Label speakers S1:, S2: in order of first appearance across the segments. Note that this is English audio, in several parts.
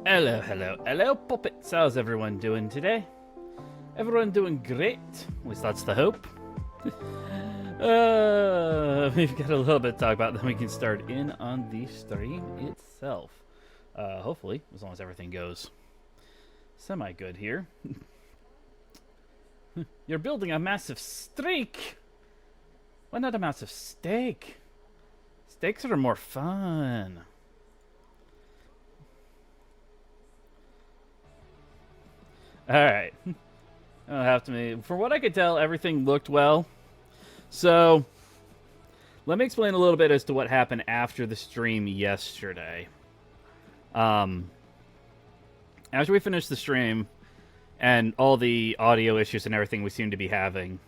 S1: Hello, hello, hello, puppets. How's everyone doing today? Everyone doing great. At least that's the hope. We've got a little bit to talk about, then we can start in on the stream itself. Hopefully, as long as everything goes semi-good here. You're building a massive streak. Why not a massive steak? Steaks are more fun. Alright. I'll have to. From what I could tell, everything looked well. So, let me explain a little bit as to what happened after the stream yesterday. After we finished the stream, and all the audio issues and everything we seemed to be having,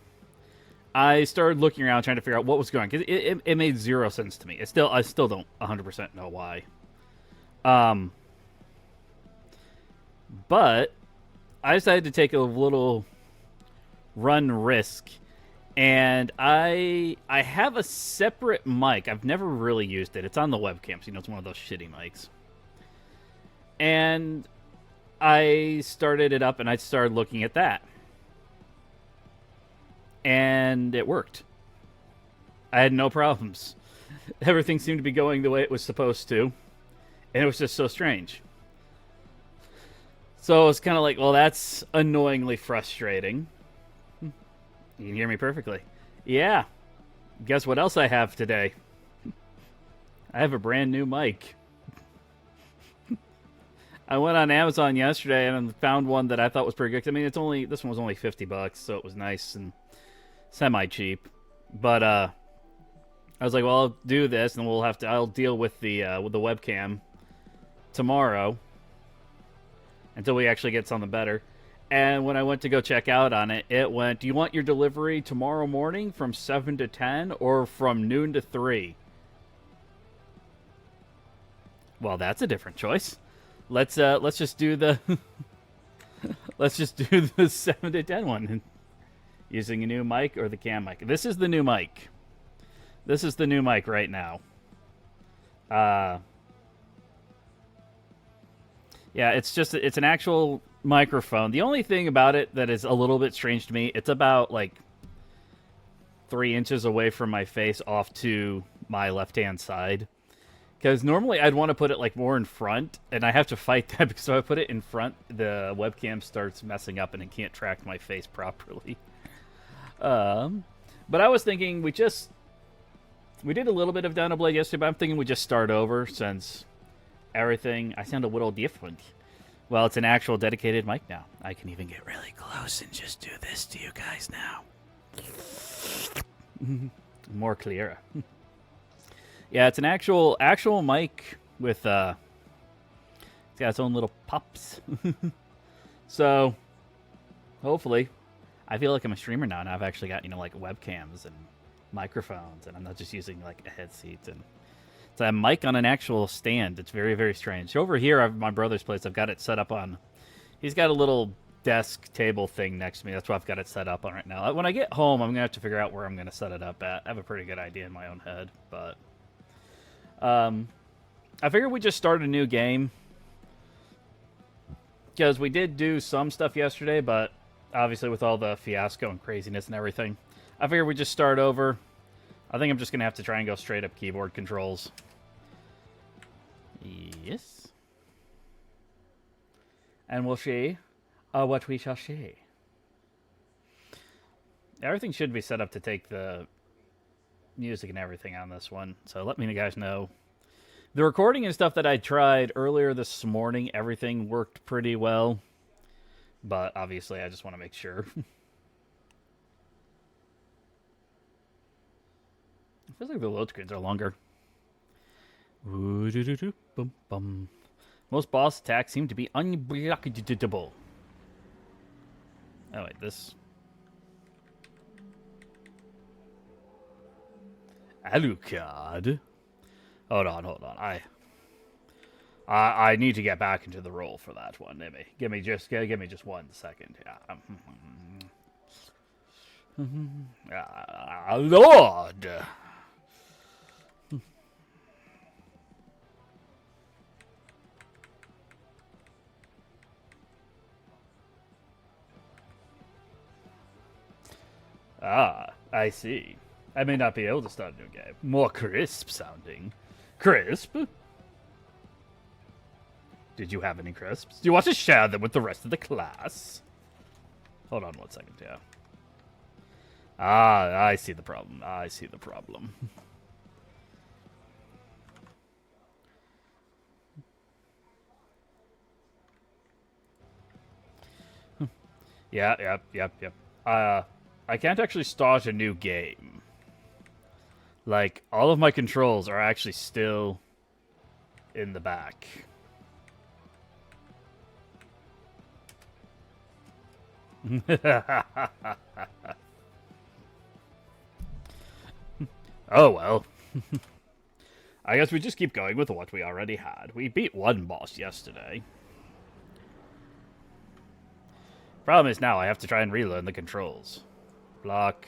S1: I started looking around trying to figure out what was going on, because it made zero sense to me. I still don't 100% know why. But I decided to take a little run risk, and I have a separate mic. I've never really used it. It's on the webcam, so it's one of those shitty mics. And I started it up, and I started looking at that. And it worked. I had no problems. Everything seemed to be going the way it was supposed to, and it was just so strange. So it's kind of like, well, that's annoyingly frustrating. You can hear me perfectly. Yeah. Guess what else I have today? I have a brand new mic. I went on Amazon yesterday and found one that I thought was pretty good. I mean, this one was only $50, so it was nice and semi-cheap. But I was like, well, I'll do this, and I'll deal with the webcam tomorrow until we actually get something better. And when I went to go check out on it, it went, do you want your delivery tomorrow morning from 7 to 10 or from noon to 3? Well, that's a different choice. Let's just do the let's just do the 7 to 10 one using a new mic or the cam mic. This is the new mic. This is the new mic right now. Yeah, it's an actual microphone. The only thing about it that is a little bit strange to me, it's about like 3 inches away from my face off to my left-hand side. Because normally I'd want to put it like more in front, and I have to fight that because if I put it in front, the webcam starts messing up and it can't track my face properly. But I was thinking we did a little bit of Dinoblade yesterday, but I'm thinking we just start over since everything. I sound a little different. Well, it's an actual dedicated mic now. I can even get really close and just do this to you guys now. More clearer. Yeah, it's an actual mic with it's got its own little pops. So hopefully, I feel like I'm a streamer now, and I've actually got like webcams and microphones, and I'm not just using like a headset. And it's a mic on an actual stand. It's very, very strange. So over here, my brother's place, I've got it set up on. He's got a little desk table thing next to me. That's what I've got it set up on right now. When I get home, I'm gonna have to figure out where I'm gonna set it up at. I have a pretty good idea in my own head, but I figured we just start a new game because we did do some stuff yesterday, but obviously with all the fiasco and craziness and everything, I figured we just start over. I think I'm just gonna have to try and go straight up keyboard controls. Yes. And we'll see what we shall see. Everything should be set up to take the music and everything on this one, so let me guys know. The recording and stuff that I tried earlier this morning, everything worked pretty well, but obviously I just want to make sure. It feels like the load screens are longer. Most boss attacks seem to be unblockable. Oh wait, this. Alucard. Hold on. I need to get back into the role for that one. Give me just 1 second. Yeah. Lord. Ah, I see. I may not be able to start a new game. More crisp sounding. Crisp? Did you have any crisps? Do you want to share them with the rest of the class? Hold on 1 second, yeah. Ah, I see the problem. I see the problem. Yep. I can't actually start a new game. Like, all of my controls are actually still in the back. Oh well. I guess we just keep going with what we already had. We beat one boss yesterday. Problem is now I have to try and relearn the controls. Block.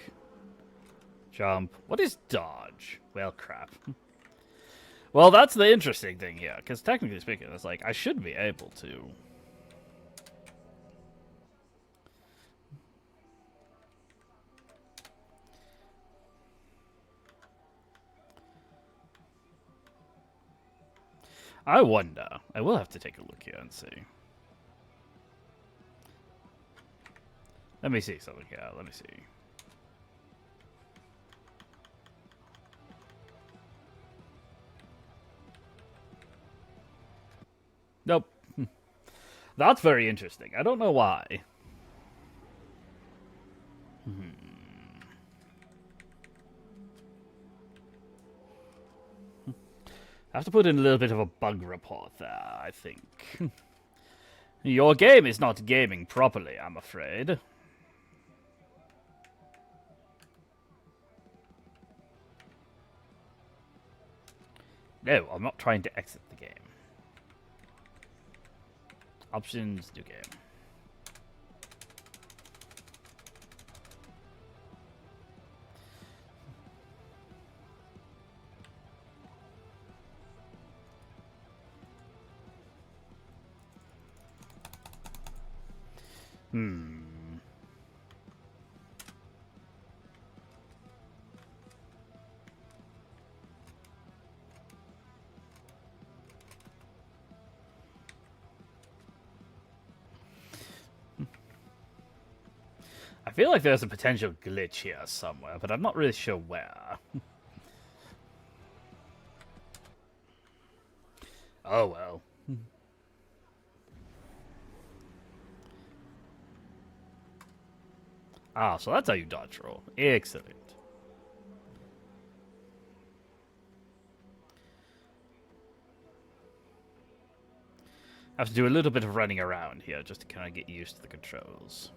S1: Jump. What is dodge? Well, crap. Well, that's the interesting thing here, because technically speaking, it's like, I should be able to. I wonder. I will have to take a look here and see. Let me see something here. Let me see. Nope. That's very interesting. I don't know why. I have to put in a little bit of a bug report there, I think. Your game is not gaming properly, I'm afraid. No, I'm not trying to exit the game. Options, new game. I feel like there's a potential glitch here somewhere, but I'm not really sure where. Oh well. Ah, so that's how you dodge roll. Excellent. I have to do a little bit of running around here just to kind of get used to the controls.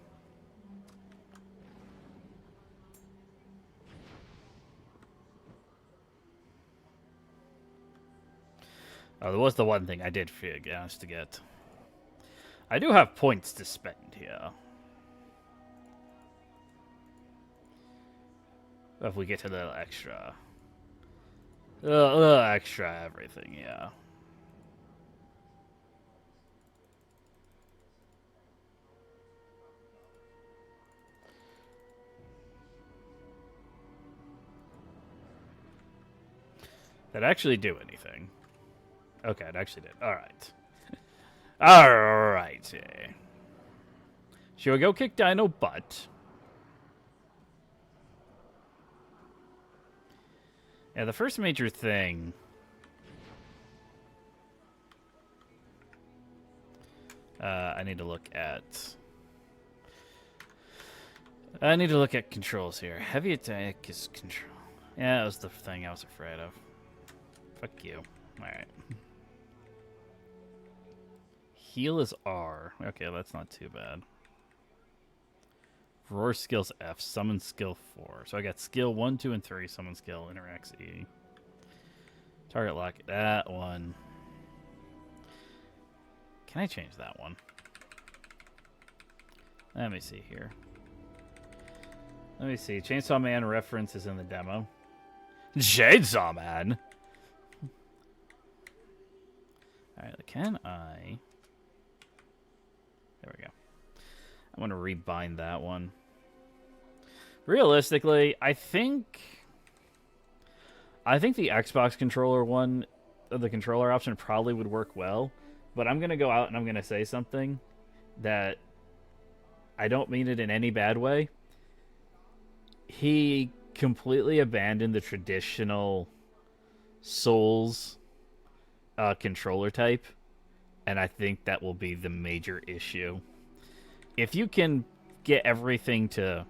S1: Oh, there was the one thing I did forget to get. I do have points to spend here. If we get a little extra. A little extra everything, yeah. That actually do anything. Okay, it actually did. Alright. Alright. Should we go kick Dino butt? Yeah, the first major thing... I need to look at... I need to look at controls here. Heavy attack is control. Yeah, that was the thing I was afraid of. Fuck you. Alright. Heal is R. Okay, that's not too bad. Roar skills F. Summon skill 4. So I got skill 1, 2, and 3. Summon skill interacts E. Target lock. That one. Can I change that one? Let me see here. Let me see. Chainsaw Man reference is in the demo. Chainsaw Man? Alright, can I... There we go. I want to rebind that one. Realistically, I think the Xbox controller one, the controller option probably would work well. But I'm gonna go out and I'm gonna say something that I don't mean it in any bad way. He completely abandoned the traditional Souls controller type, and I think that will be the major issue. If you can get everything to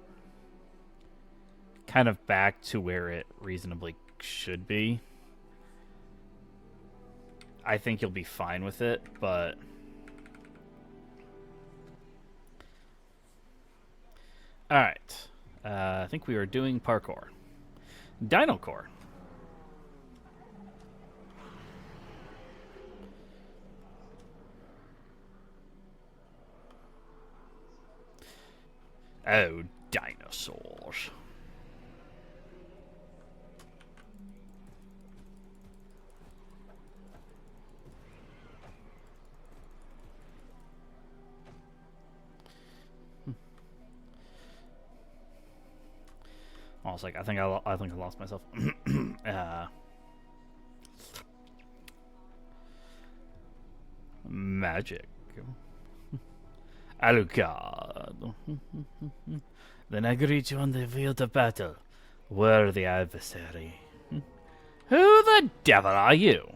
S1: kind of back to where it reasonably should be, I think you'll be fine with it, but alright. I think we are doing parkour. Dinocore. Oh, dinosaurs. I was like, I think I lost myself. Magic. Alucard. Then I greet you on the field of battle, worthy adversary. Who the devil are you?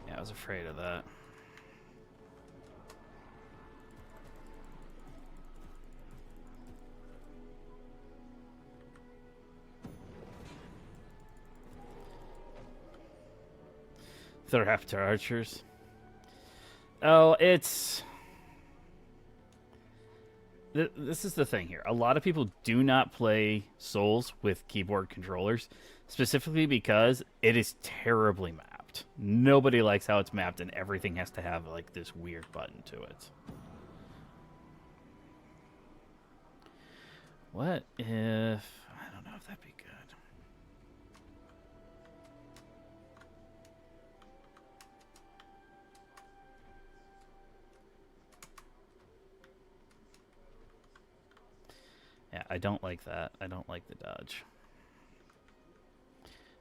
S1: Yeah, I was afraid of that. Raptor archers. Oh, it's... This is the thing here. A lot of people do not play Souls with keyboard controllers, specifically because it is terribly mapped. Nobody likes how it's mapped, and everything has to have like this weird button to it. What if... I don't know if that'd be good. Yeah, I don't like that. I don't like the dodge.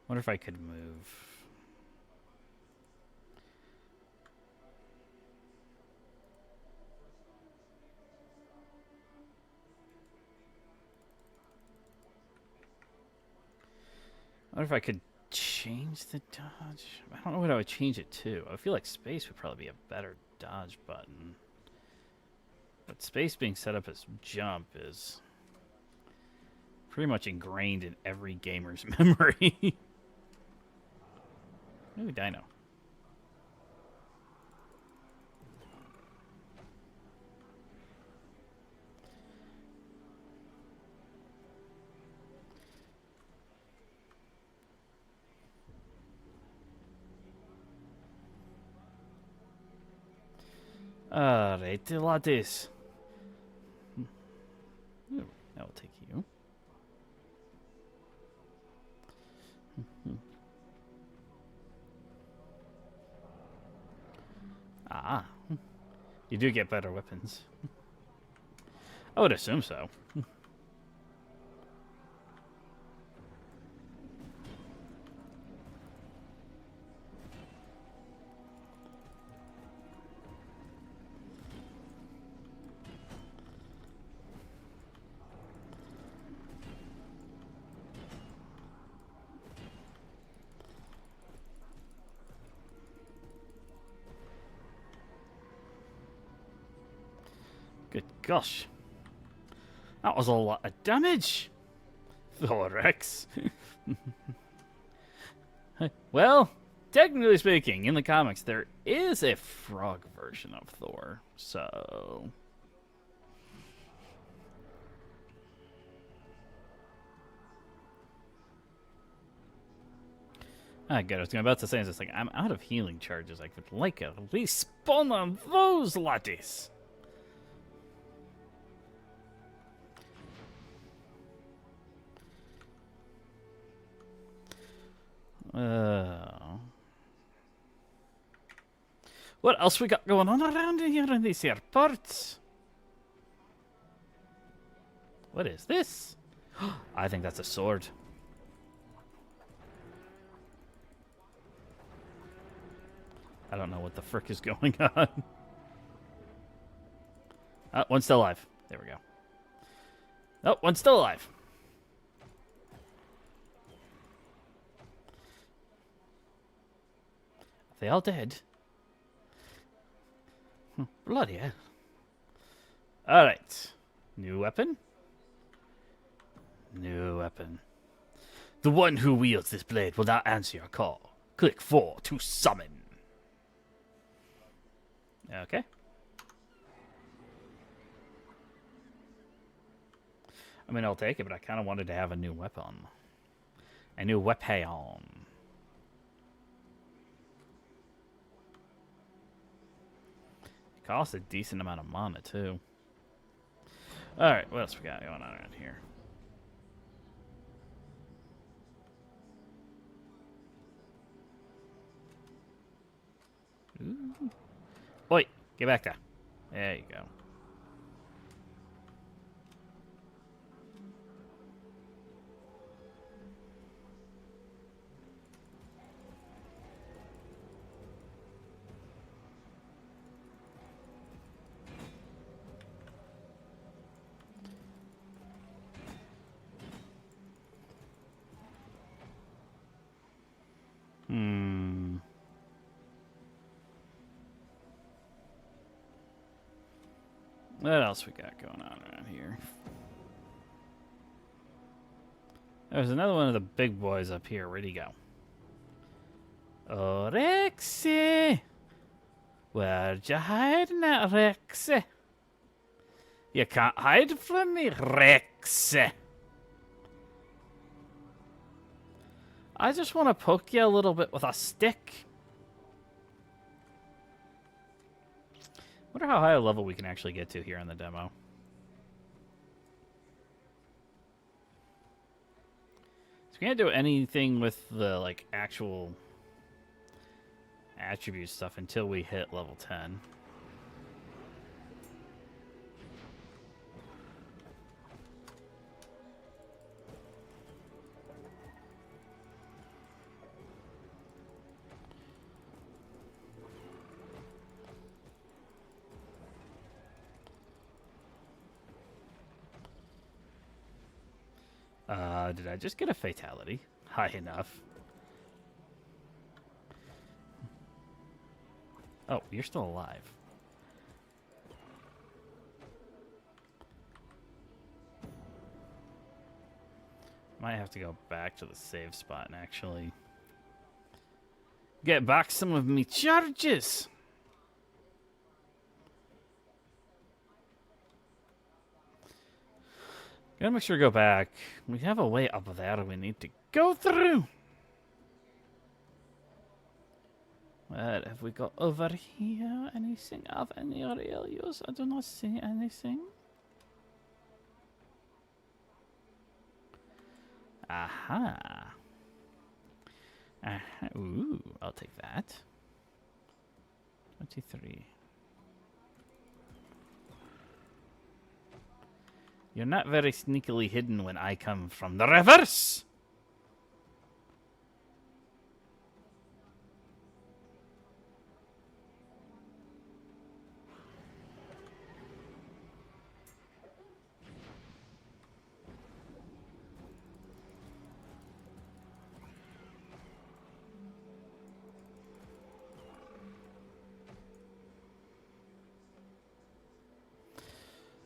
S1: Wonder if I could move. I wonder if I could change the dodge. I don't know what I would change it to. I feel like space would probably be a better dodge button. But space being set up as jump is pretty much ingrained in every gamer's memory. Ooh, dino. Alright, lattice. Ooh, that will take you. Ah. You do get better weapons. I would assume so. Good gosh. That was a lot of damage. Thorax. Well, technically speaking, in the comics, there is a frog version of Thor, so... Ah, good. I was about to say, it's like, I'm out of healing charges. I could like a respawn on those latties. What else we got going on around here in these here parts? What is this? I think that's a sword. I don't know what the frick is going on. One's still alive. There we go. Oh, one's still alive. Are they all dead? Bloody hell. Alright. New weapon? New weapon. The one who wields this blade will now answer your call. Click 4 to summon. Okay. I mean, I'll take it, but I kind of wanted to have a new weapon. A new weapon. It costs a decent amount of mana, too. Alright, what else we got going on around here? Ooh. Oi, get back there. There you go. What else we got going on around here? There's another one of the big boys up here. Where'd he go? Oh, Rexy! Where'd you hide now, Rexy? You can't hide from me, Rexy! I just want to poke you a little bit with a stick. Wonder how high a level we can actually get to here in the demo. So we can't do anything with the like actual attribute stuff until we hit level 10. Did I just get a fatality? High enough. Oh, you're still alive. Might have to go back to the save spot and actually get back some of me charges. Gotta make sure to go back. We have a way up there we need to go through. What have we got over here? Anything of any real use? I do not see anything. Aha. Aha. Ooh, I'll take that. 23. You're not very sneakily hidden when I come from the reverse!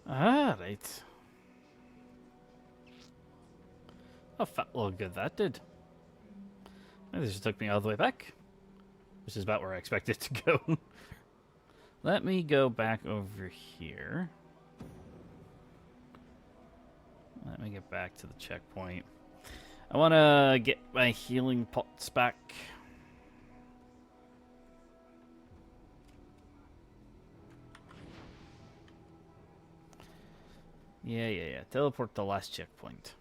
S1: Ah, right. Oh, fat little good that did. This just took me all the way back. Which is about where I expected to go. Let me go back over here. Let me get back to the checkpoint. I want to get my healing pots back. Yeah. Teleport to the last checkpoint.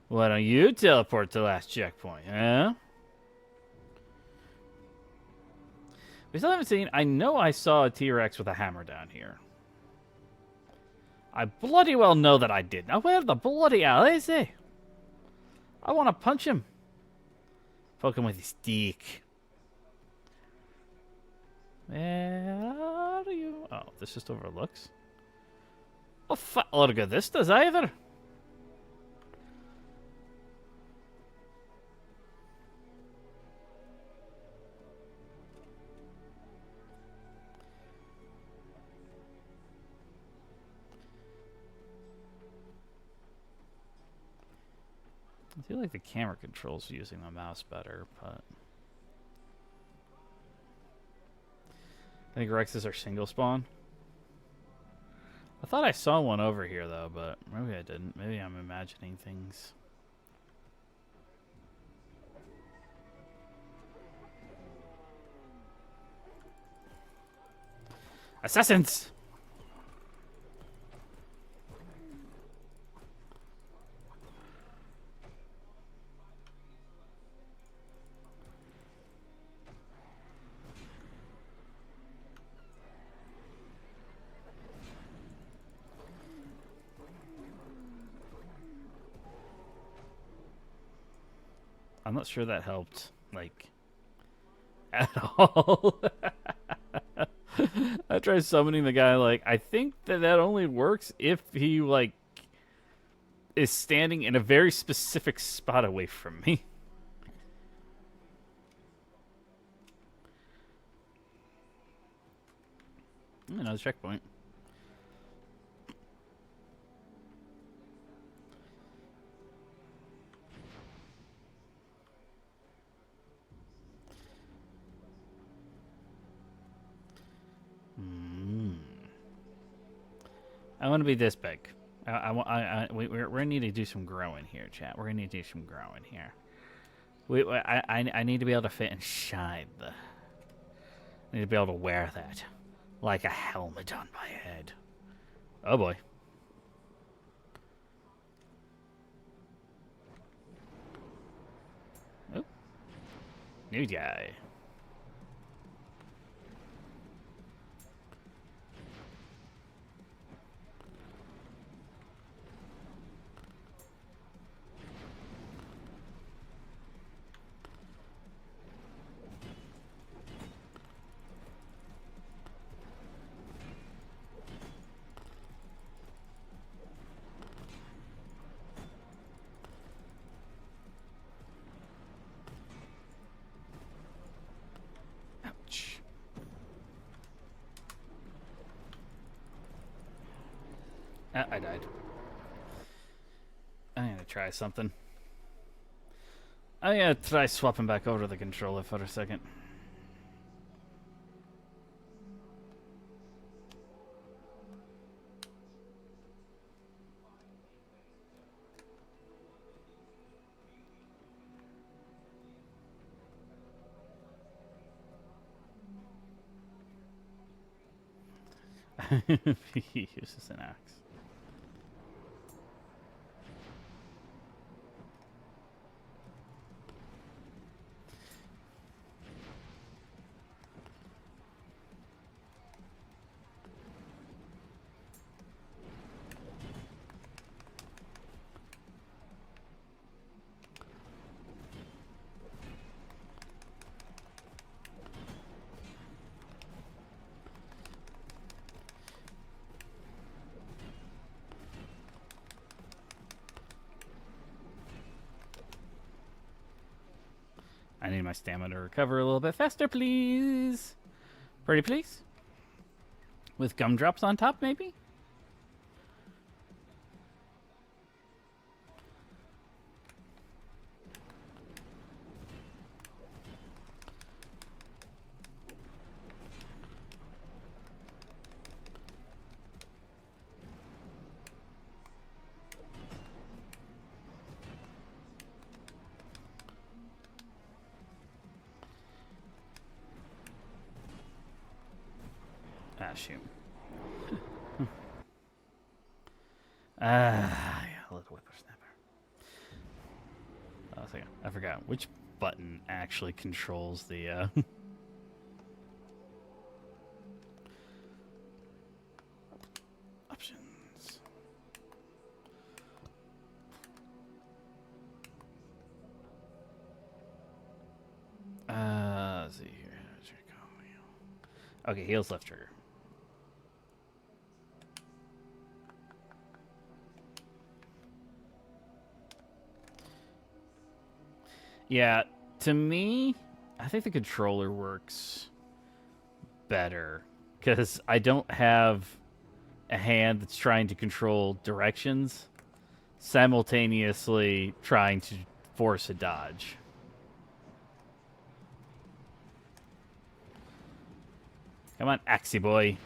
S1: Why don't you teleport to the last checkpoint, huh? We still haven't seen... I know I saw a T-Rex with a hammer down here. I bloody well know that I did. Now, where the bloody hell is he? I want to punch him. Poke him with his stick. Where are you? Oh, this just overlooks. Oh, fat lot of good this does either. I feel like the camera controls using the mouse better, but... I think Rexes are single spawn. I thought I saw one over here, though, but maybe I didn't. Maybe I'm imagining things. Assassins! I'm not sure that helped, like, at all. I tried summoning the guy, like, I think that only works if he, like, is standing in a very specific spot away from me. Another checkpoint. I want to be this big. We're gonna need to do some growing here, chat. We're gonna need to do some growing here. I need to be able to fit inside the. I need to be able to wear that, like a helmet on my head. Oh boy. Oh, new guy. I died. I'm gonna try something. I'm gonna try swapping back over to the controller for a second. He uses an axe. I need my stamina to recover a little bit faster, please. Pretty please. With gumdrops on top, maybe? Ah, shoot. Yeah, little whippersnapper. Oh, I forgot which button actually controls the Okay, heals left trigger. Yeah, to me, I think the controller works better because I don't have a hand that's trying to control directions simultaneously trying to force a dodge. Come on, Axie boy.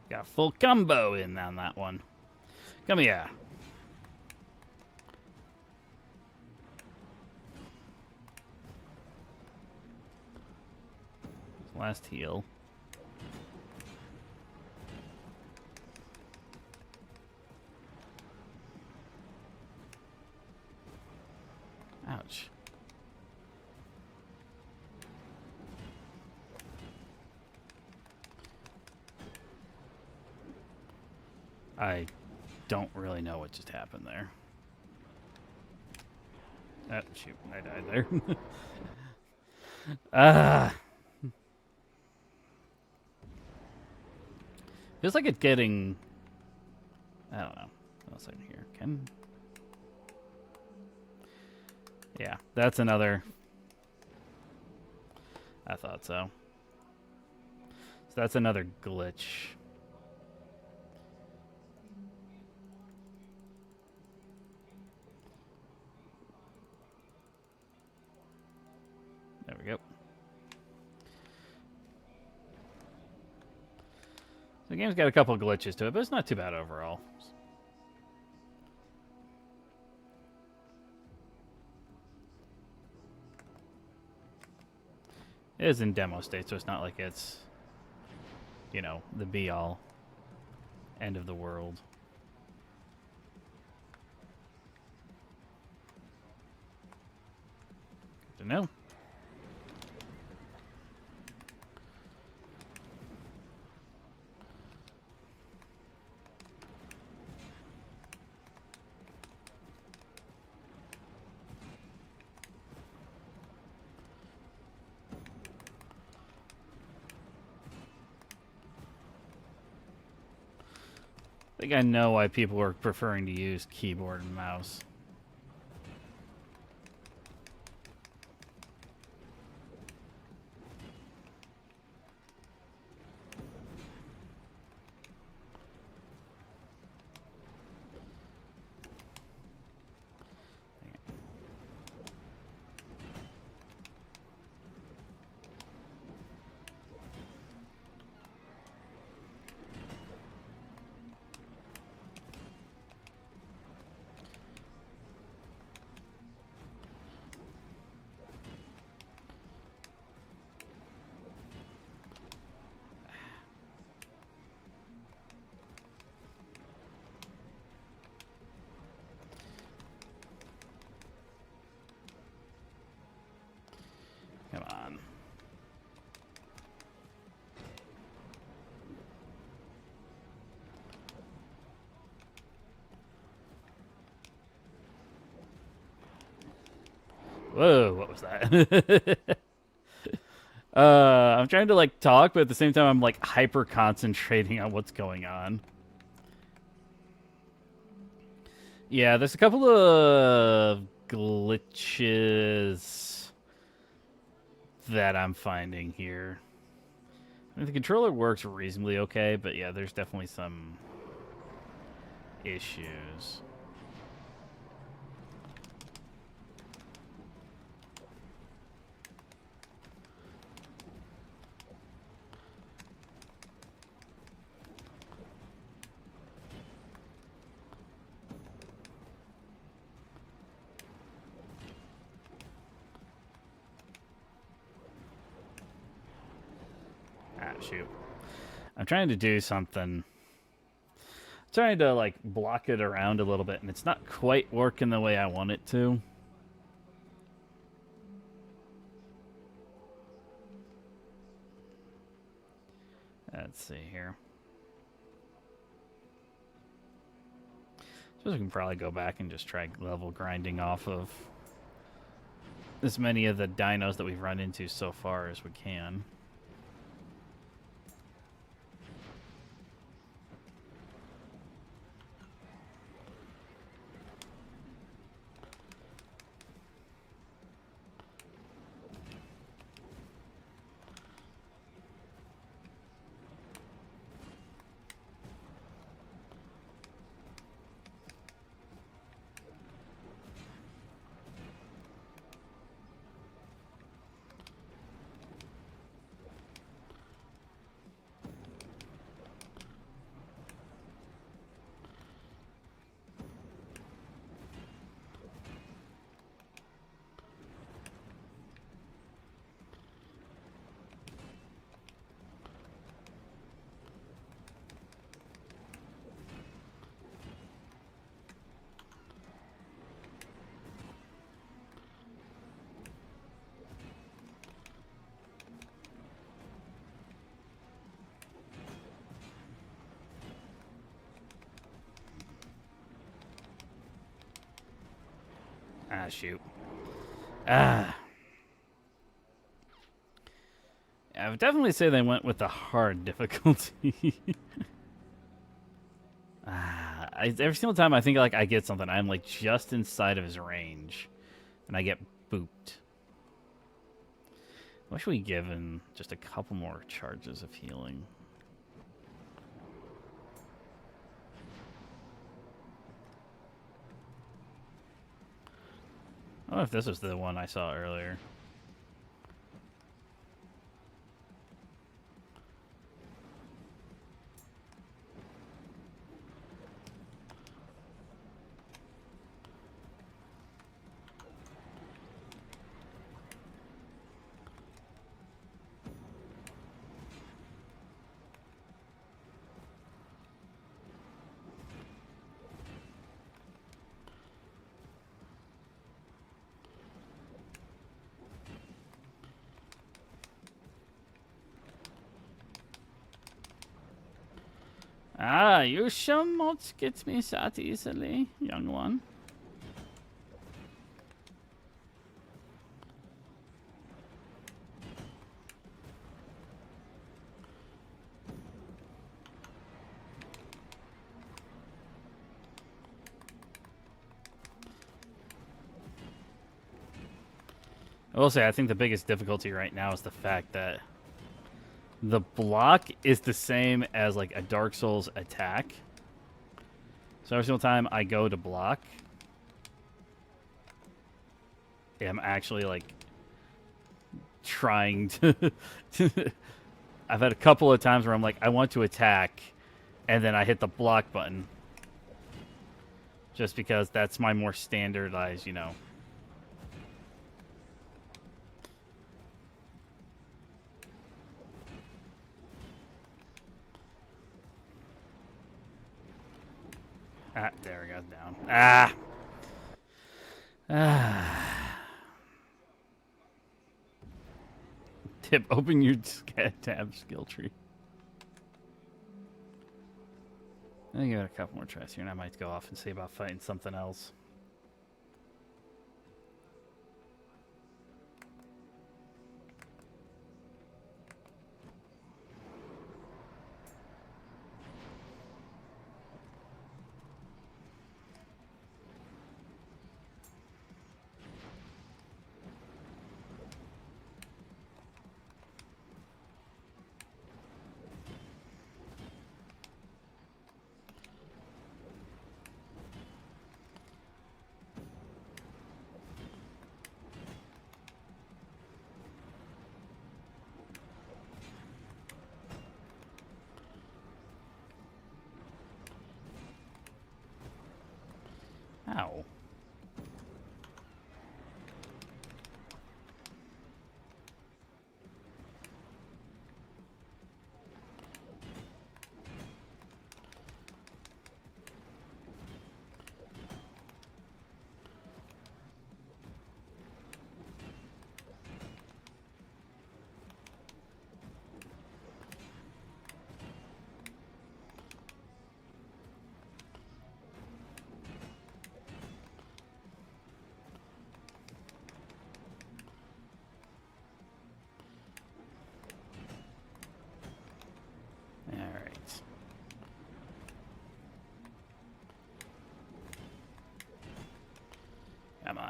S1: Got full combo in on that one. Come here. Last heal. Ouch. I don't really know what just happened there. Oh, shoot. I died there. Feels like it's getting... I don't know. What's in here? Yeah, that's another... I thought so. So that's another glitch. There we go. The game's got a couple glitches to it, but it's not too bad overall. It is in demo state, so it's not like it's, you know, the be-all end of the world. Good to know. I think I know why people are preferring to use keyboard and mouse. Come on. Whoa, what was that? I'm trying to like talk, but at the same time I'm like hyper concentrating on what's going on. Yeah, there's a couple of glitches that I'm finding here. I mean, the controller works reasonably okay, but yeah, there's definitely some issues. Ah, shoot. I'm trying to do something. I'm trying to, like, block it around a little bit, and it's not quite working the way I want it to. Let's see here. Suppose we can probably go back and just try level grinding off of as many of the dinos that we've run into so far as we can. Ah, shoot. Ah. I would definitely say they went with the hard difficulty. Every single time I think like I get something, I'm like just inside of his range, and I get booped. I wish we given just a couple more charges of healing. I don't know if this was the one I saw earlier. Ah, you shall not get me that easily, young one. I will say, I think the biggest difficulty right now is the fact that the block is the same as like a Dark Souls attack. So every single time I go to block, I'm actually like trying to. I've had a couple of times where I'm like, I want to attack, and then I hit the block button. Just because that's my more standardized, you know. Ah, there we go, down. Ah! Ah. Tip, open your tab skill tree. I think I got a couple more tries here, and I might go off and see about fighting something else.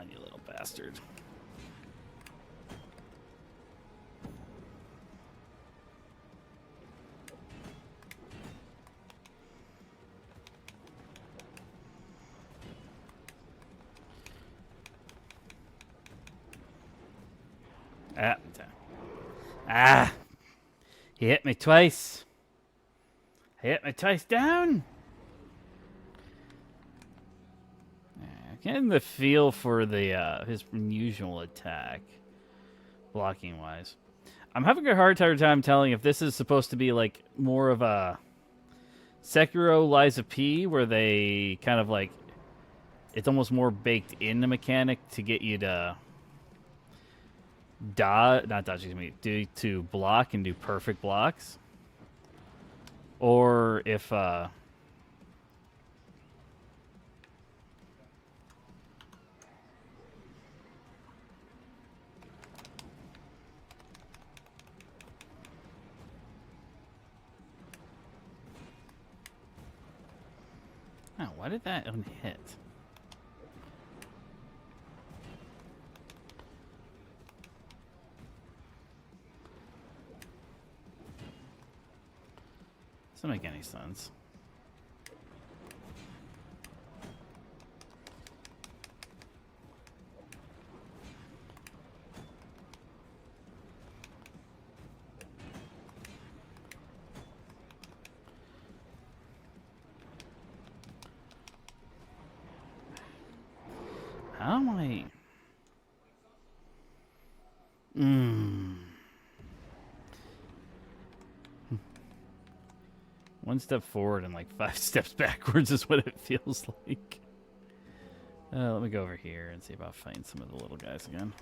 S1: on, you little bastard. Ah! He hit me twice. He hit me twice down. Getting the feel for the his unusual attack, blocking wise. I'm having a hard time telling if this is supposed to be like more of a Sekiro Liza P, where they kind of like it's almost more baked in the mechanic to get you to to block and do perfect blocks, or if oh, why did that unhit? Doesn't make any sense. How am I? One step forward and like 5 steps backwards is what it feels like. Let me go over here and see about fighting some of the little guys again.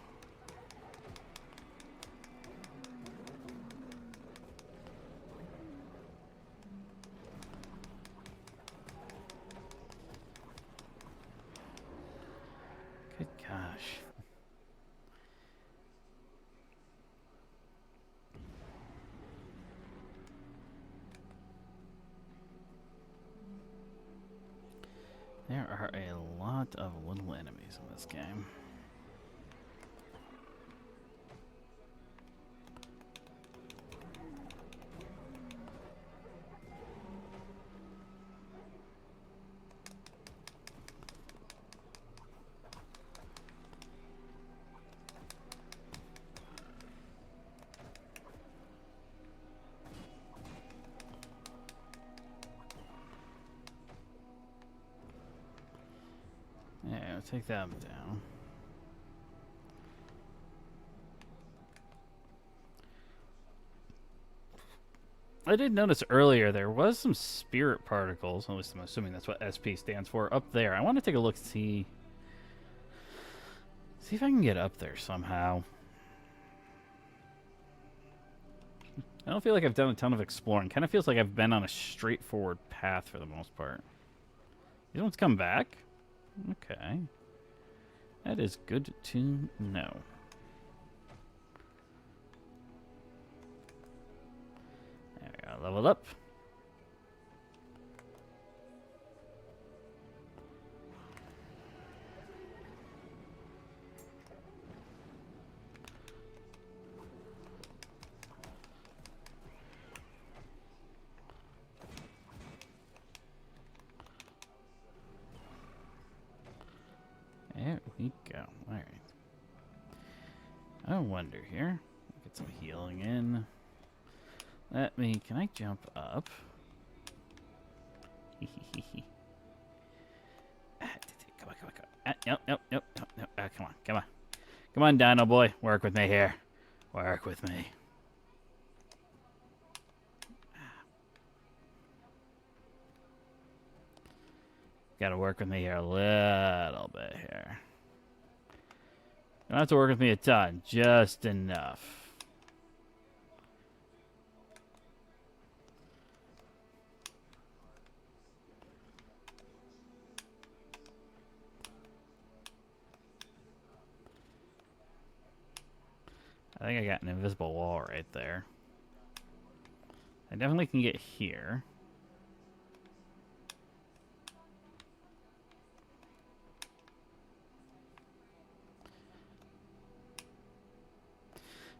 S1: Good gosh. There are a lot of little enemies in this game. Yeah, take them down. I did notice earlier there was some spirit particles, at least I'm assuming that's what SP stands for, up there. I want to take a look and see if I can get up there somehow. I don't feel like I've done a ton of exploring. Kind of feels like I've been on a straightforward path for the most part. These ones come back? Okay. That is good to know. There we go. Leveled up. There we go. Alright. I wonder here. Get some healing in. Can I jump up? Come on. Nope. Come on. Come on, Dino boy. Work with me here. Work with me. Gotta work with me here a little bit here. You don't have to work with me a ton, just enough. I think I got an invisible wall right there. I definitely can get here.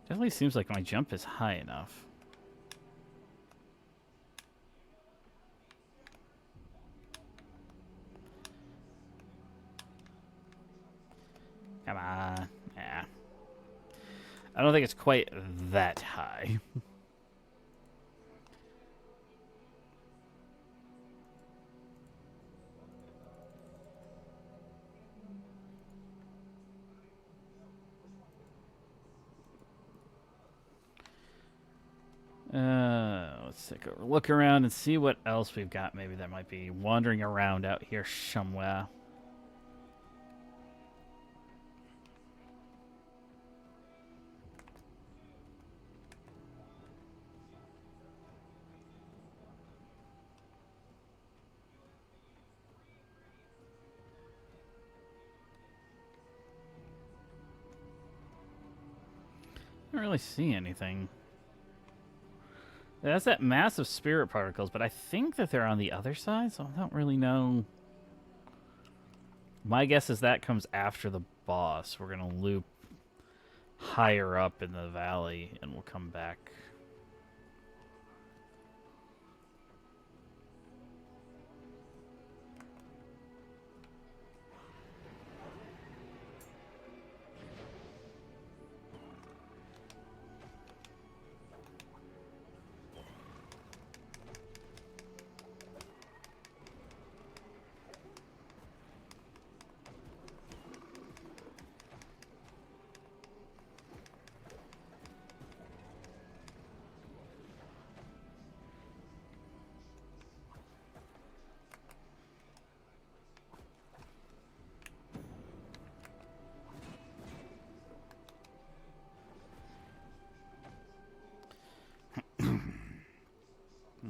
S1: Definitely seems like my jump is high enough. Come on. Yeah. I don't think it's quite that high. Let's take a look around and see what else we've got. Maybe that might be wandering around out here somewhere. I don't really see anything. That's that massive spirit particles, but I think that they're on the other side, so I don't really know. My guess is that comes after the boss. We're going to loop higher up in the valley, and we'll come back.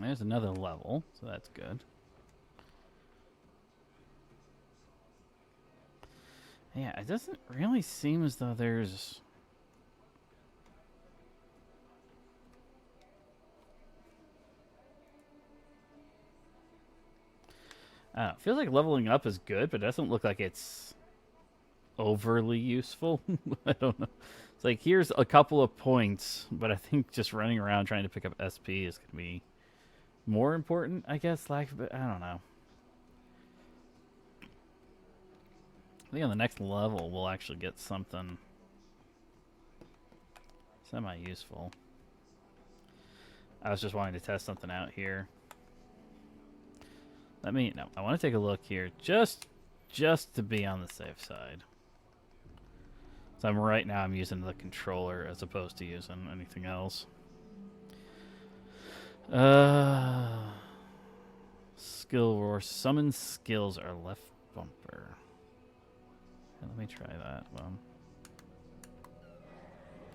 S1: There's another level, so that's good. Yeah, it doesn't really seem as though there's... I don't know, it feels like leveling up is good, but it doesn't look like it's overly useful. I don't know. It's like, here's a couple of points, but I think just running around trying to pick up SP is going to be more important, I guess. I don't know. I think on the next level, we'll actually get something semi-useful. I was just wanting to test something out here. I want to take a look here, just to be on the safe side. So right now I'm using the controller as opposed to using anything else. Skill or summon skills are left bumper. Let me try that one.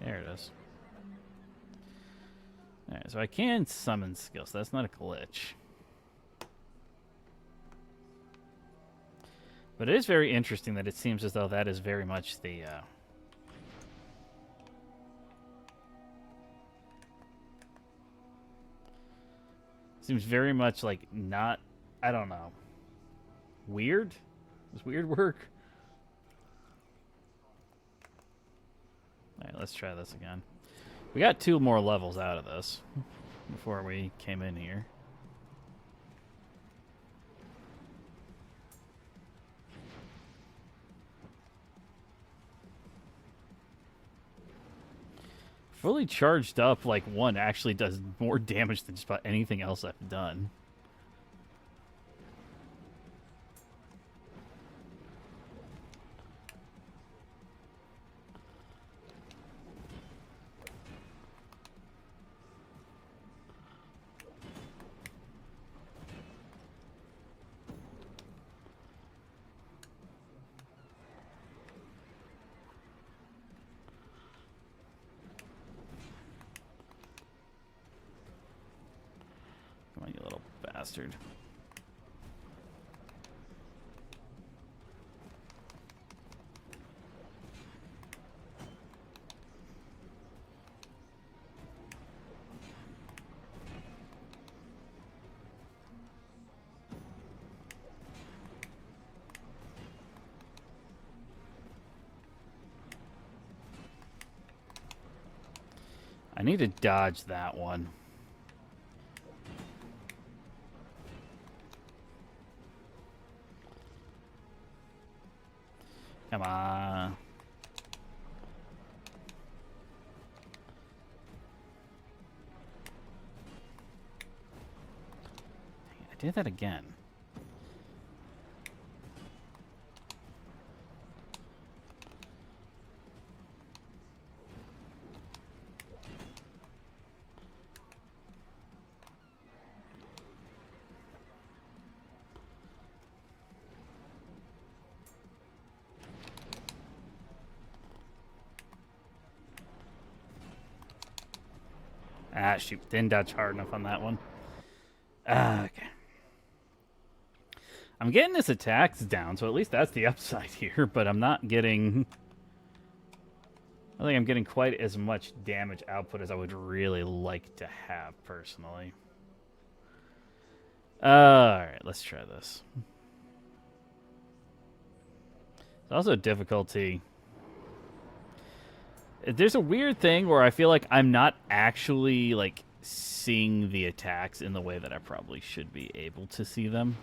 S1: There it is. Alright, so I can summon skills. So that's not a glitch. But it is very interesting that it seems as though that is very much the... seems very much like not... I don't know. Weird? Does weird work? Alright, let's try this again. We got 2 more levels out of this before we came in here. Fully charged up, like, 1 actually does more damage than just about anything else I've done. Come on, you little bastard. I need to dodge that one. Come on. I did that again. Ah, shoot. Didn't dodge hard enough on that one. Okay. I'm getting his attacks down, so at least that's the upside here, but I'm not getting... I don't think I'm getting quite as much damage output as I would really like to have, personally. Alright, let's try this. It's also difficulty... There's a weird thing where I feel like I'm not actually, like, seeing the attacks in the way that I probably should be able to see them.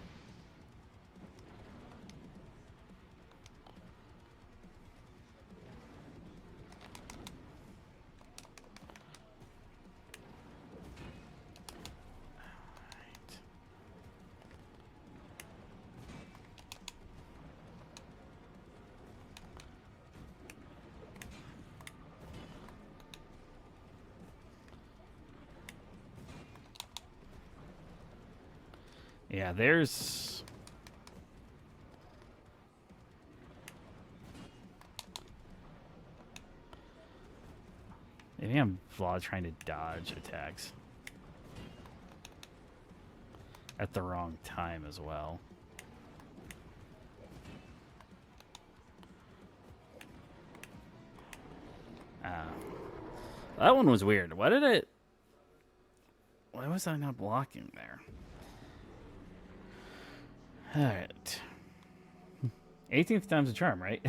S1: Yeah, there's... Maybe I'm flawed trying to dodge attacks. At the wrong time as well. That one was weird. Why did it... Why was I not blocking there? Alright. 18th time's a charm, right?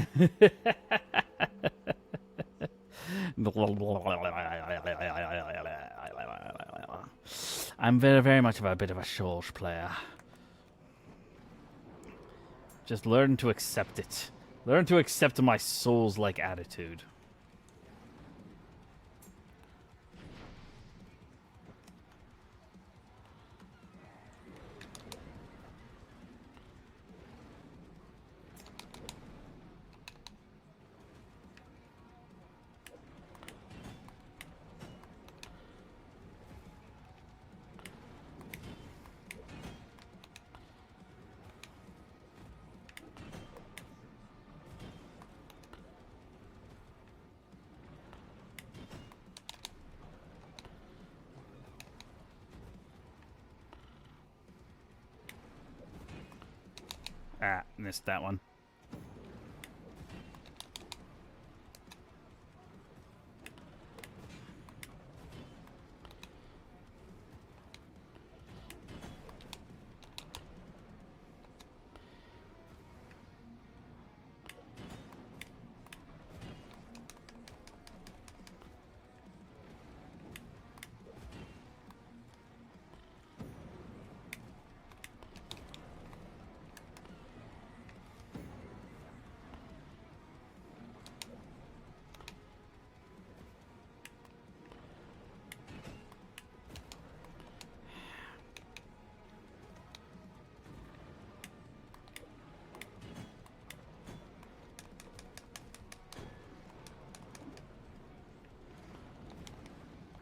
S1: I'm very, very much of a bit of a Shoals player. Just learn to accept it. Learn to accept my Souls-like attitude. Ah, missed that one.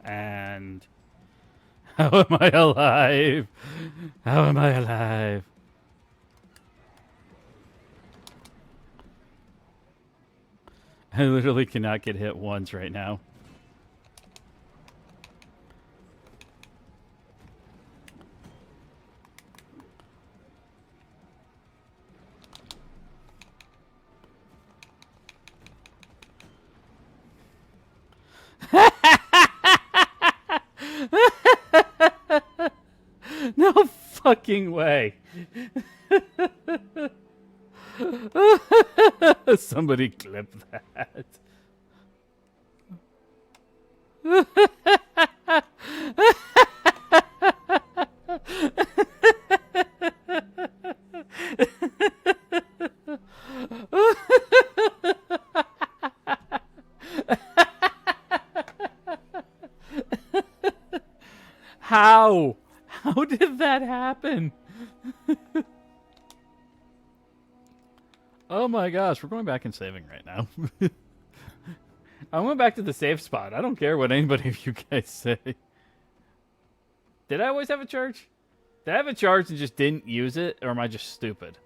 S1: And how am I alive? How am I alive? I literally cannot get hit once right now. No fucking way. Somebody clip that. How? How did that happen? Oh my gosh, we're going back and saving right now. I went back to the safe spot. I don't care what anybody of you guys say. Did I always have a charge? Did I have a charge and just didn't use it? Or am I just stupid?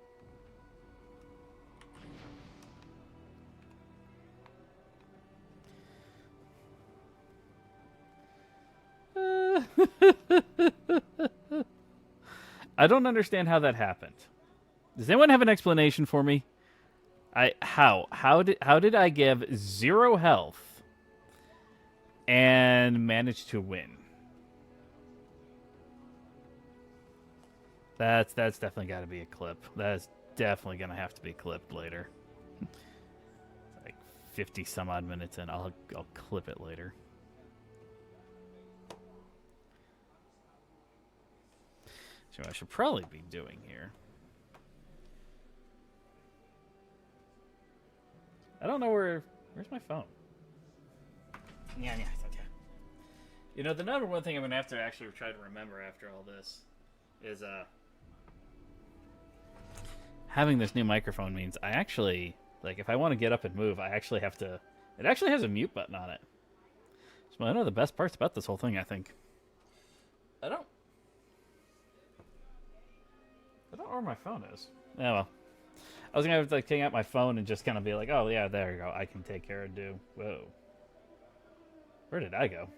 S1: I don't understand how that happened. Does anyone have an explanation for me? How did I give 0 health and manage to win? That's definitely got to be a clip. That's definitely gonna have to be clipped later. Like 50 some odd minutes in, I'll clip it later. So I should probably be doing here. I don't know where's my phone? Yeah. You know, the number one thing I'm gonna have to actually try to remember after all this is having this new microphone means I actually, like, if I want to get up and move, I actually have to. It actually has a mute button on it. It's one of the best parts about this whole thing, I think. I don't know where my phone is. Yeah, well. I was going to have to like, take out my phone and just kind of be like, oh, yeah, there you go. I can take care of do. Whoa. Where did I go?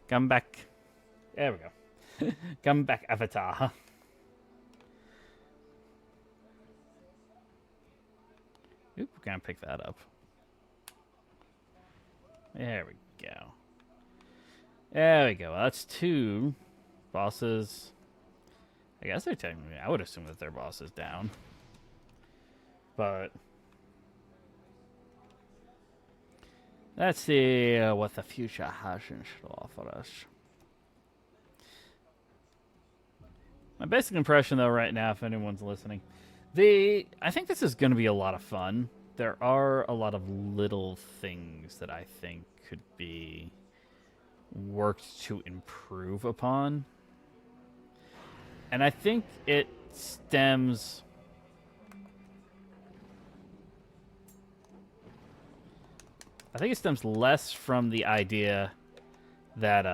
S1: Come back. There we go. Come back, Avatar. Oop, we can't pick that up. There we go. There we go. That's 2 bosses. I guess they're technically, I would assume that their boss is down. But let's see what the future has in store for us. My basic impression, though, right now, if anyone's listening, I think this is going to be a lot of fun. There are a lot of little things that I think could be worked to improve upon. And I think it stems... I think it stems less from the idea that...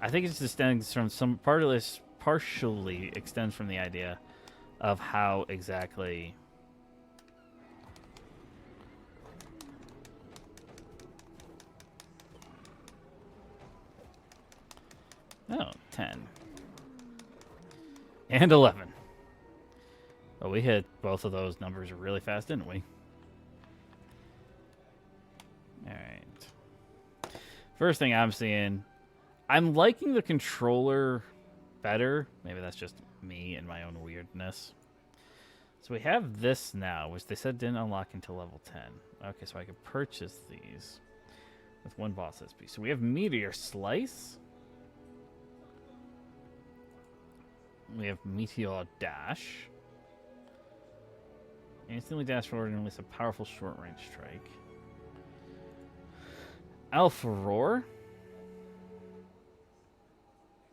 S1: I think it just stems from some part of this... partially extends from the idea of how exactly... Oh, 10. And 11. Well, we hit both of those numbers really fast, didn't we? Alright. First thing I'm seeing, I'm liking the controller better. Maybe that's just me and my own weirdness. So we have this now, which they said didn't unlock until level 10. Okay, so I could purchase these with 1 boss SP. So we have Meteor Slice. We have Meteor Dash. Instantly dash forward and release a powerful short-range strike. Alpha Roar.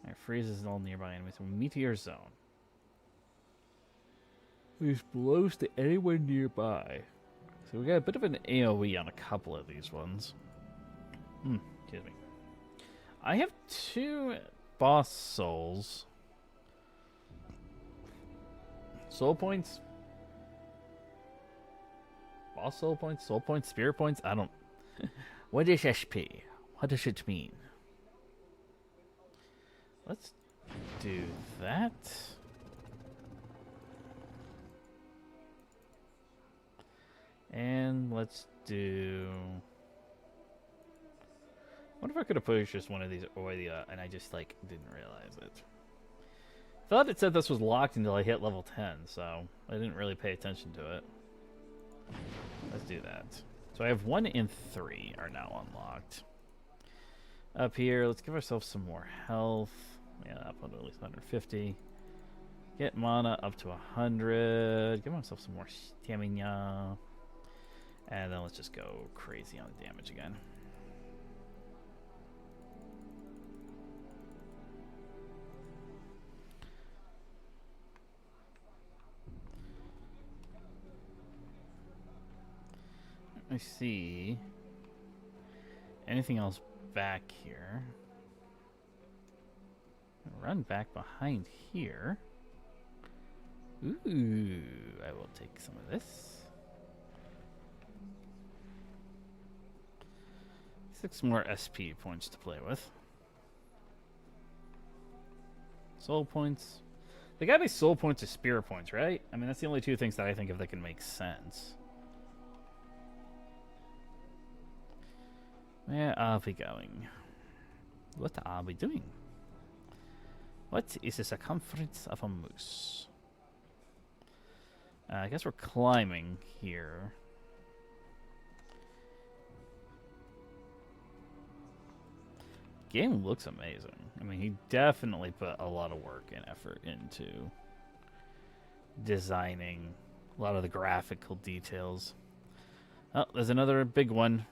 S1: It freezes all nearby enemies. Meteor Zone. This blows to anyone nearby. So we got a bit of an AoE on a couple of these ones. Excuse me. I have 2 boss souls. Soul points? Boss soul points? Soul points? Spirit points? I don't... What is SP? What does it mean? Let's do that. And let's do... What if I could have pushed just one of these Oidia and I just, like, didn't realize it? I thought it said this was locked until I hit level 10, so I didn't really pay attention to it. Let's do that. So I have 1 and 3 are now unlocked. Up here, let's give ourselves some more health. Yeah, up to at least 150. Get mana up to 100. Give myself some more stamina. And then let's just go crazy on the damage again. Let me see. Anything else back here? Run back behind here. Ooh, I will take some of this. 6 more SP points to play with. Soul points. They gotta be soul points or spirit points, right? I mean, that's the only 2 things that I think of that can make sense. Where are we going? What are we doing? What is the circumference of a moose? I guess we're climbing here. Game looks amazing. I mean, he definitely put a lot of work and effort into designing a lot of the graphical details. Oh, there's another big one.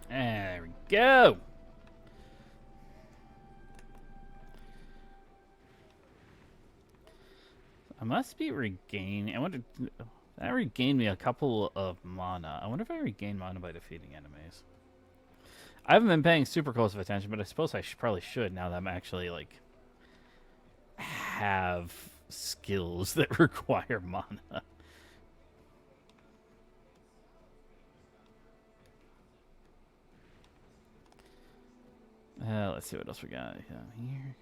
S1: There we go. I must be regaining. I wonder. That regained me a couple of mana. I wonder if I regain mana by defeating enemies. I haven't been paying super close of attention, but I suppose I probably should now that I'm actually like have skills that require mana. Let's see what else we got down here.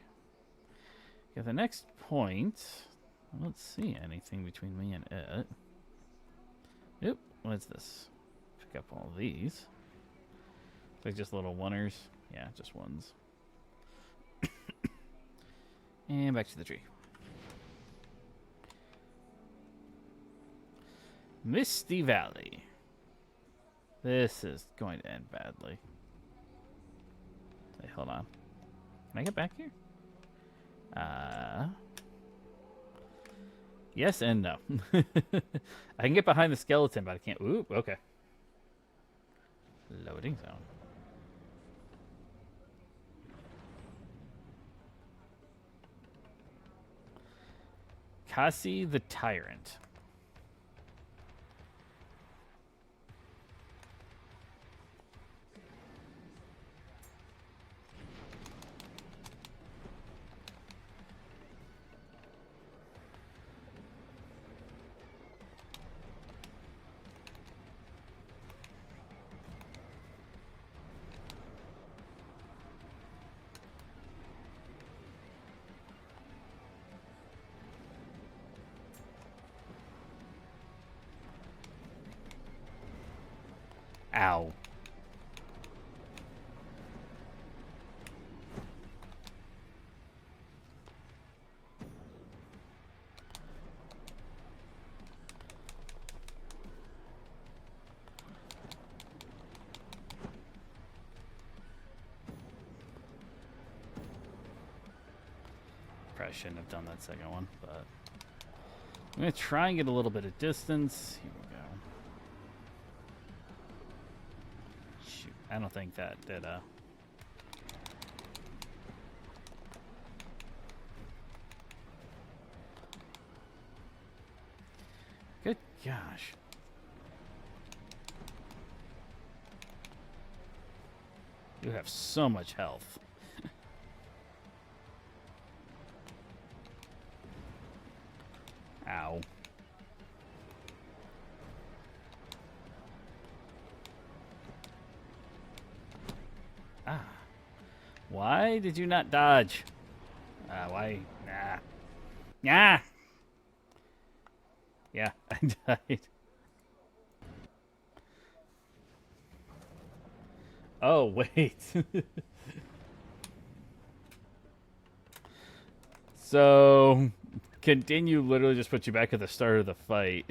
S1: Okay, the next point. I don't see anything between me and it. Oop, what's this? Pick up all these. Like just little oneers. Yeah, just ones. And back to the tree. Misty Valley. This is going to end badly. Hey, hold on. Can I get back here? Yes and no. I can get behind the skeleton, but I can't. Ooh, okay. Loading zone. Cassie the Tyrant. Ow. Probably shouldn't have done that second one, but I'm going to try and get a little bit of distance. Here we go. Shoot, I don't think that did, Good gosh. You have so much health. Ow. Ah. Why did you not dodge? Why? Nah. Nah! Yeah, I died. Oh, wait. So, continue literally just put you back at the start of the fight.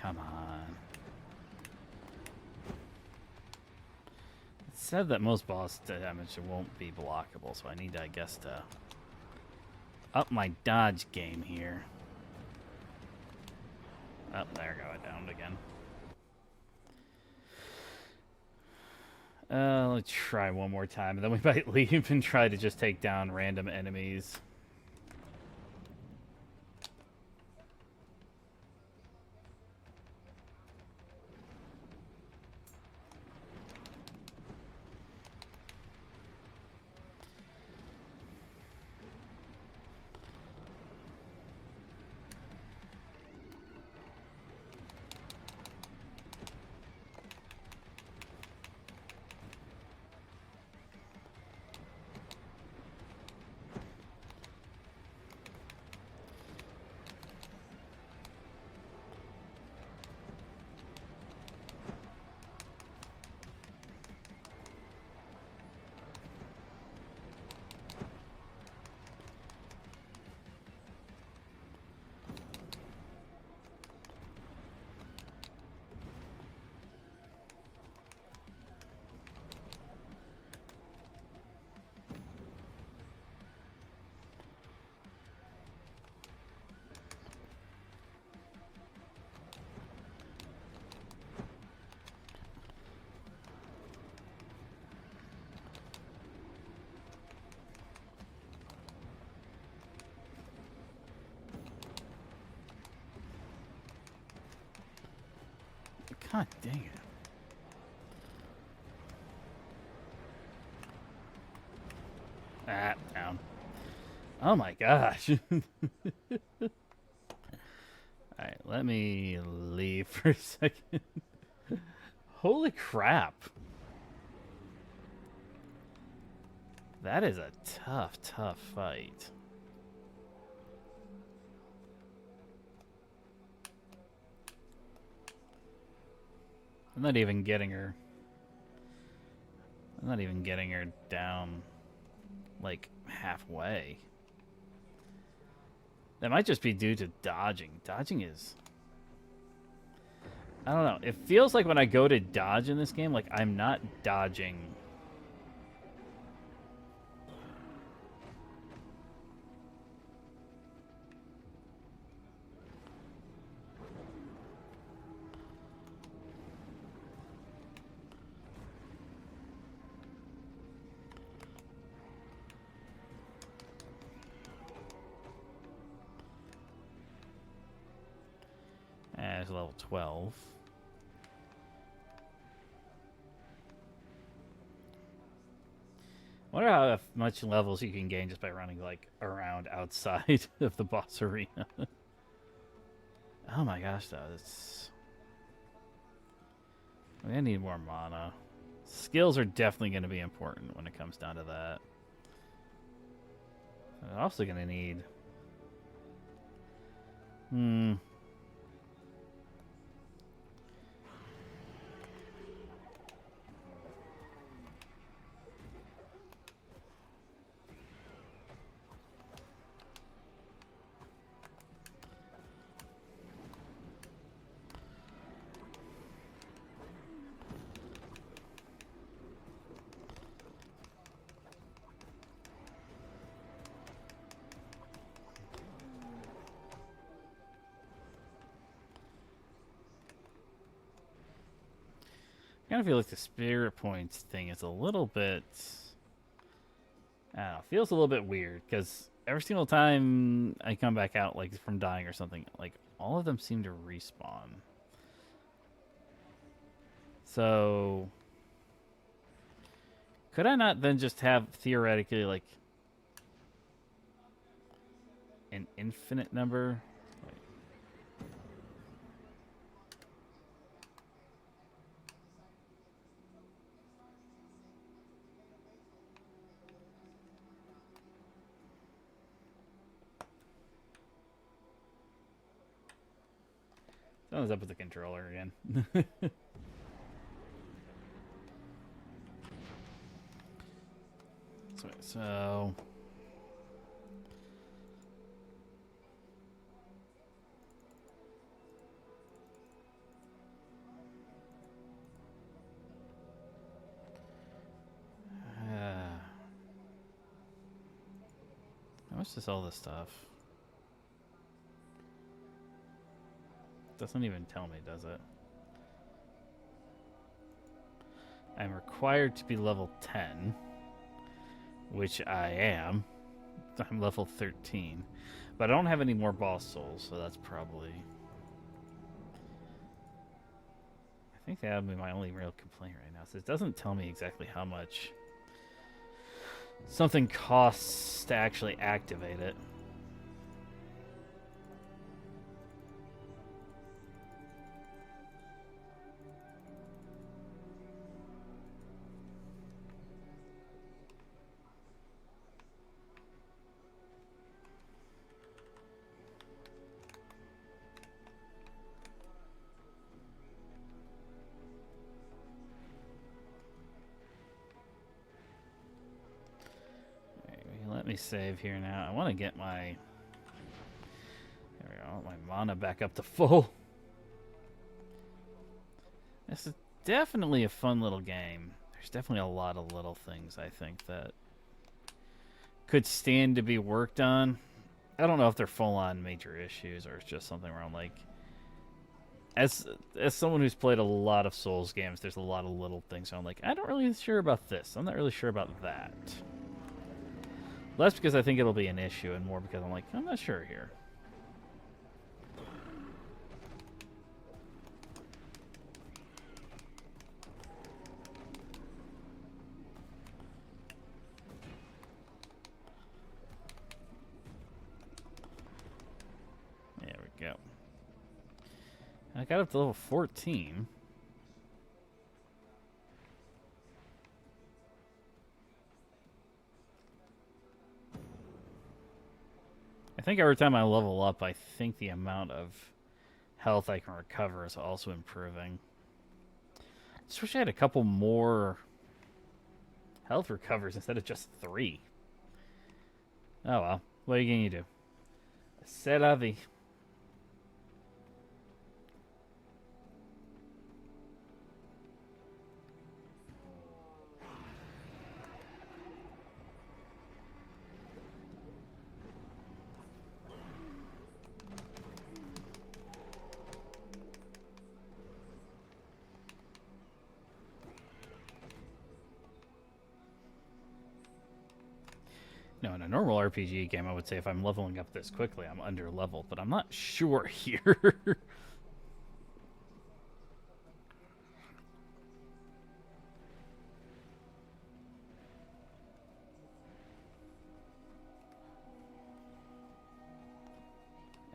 S1: Come on. It said that most boss damage won't be blockable, so I need to, I guess, to up my dodge game here. Oh, there I go. I downed again. Let's try one more time, and then we might leave and try to just take down random enemies. God dang it. Ah, down. Oh my gosh. Alright, let me leave for a second. Holy crap. That is a tough, tough fight. I'm not even getting her. I'm not even getting her down, like, halfway. That might just be due to dodging. Dodging is... I don't know. It feels like when I go to dodge in this game, like, I'm not dodging... It's level 12. I wonder how much levels you can gain just by running, like, around outside of the boss arena. Oh my gosh, though. It's... I need more mana. Skills are definitely going to be important when it comes down to that. I'm also going to need... I kind of feel like the spirit points thing is a little bit... I don't know, feels a little bit weird, because every single time I come back out, like, from dying or something, like, all of them seem to respawn. So... could I not then just have, theoretically, like, an infinite number? Something's up with the controller again. So... how much does all this stuff? Doesn't even tell me, does it? I'm required to be level 10, which I am. I'm level 13. But I don't have any more boss souls, so that's probably... I think that would be my only real complaint right now. So it doesn't tell me exactly how much something costs to actually activate it. Let me save here now. I want to get my... there we go. I want my mana back up to full. This is definitely a fun little game. There's definitely a lot of little things, I think, that could stand to be worked on. I don't know if they're full-on major issues or it's just something where I'm like... As someone who's played a lot of Souls games, there's a lot of little things. So I'm like, I'm not really sure about this. I'm not really sure about that. Less because I think it'll be an issue, and more because I'm like, I'm not sure here. There we go. I got up to level 14. I think every time I level up, I think the amount of health I can recover is also improving. Just wish I had a couple more health recovers instead of just 3. Oh well, what are you going to do? C'est la vie. No, in a normal RPG game, I would say if I'm leveling up this quickly, I'm under leveled, but I'm not sure here.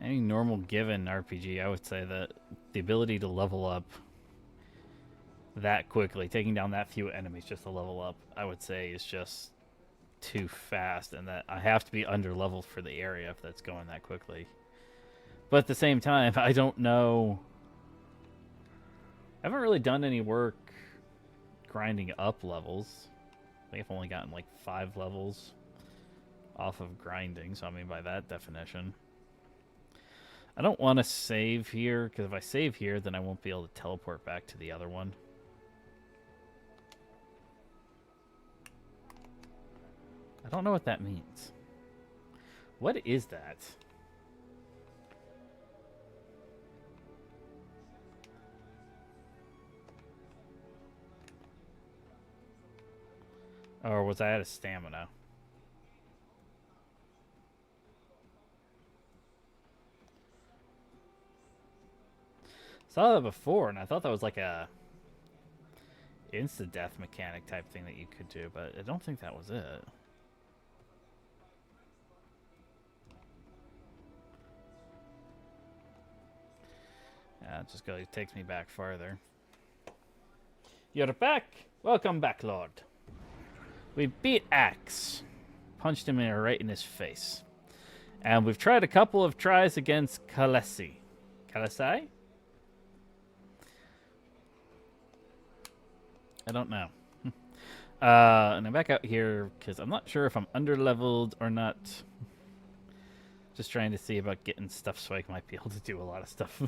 S1: Any normal given RPG, I would say that the ability to level up that quickly. Taking down that few enemies just to level up, I would say, is just too fast, and that I have to be under leveled for the area if that's going that quickly. But at the same time, I don't know. I haven't really done any work grinding up levels. I think I've only gotten like 5 levels off of grinding, so I mean by that definition. I don't want to save here, because if I save here, then I won't be able to teleport back to the other one. I don't know what that means. What is that? Or was I out of stamina? Saw that before, and I thought that was like a insta-death mechanic type thing that you could do, but I don't think that was it. Yeah, it takes me back farther. You're back! Welcome back, Lord. We beat Axe. Punched him right in his face. And we've tried a couple of tries against Kalesi. Kalesi? I don't know. And I'm back out here because I'm not sure if I'm under-leveled or not. Just trying to see about getting stuff so I might be able to do a lot of stuff.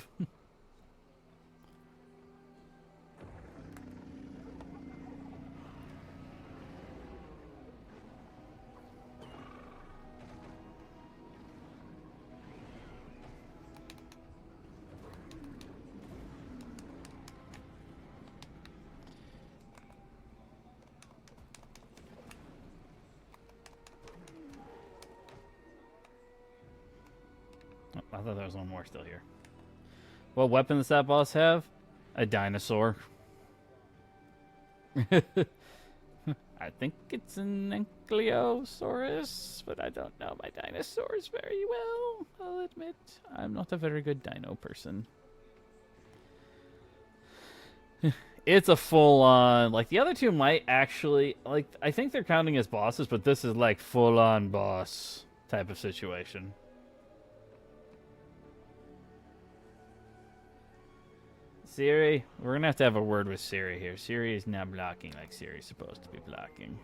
S1: I thought there was one more still here. What weapon does that boss have? A dinosaur. I think it's an Ankylosaurus, but I don't know my dinosaurs very well, I'll admit. I'm not a very good dino person. It's a full-on... Like, the other two might actually... Like, I think they're counting as bosses, but this is like full-on boss type of situation. Siri, we're gonna have to have a word with Siri here. Siri is not blocking like Siri's supposed to be blocking.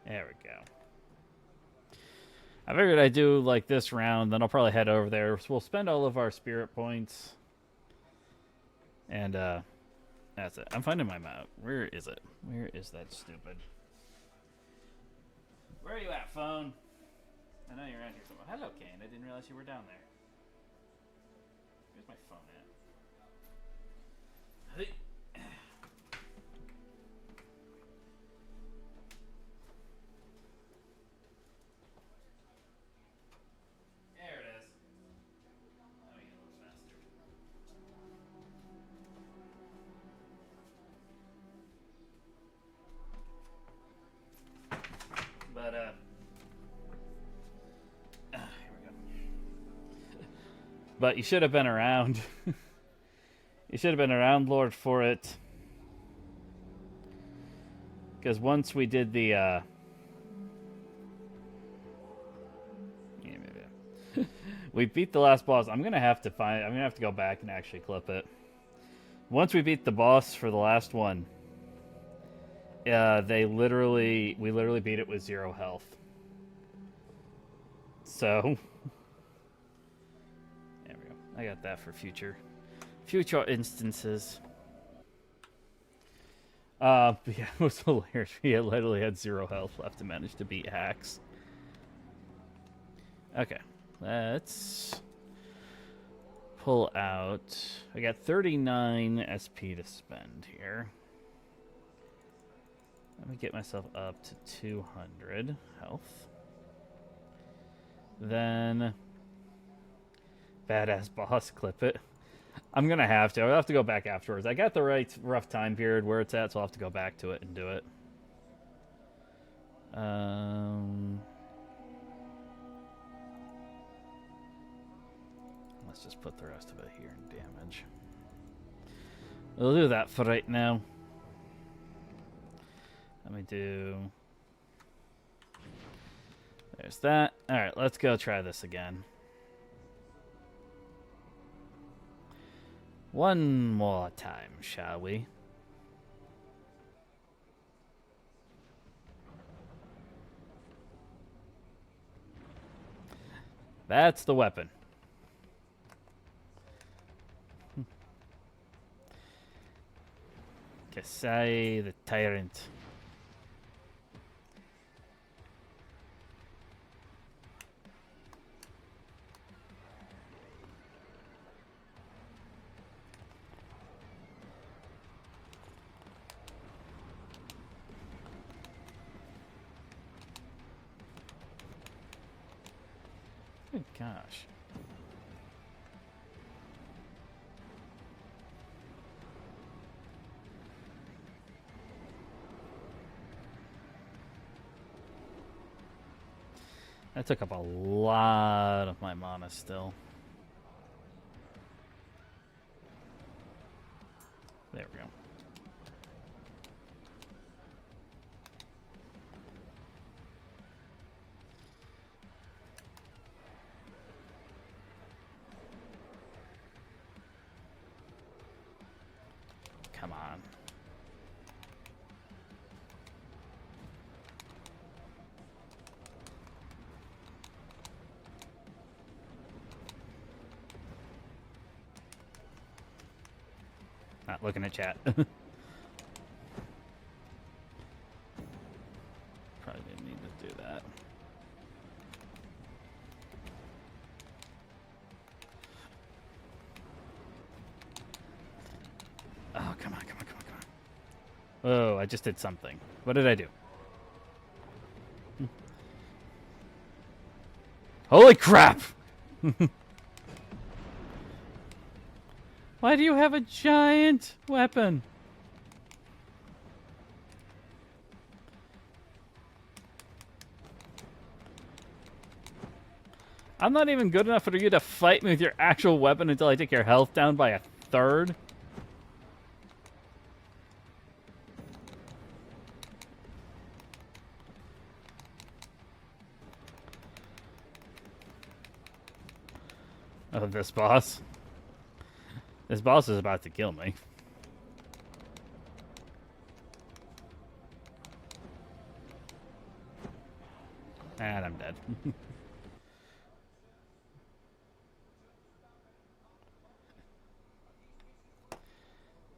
S1: There we go. I figured I'd do like this round, then I'll probably head over there. So we'll spend all of our spirit points. And that's it. I'm finding my map. Where is it? Where is that stupid? Where are you at, phone? I know you're around here somewhere. Hello, Kane. I didn't realize you were down there. Where's my phone at? Hey. But you should have been around. You should have been around, Lord, for it. Because once we did the... Yeah, maybe. We beat the last boss. I'm going to have to go back and actually clip it. Once we beat the boss for the last one, we literally beat it with 0 health. So... I got that for future instances. But yeah, it was hilarious. He literally had 0 health left to manage to beat Hacks. Okay, let's pull out. I got 39 SP to spend here. Let me get myself up to 200 health. Then badass boss, clip it. I'm gonna have to. I'll have to go back afterwards. I got the right rough time period where it's at, so I'll have to go back to it and do it. Let's just put the rest of it here in damage. We'll do that for right now. Let me do... There's that. Alright, let's go try this again. One more time, shall we? That's the weapon. Kasai the Tyrant. Good gosh. That took up a lot of my mana still. There we go. Come on. Not looking at chat. Probably didn't need to do that. Oh, come on, come on, come on, come on. Oh, I just did something. What did I do? Holy crap! Why do you have a giant weapon? I'm not even good enough for you to fight me with your actual weapon until I take your health down by a third. Oh, this boss. This boss is about to kill me. And I'm dead.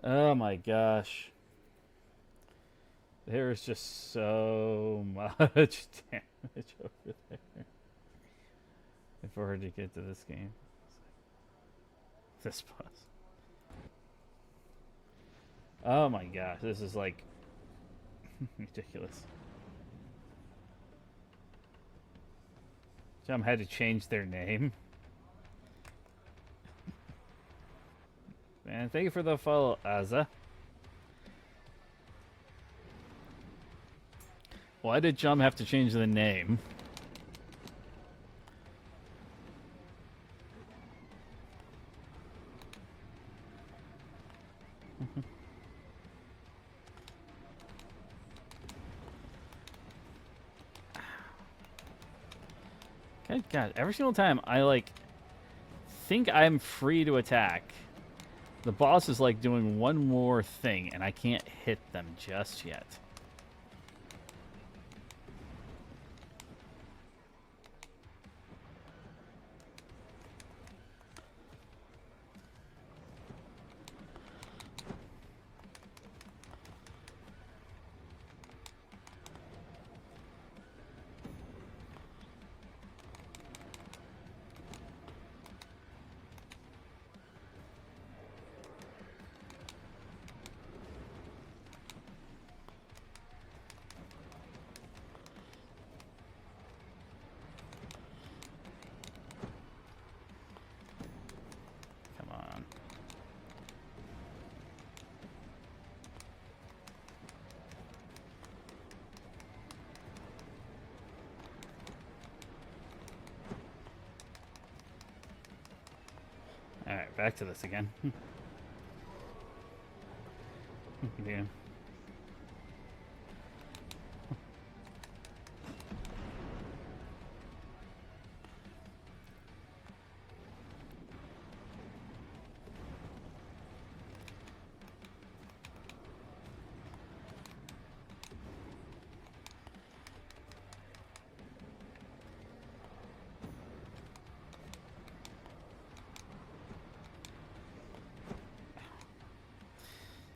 S1: Oh my gosh. There's just so much damage over there. Before to get to this game. This boss. Oh my gosh, this is like ridiculous. Some had to change their name. And thank you for the follow, Azza. Why did Jum have to change the name? Good God, every single time I like think I'm free to attack, the boss is like doing one more thing and I can't hit them just yet. back to this again. Yeah.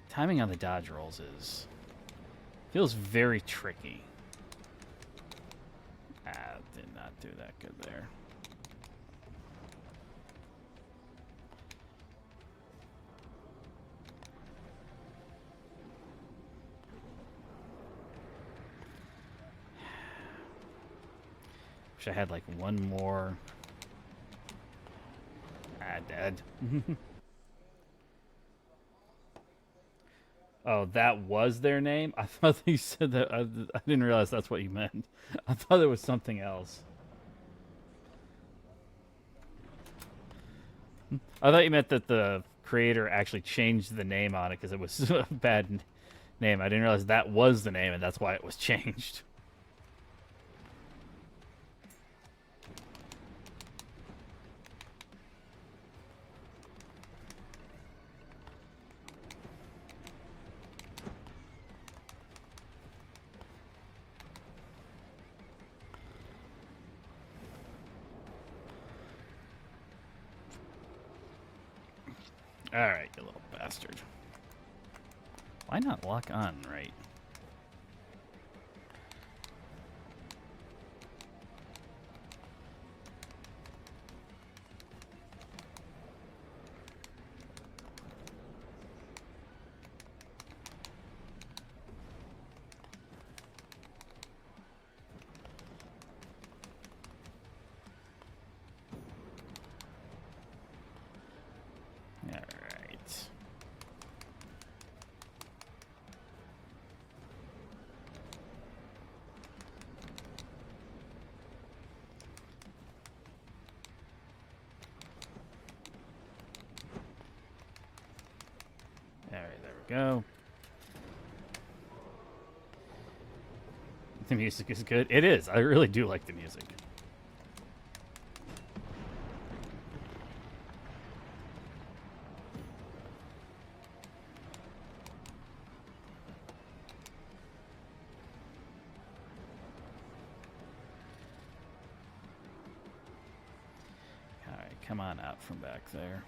S1: Timing on the dodge rolls feels very tricky. Did not do that good there. Wish I had like one more. Dead. Oh, that was their name? I thought you said that. I didn't realize that's what you meant. I thought it was something else. I thought you meant that the creator actually changed the name on it because it was a bad name. I didn't realize that was the name and that's why it was changed. Alright, you little bastard. Why not lock on, right? Go. The music is good. It is. I really do like the music. All right, come on out from back there.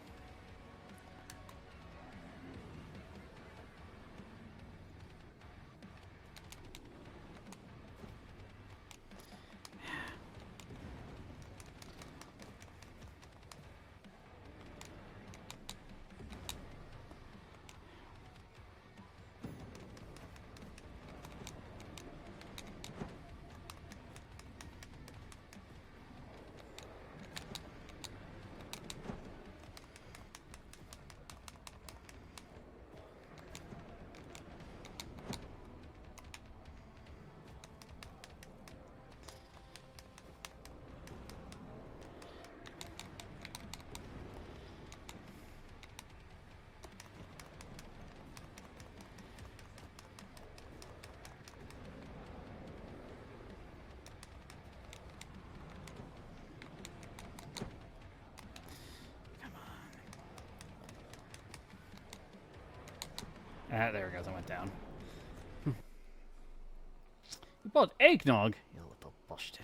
S1: There it goes. I went down. You bought eggnog? You little bullshit.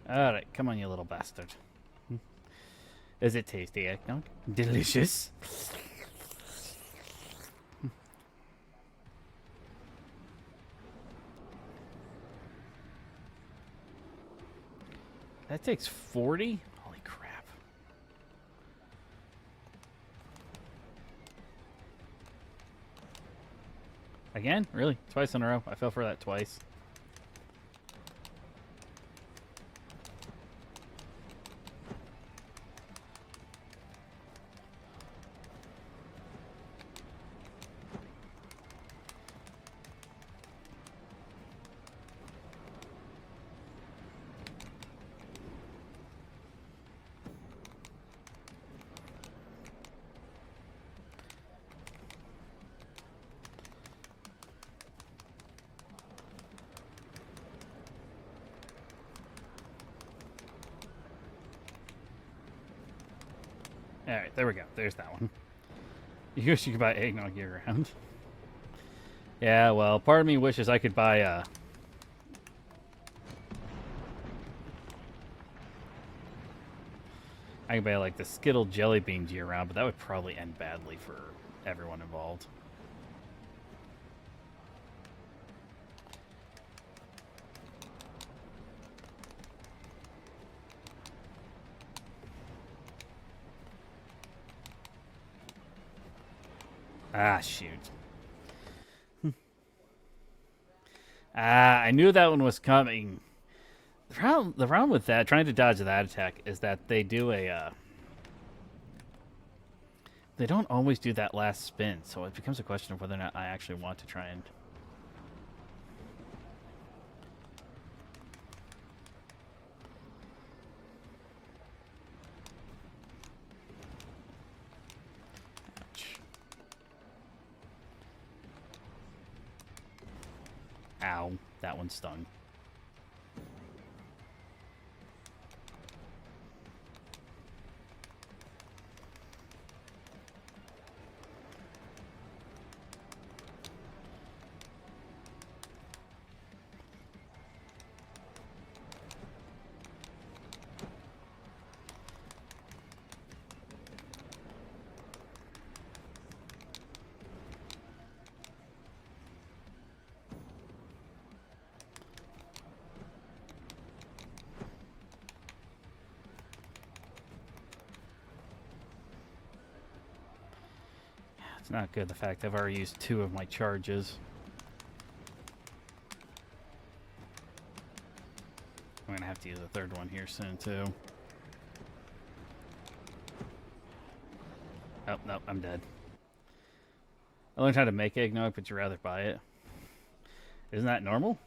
S1: Alright, come on, you little bastard. Is it tasty, eggnog? Delicious. That takes 40? Holy crap. Again? Really? Twice in a row? I fell for that twice. Alright, there we go. There's that one. You wish you could buy eggnog year round. Yeah, well, part of me wishes I could buy I could buy like the Skittle jelly beans year round, but that would probably end badly for everyone involved. Ah, shoot. I knew that one was coming. The problem with that, trying to dodge that attack, is that they do a, they don't always do that last spin, so it becomes a question of whether or not I actually want to try and... Ow, that one stung. It's not good, the fact I've already used 2 of my charges. I'm gonna have to use a 3rd one here soon, too. Oh, no, I'm dead. I learned how to make eggnog, but you'd rather buy it. Isn't that normal?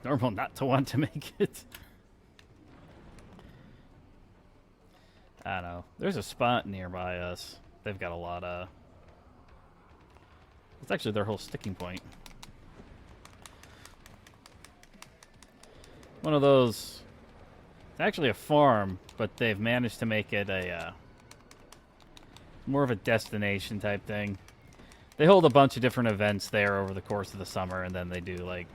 S1: Normal not to want to make it. I don't know. There's a spot nearby us. They've got a lot of... It's actually their whole sticking point. One of those... It's actually a farm, but they've managed to make it a... more of a destination type thing. They hold a bunch of different events there over the course of the summer, and then they do, like...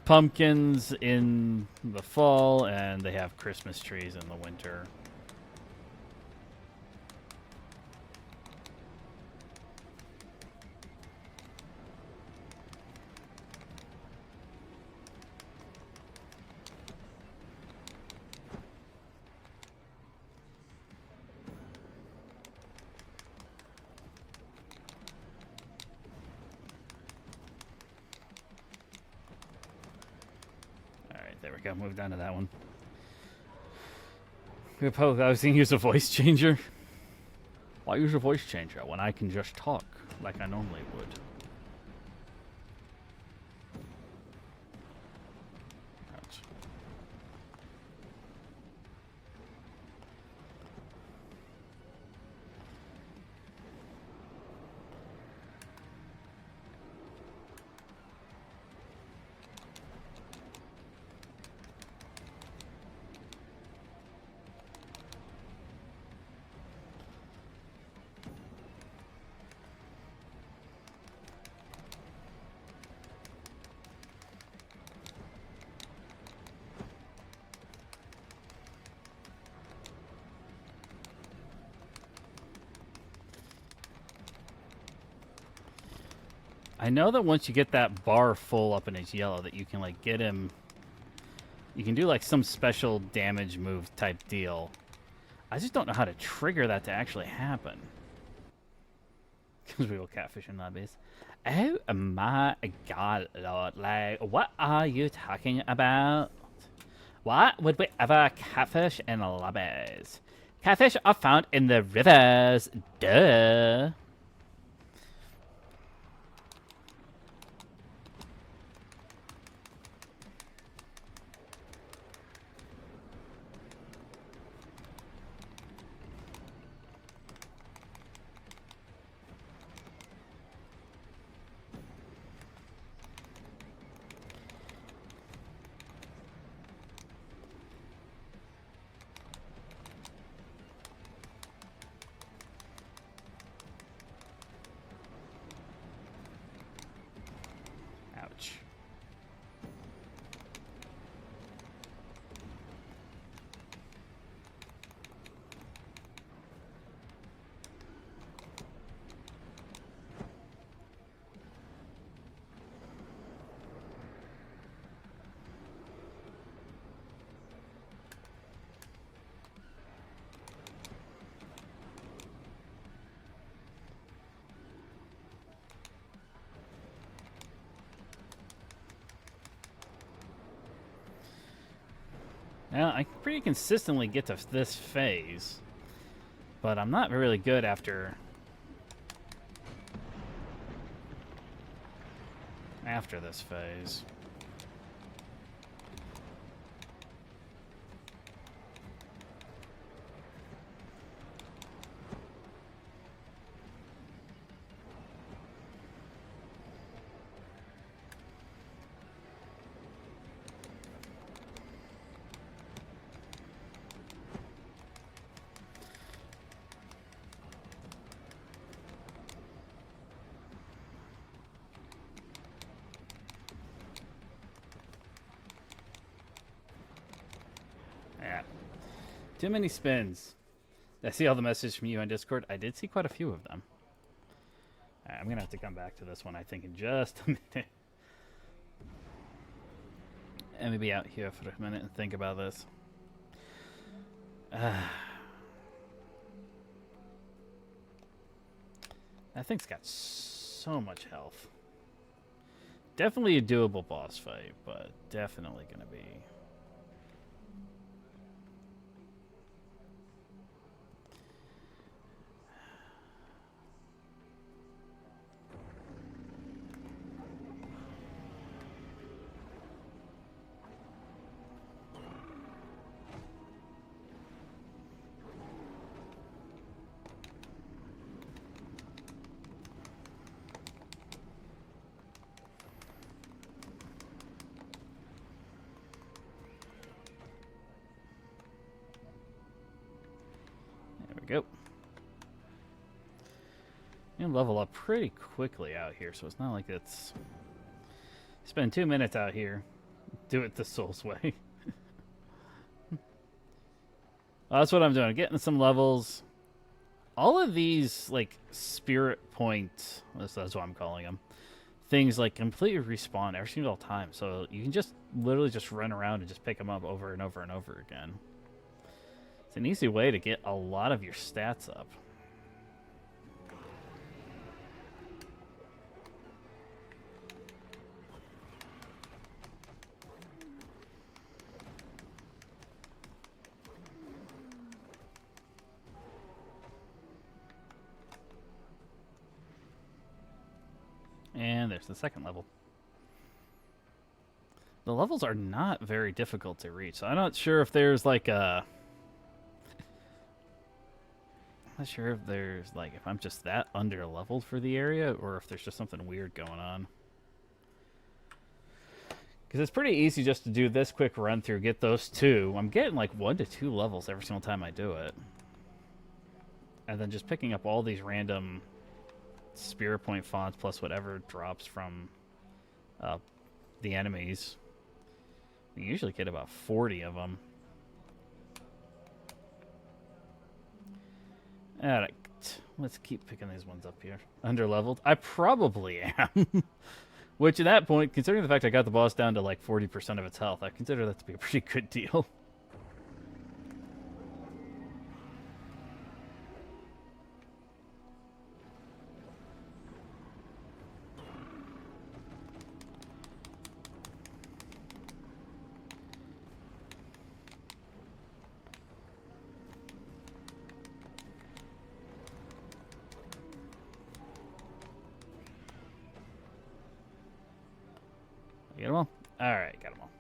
S1: pumpkins in the fall, and they have Christmas trees in the winter. There we go, moved on to that one. I was going to use a voice changer. Why use a voice changer when I can just talk like I normally would? Ouch. I know that once you get that bar full up and it's yellow, that you can, like, get him... You can do, like, some special damage move type deal. I just don't know how to trigger that to actually happen. Because we will catfish in lobbies. Oh my god, Lord. Like, what are you talking about? Why would we ever catfish in lobbies? Catfish are found in the rivers. Duh. Well, I pretty consistently get to this phase, but I'm not really good after this phase. Too many spins. I see all the messages from you on Discord. I did see quite a few of them. Right, I'm going to have to come back to this one, I think, in just a minute. And maybe out here for a minute and think about this. That thing's got so much health. Definitely a doable boss fight, but definitely going to be... Go. You can level up pretty quickly out here, so it's not like it's... Spend 2 minutes out here, do it the Souls way. That's what I'm doing. Getting some levels. All of these, like, spirit point, that's what I'm calling them, things, like, completely respawn every single time. So you can just literally just run around and just pick them up over and over and over again. It's an easy way to get a lot of your stats up. And there's the second level. The levels are not very difficult to reach, so I'm not sure if there's like a... I'm not sure if there's, like, if I'm just that under-leveled for the area, or if there's just something weird going on. Because it's pretty easy just to do this quick run-through, get those two. I'm getting, like, 1 to 2 levels every single time I do it. And then just picking up all these random spirit point fonts, plus whatever drops from the enemies. You usually get about 40 of them. Alright, let's keep picking these ones up here. Underleveled? I probably am. Which, at that point, considering the fact I got the boss down to like 40% of its health, I consider that to be a pretty good deal. Get them all? Alright, got them all.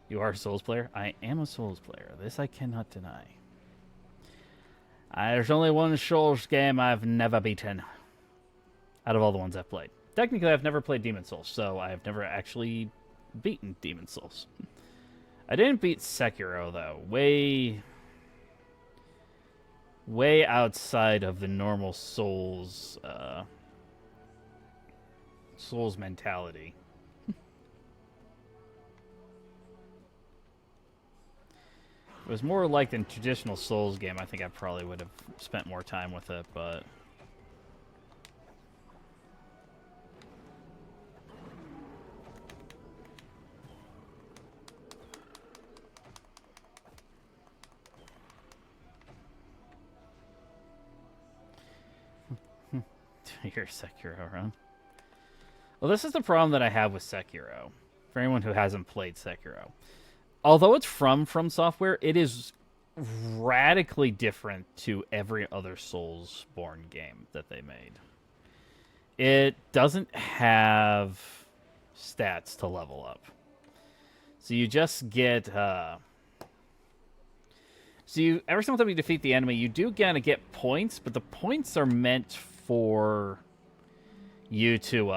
S1: You are a Souls player? I am a Souls player. This I cannot deny. There's only one Souls game I've never beaten. Out of all the ones I've played. Technically, I've never played Demon Souls, so I've never actually beaten Demon Souls. I didn't beat Sekiro, though. Way outside of the normal Souls, Souls mentality. If it was more like the traditional Souls game, I think I probably would have spent more time with it, but... Your Sekiro run. Well, this is the problem that I have with Sekiro. For anyone who hasn't played Sekiro. although it's from Software, it is radically different to every other Soulsborne game that they made. It doesn't have stats to level up. So you just get every single time you defeat the enemy, you do kind of get points, but the points are meant for you to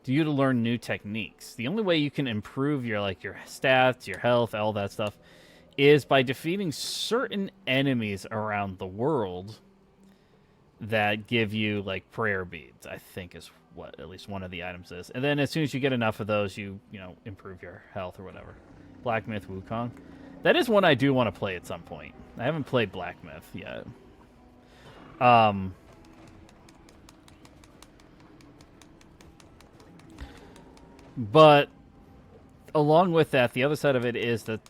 S1: learn new techniques. The only way you can improve your stats, your health, all that stuff is by defeating certain enemies around the world that give you like prayer beads, I think is what at least one of the items is. And then as soon as you get enough of those, you improve your health or whatever. Black Myth Wukong. That is one I do want to play at some point. I haven't played Black Myth yet. But along with that, the other side of it is that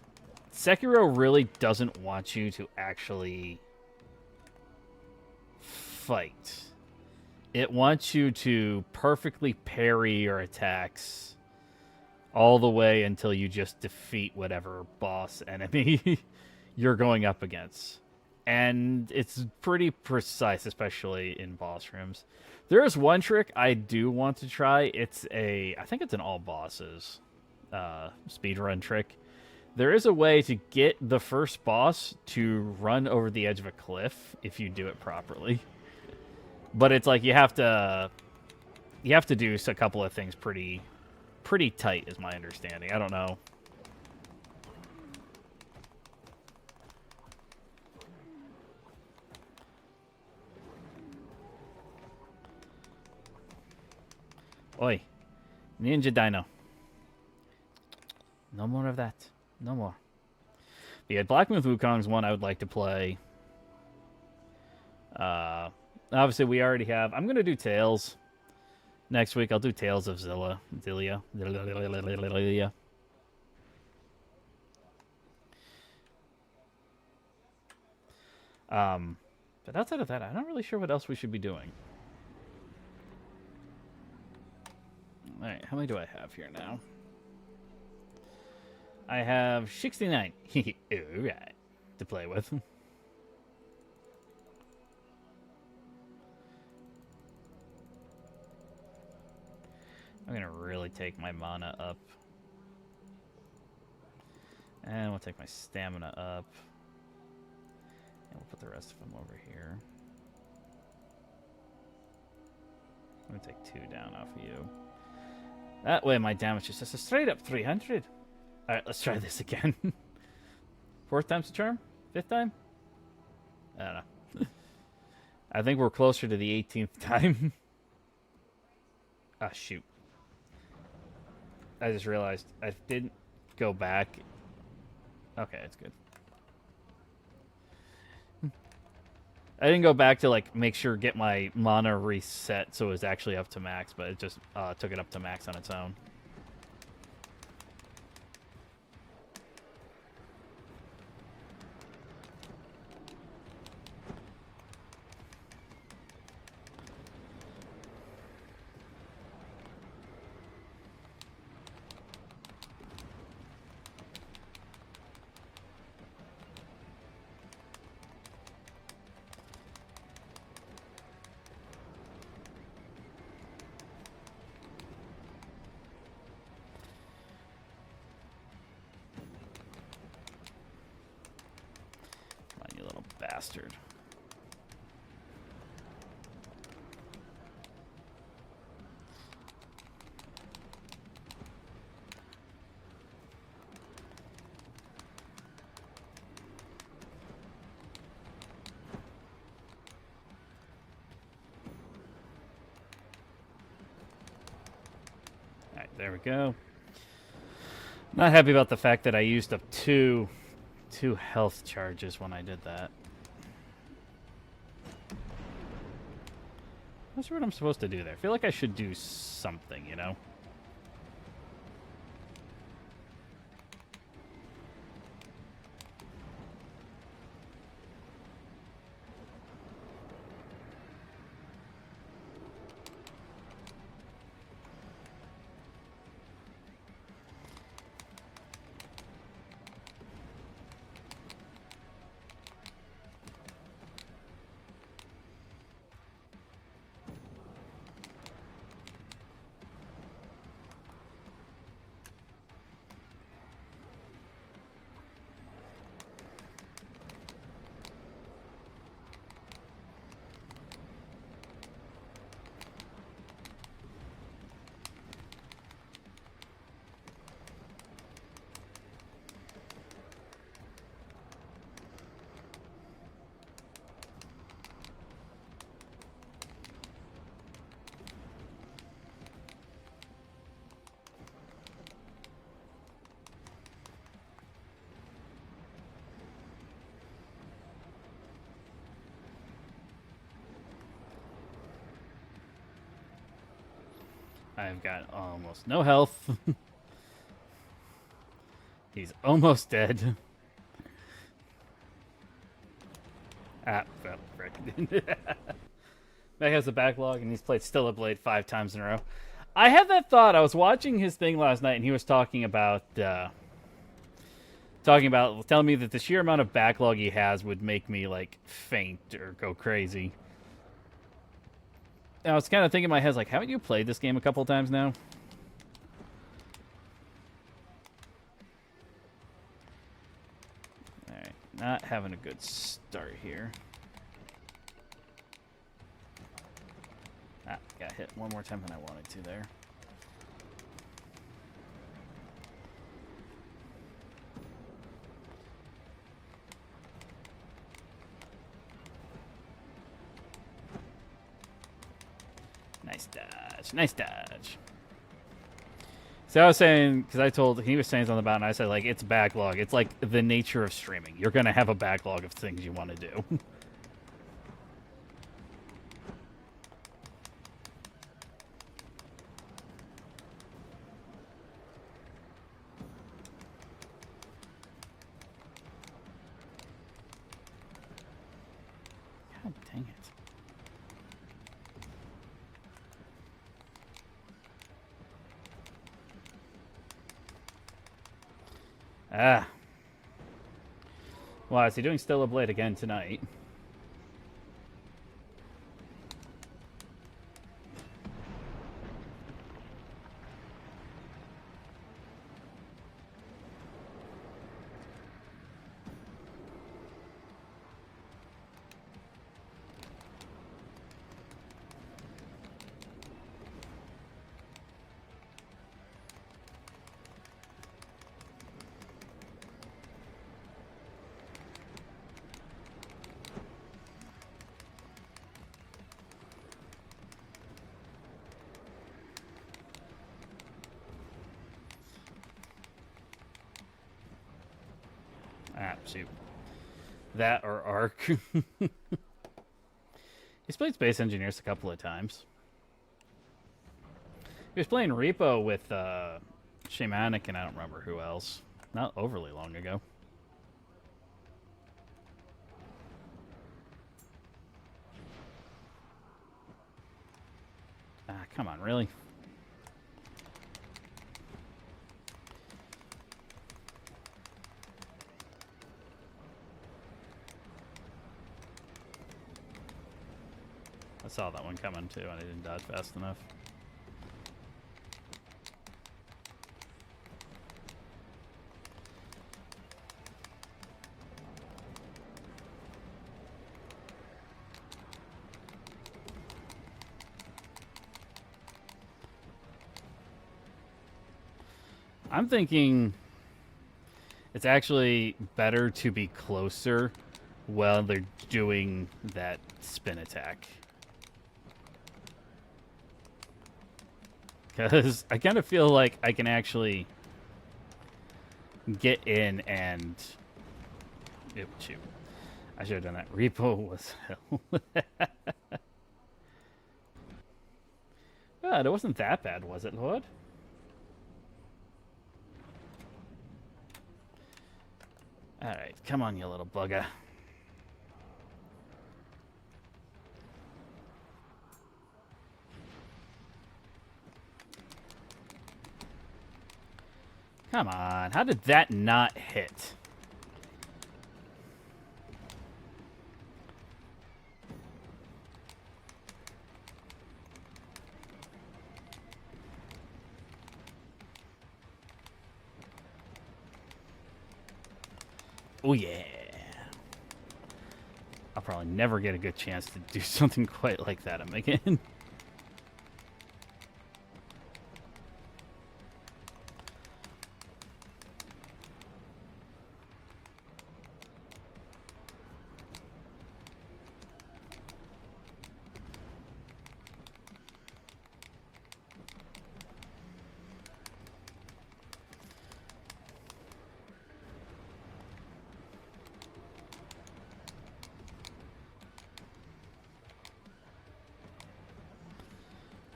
S1: Sekiro really doesn't want you to actually fight. It wants you to perfectly parry your attacks all the way until you just defeat whatever boss enemy you're going up against. And it's pretty precise, especially in boss rooms. There is one trick I do want to try. I think it's an all bosses speedrun trick. There is a way to get the first boss to run over the edge of a cliff if you do it properly. But it's like you have to do a couple of things pretty tight, is my understanding. I don't know. Oi, Ninja Dino. No more of that. No more. But yeah, Black Myth Wukong's one I would like to play. Obviously, we already have. I'm going to do Tales. Next week, I'll do Tales of Zillia. But outside of that, I'm not really sure what else we should be doing. Alright, how many do I have here now? I have 69. Alright, to play with. I'm going to really take my mana up. And we'll take my stamina up. And we'll put the rest of them over here. I'm going to take 2 down off of you. That way my damage is just a straight up 300. Alright, let's try this again. 4th time's the charm? 5th time? I don't know. I think we're closer to the 18th time. Ah, shoot. I just realized I didn't go back. Okay, it's good. I didn't go back to make sure get my mana reset so it was actually up to max, but it just took it up to max on its own. Bastard. Alright, there we go. Not happy about the fact that I used up two health charges when I did that. I'm not sure what I'm supposed to do there. I feel like I should do something, you know? I've got almost no health. He's almost dead. Ah, well, frick. Meg has a backlog, and he's played Dinoblade 5 times in a row. I had that thought. I was watching his thing last night, and he was telling me that the sheer amount of backlog he has would make me like faint or go crazy. And I was kind of thinking in my head, like, haven't you played this game a couple times now? All right, not having a good start here. Ah, got hit one more time than I wanted to there. Nice dodge. Nice dodge. So I was saying, because he was saying something about it, and I said, like, it's backlog. It's like the nature of streaming. You're going to have a backlog of things you want to do. God dang it. Ah. Why is he doing Dinoblade again tonight? Ah, shoot. That or Arc. He's played Space Engineers a couple of times. He was playing Repo with Shamanic and I don't remember who else. Not overly long ago. Ah, come on, really? I saw that one coming too, and I didn't dodge fast enough. I'm thinking it's actually better to be closer while they're doing that spin attack. Because I kind of feel like I can actually get in and... Ew, shoot. I should have done that. Repo was hell. God, it wasn't that bad, was it, Lord? Alright, come on, you little bugger. Come on, how did that not hit? Oh yeah. I'll probably never get a good chance to do something quite like that again.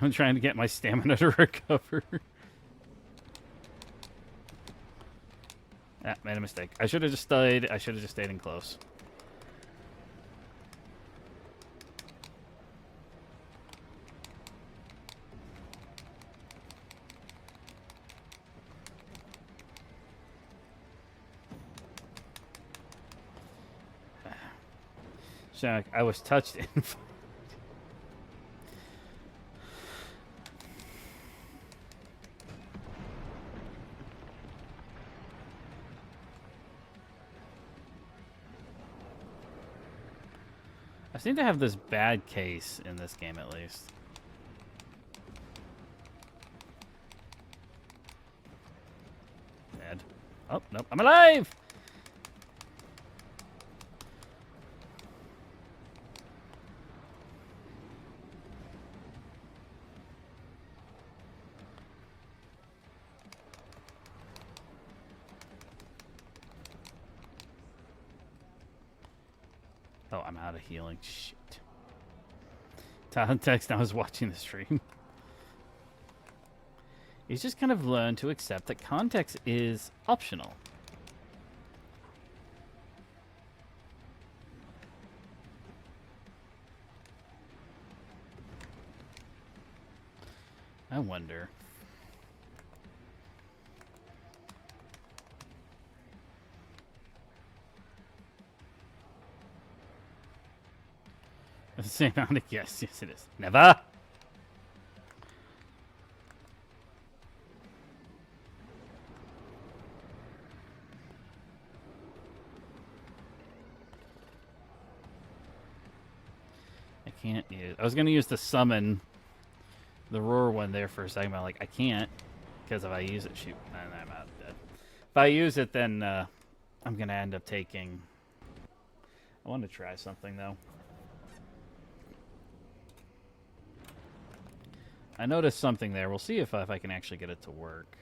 S1: I'm trying to get my stamina to recover. Ah, made a mistake. I should have just stayed in close. Shaq, I was touched in. I seem to have this bad case in this game, at least. Dead. Oh, nope. I'm alive! Oh, I'm out of healing. Shit. Text, I was watching the stream. He's just kind of learned to accept that context is optional. I wonder. The same amount of yes, it is. Never. I can't use. I was gonna use the summon, the roar one there for a second. But like I can't because if I use it, shoot, and I'm out dead. If I use it, then I'm gonna end up taking. I want to try something though. I noticed something there. We'll see if I can actually get it to work.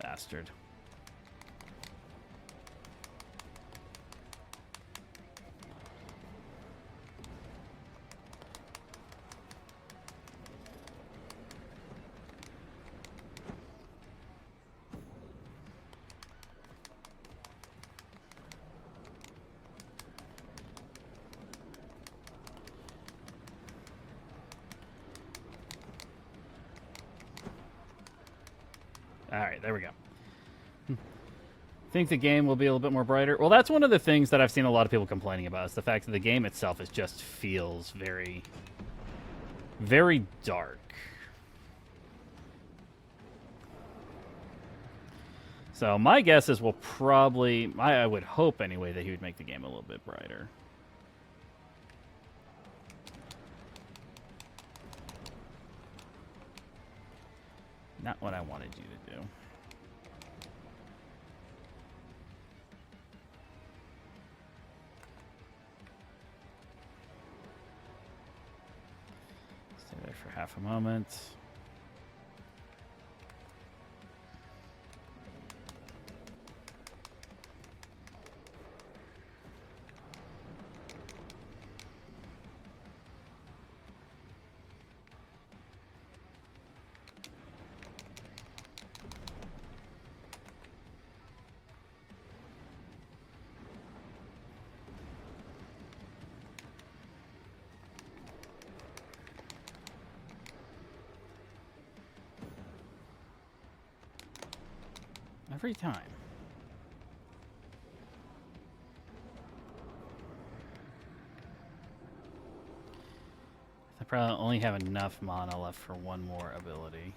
S1: Bastard. All right, there we go. Think the game will be a little bit more brighter. Well, that's one of the things that I've seen a lot of people complaining about is the fact that the game itself is just feels very, very dark. So my guess is we'll probably, I would hope anyway, that he would make the game a little bit brighter. Not what I wanted you to do. Stay there for half a moment. Every time. I probably only have enough mana left for one more ability.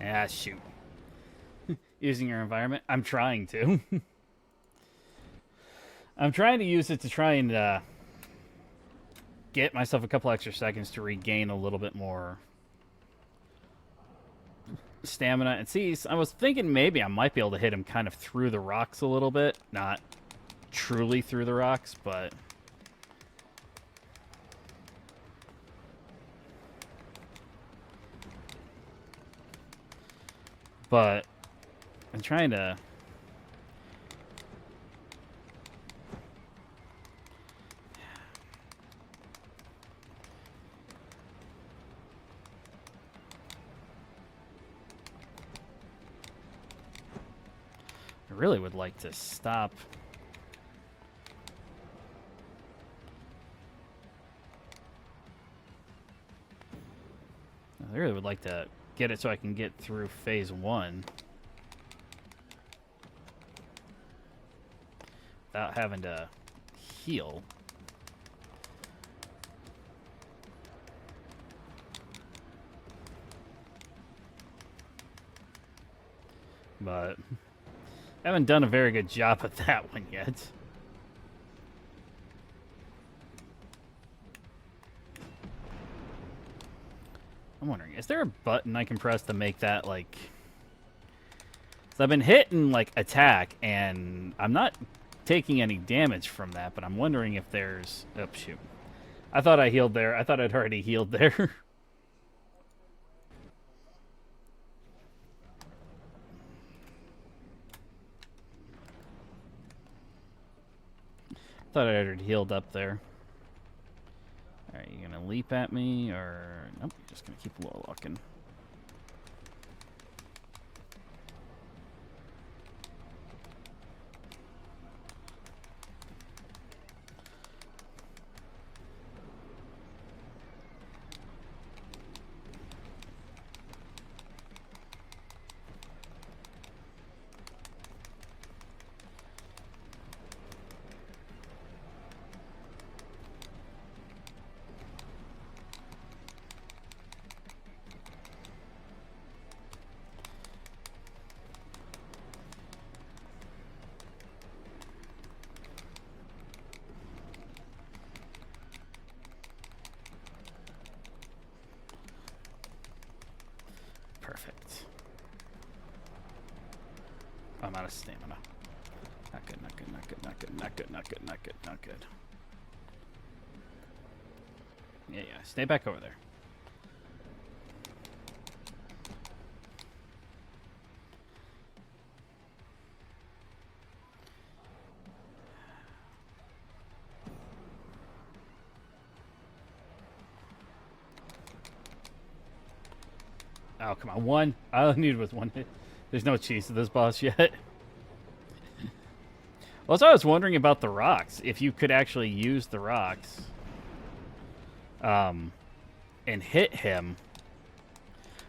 S1: Ah, shoot. Using your environment? I'm trying to. I'm trying to use it to try and get myself a couple extra seconds to regain a little bit more stamina. And see, I was thinking maybe I might be able to hit him kind of through the rocks a little bit. Not truly through the rocks, but... But I'm trying to... I really would like to stop. I really would like to get it so I can get through phase 1 without having to heal. But I haven't done a very good job at that one yet. I'm wondering, is there a button I can press to make that, like... So I've been hitting, like, attack, and I'm not taking any damage from that, but I'm wondering if there's... Oh, shoot. I thought I healed there. I thought I'd already healed there. Thought I already healed up there. Alright, you gonna leap at me, or... Nope, you're just gonna keep warlocking. Perfect. I'm out of stamina. Not good, not good, not good, not good, not good, not good, not good, not good. Yeah, stay back over there. Oh, come on. One. All I needed was one hit. There's no cheese to this boss yet. Also, I was wondering about the rocks. If you could actually use the rocks and hit him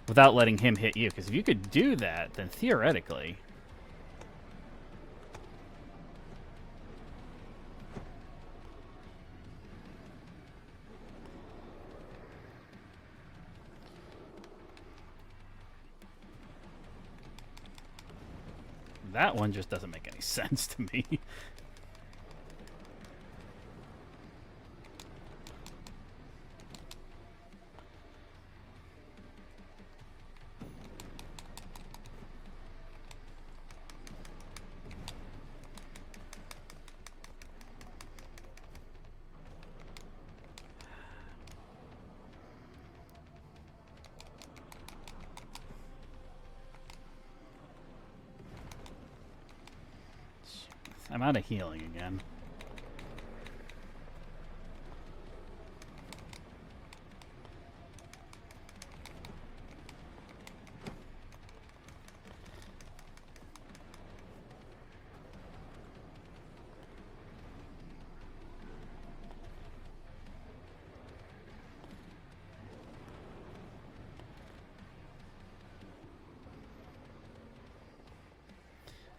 S1: without letting him hit you. Because if you could do that, then theoretically... That one just doesn't make any sense to me. I'm out of healing again.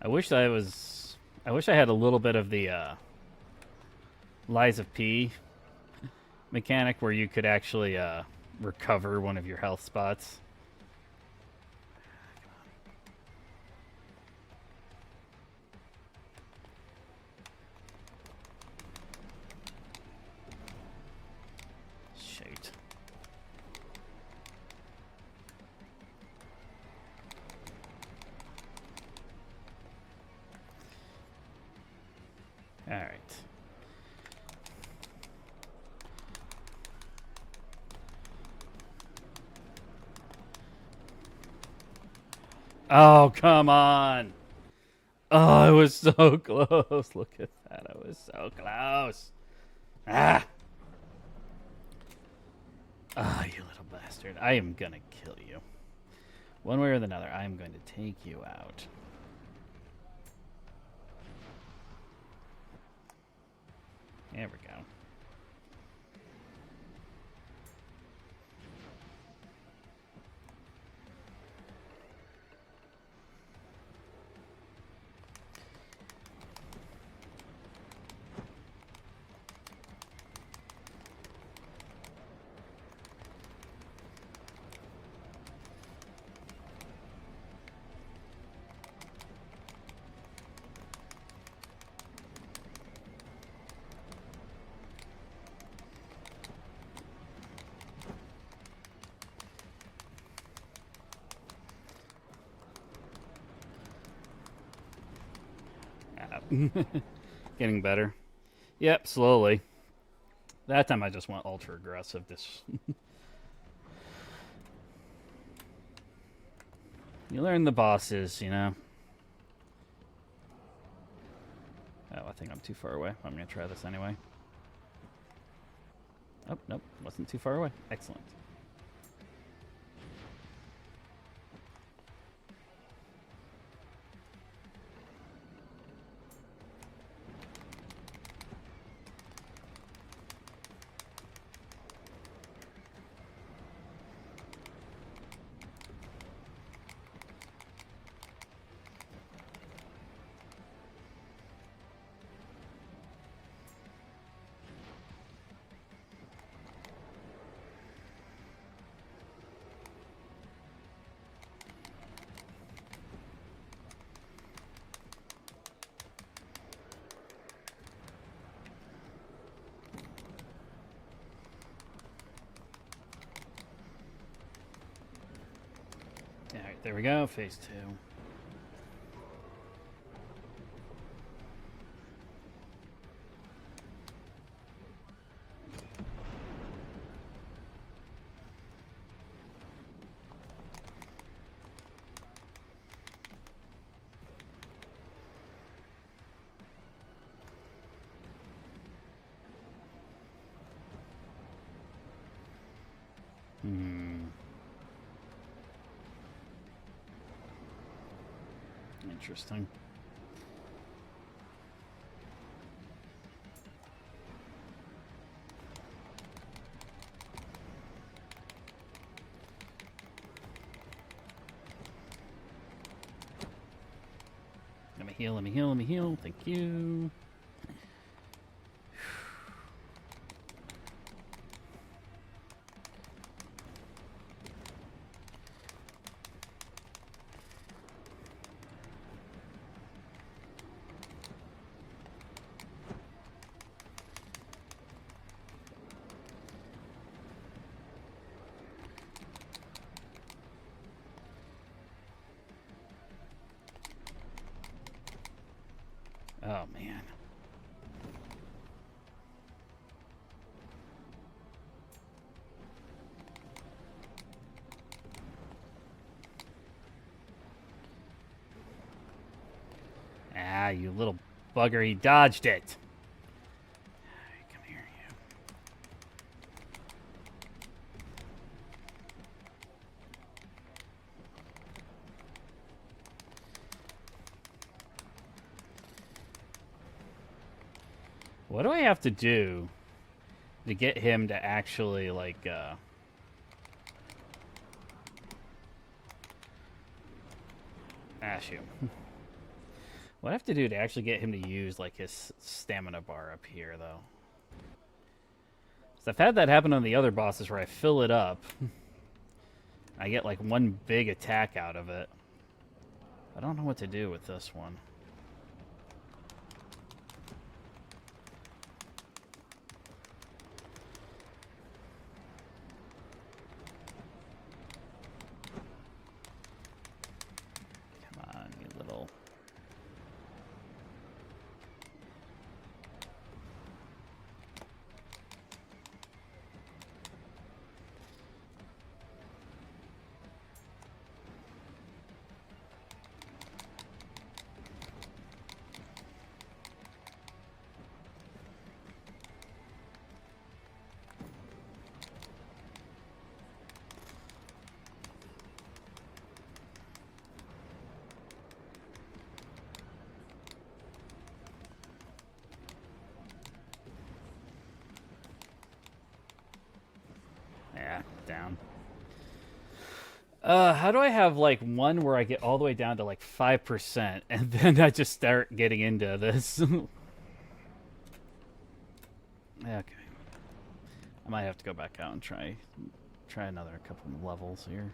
S1: I wish I had a little bit of the Lies of P mechanic where you could actually recover one of your health spots. Oh, come on. Oh, it was so close. Look at that. I was so close. Ah. Ah, you little bastard. I am going to kill you. One way or another, I am going to take you out. There we go. Getting better. Yep, slowly. That time I just went ultra aggressive. This you learn the bosses, you know. Oh, I think I'm too far away. I'm gonna try this anyway. Oh, nope, wasn't too far away. Excellent. Alright, there we go. Phase 2. Interesting. Let me heal, let me heal, let me heal. Thank you. Oh, man. Ah, you little bugger. He dodged it. Right, come here, you. What do I have to do to get him to actually, like, shoot. What do I have to do to actually get him to use, like, his stamina bar up here, though? So I've had that happen on the other bosses where I fill it up. I get, like, one big attack out of it. I don't know what to do with this one. How do I have like one where I get all the way down to like 5% and then I just start getting into this? Okay. I might have to go back out and try another couple of levels here.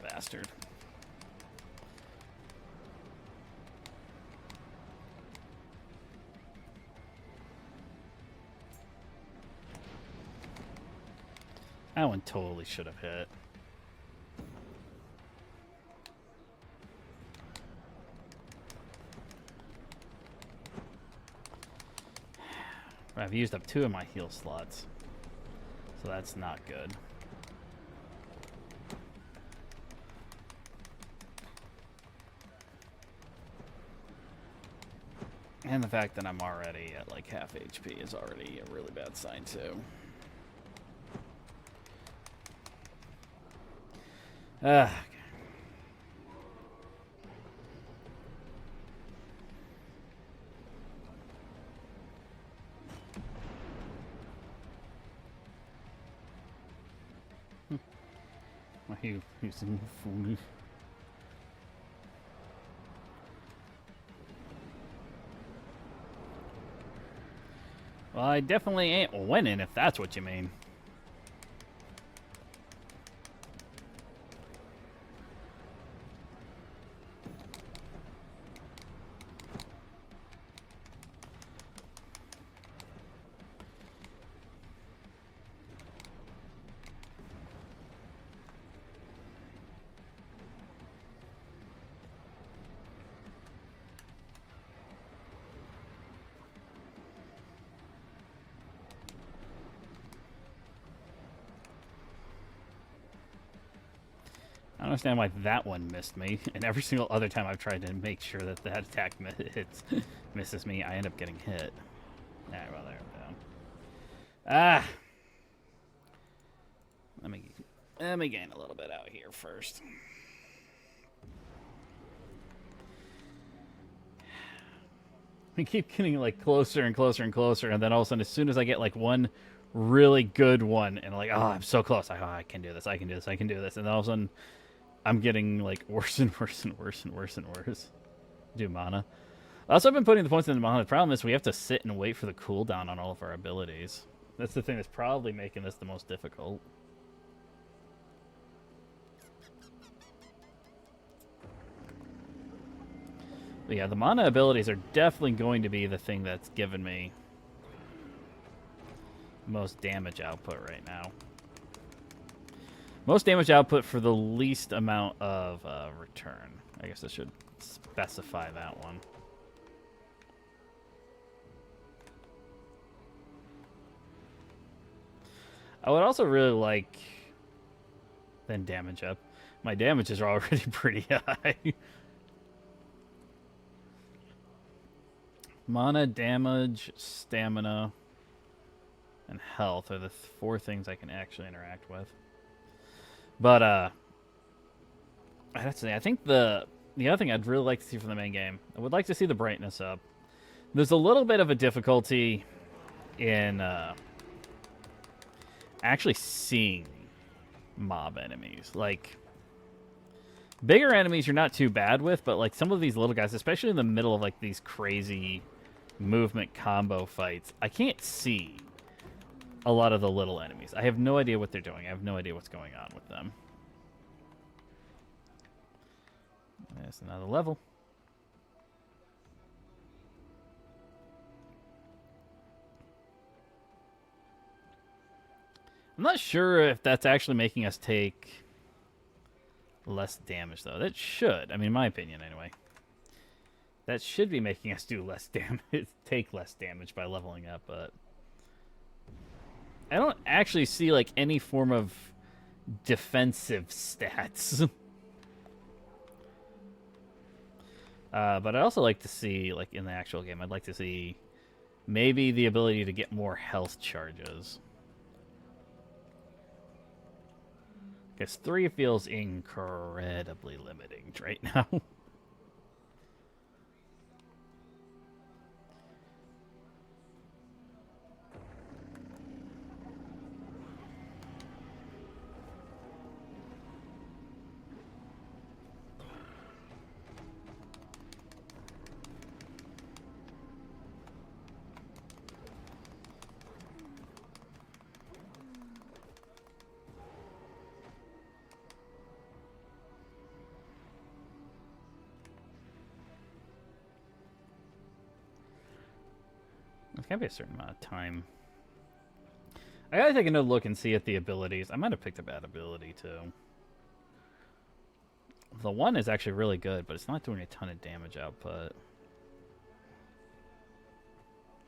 S1: Bastard. That one totally should have hit. I've used up 2 of my heal slots, so that's not good. And the fact that I'm already at like half HP is already a really bad sign too. Okay. He's in fool. Well, I definitely ain't winning, if that's what you mean. I don't understand why that one missed me, and every single other time I've tried to make sure that that attack misses me, I end up getting hit. Alright, well, there we go. Ah! Let me gain a little bit out here first. We keep getting like closer and closer and closer, and then all of a sudden, as soon as I get like one really good one, and like, oh, I'm so close. I can do this. I can do this. I can do this. And then all of a sudden, I'm getting like worse and worse and worse and worse and worse. Do mana. Also, I've been putting the points in the mana. The problem is we have to sit and wait for the cooldown on all of our abilities. That's the thing that's probably making this the most difficult. But yeah, the mana abilities are definitely going to be the thing that's given me most damage output right now. Most damage output for the least amount of return. I guess I should specify that one. I would also really like then damage up. My damages are already pretty high. Mana, damage, stamina, and health are the 4 things I can actually interact with. But I have to say, I think the other thing I'd really like to see from the main game, I would like to see the brightness up. There's a little bit of a difficulty in actually seeing mob enemies. Like, bigger enemies you're not too bad with, but like some of these little guys, especially in the middle of like these crazy movement combo fights, I can't see a lot of the little enemies. I have no idea what they're doing. I have no idea what's going on with them. There's another level. I'm not sure if that's actually making us take less damage, though. That should. I mean, in my opinion, anyway. That should be making us do less damage, take less damage by leveling up, but I don't actually see like any form of defensive stats. But I'd also like to see, like in the actual game, I'd like to see maybe the ability to get more health charges. Because 3 feels incredibly limiting right now. There's gotta be a certain amount of time. I gotta take another look and see at the abilities. I might have picked a bad ability too. The one is actually really good, but it's not doing a ton of damage output.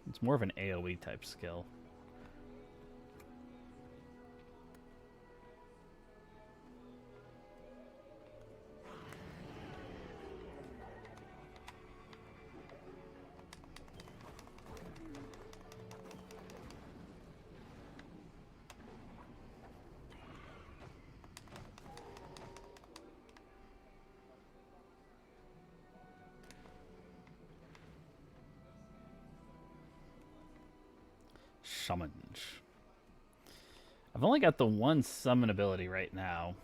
S1: It's more of an AoE type skill. Summon. I've only got the one summon ability right now.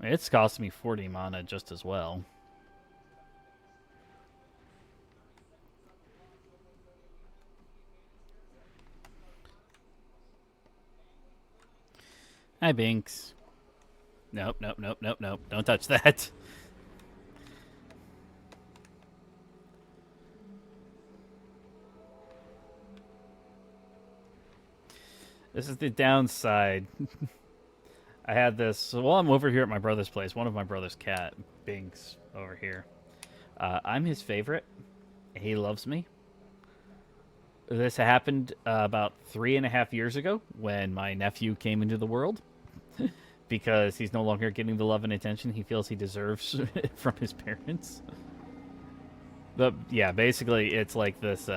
S1: It's costing me 40 mana just as well. Hi, Binks. Nope, nope, nope, nope, nope. Don't touch that. This is the downside. I had this. Well, I'm over here at my brother's place. One of my brother's cat, Binks, over here. I'm his favorite. He loves me. This happened about 3.5 years ago when my nephew came into the world. Because he's no longer getting the love and attention he feels he deserves from his parents. But yeah, basically it's like this.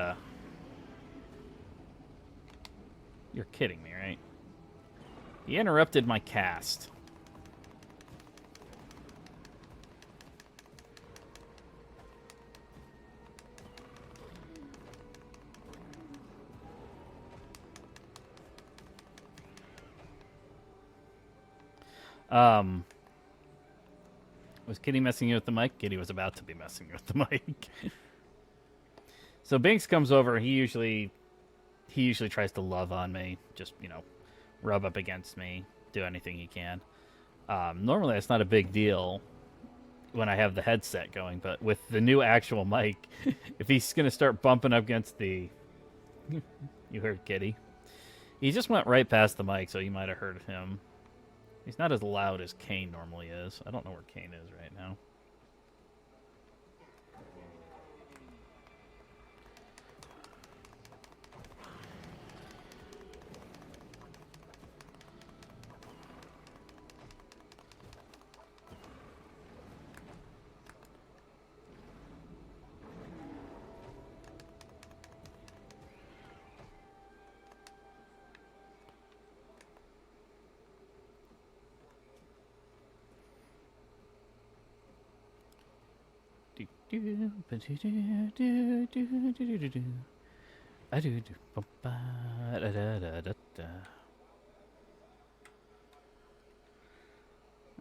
S1: You're kidding me, right? He interrupted my cast. Was Kitty messing you with the mic? Kitty was about to be messing with the mic. So Binks comes over. He usually tries to love on me. Just, rub up against me. Do anything he can. Normally that's not a big deal when I have the headset going. But with the new actual mic, if he's going to start bumping up against the... You heard Kitty. He just went right past the mic, so you might have heard him. He's not as loud as Kane normally is. I don't know where Kane is right now.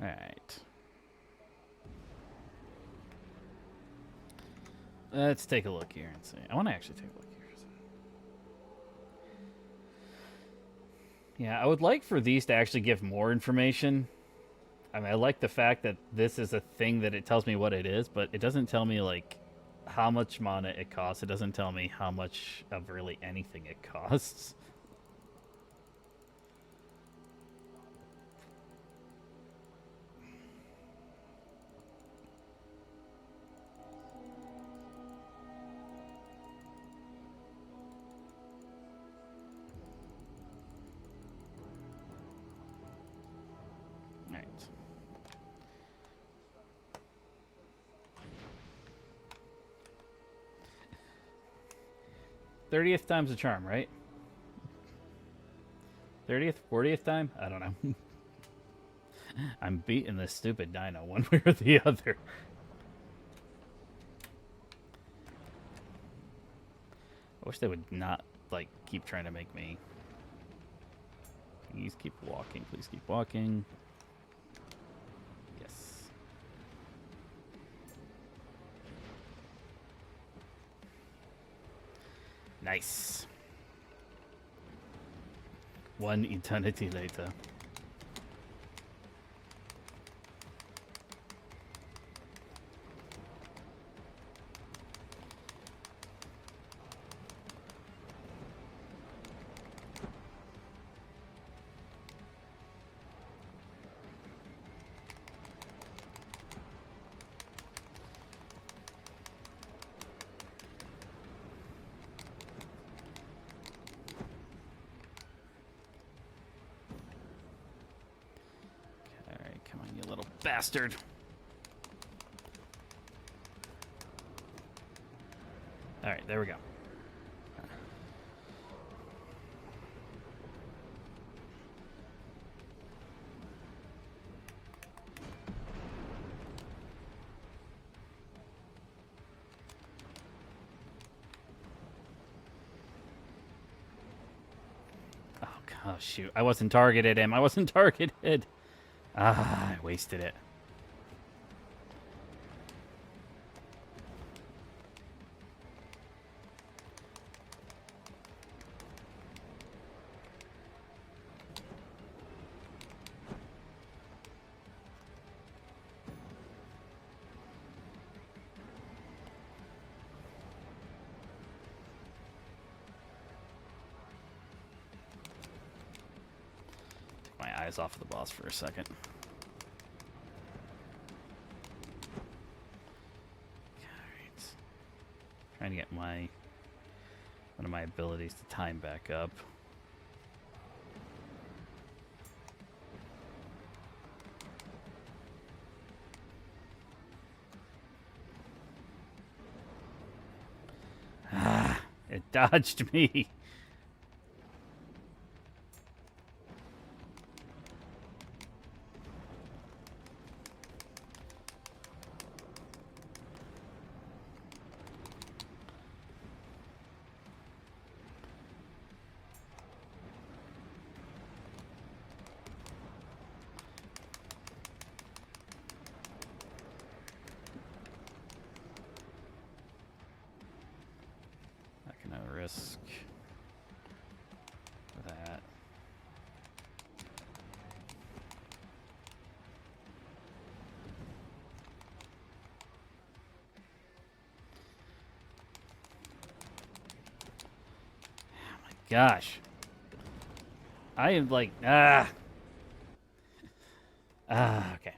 S1: Alright. Let's take a look here and see. I want to actually take a look here. Yeah, I would like for these to actually give more information. I mean, I like the fact that this is a thing that it tells me what it is, but it doesn't tell me, like, how much mana it costs. It doesn't tell me how much of really anything it costs. 30th time's a charm, right? 30th, 40th time? I don't know. I'm beating this stupid dino one way or the other. I wish they would not, like, keep trying to make me. Please keep walking. Please keep walking. Yes. Nice. One eternity later. Bastard. All right, there we go. Oh, shoot. I wasn't targeted him. I wasn't targeted. Ah, I wasted it. Off the boss for a second. Alright. Trying to get one of my abilities to time back up. Ah, it dodged me. That. Oh my gosh. I am like, okay. Okay.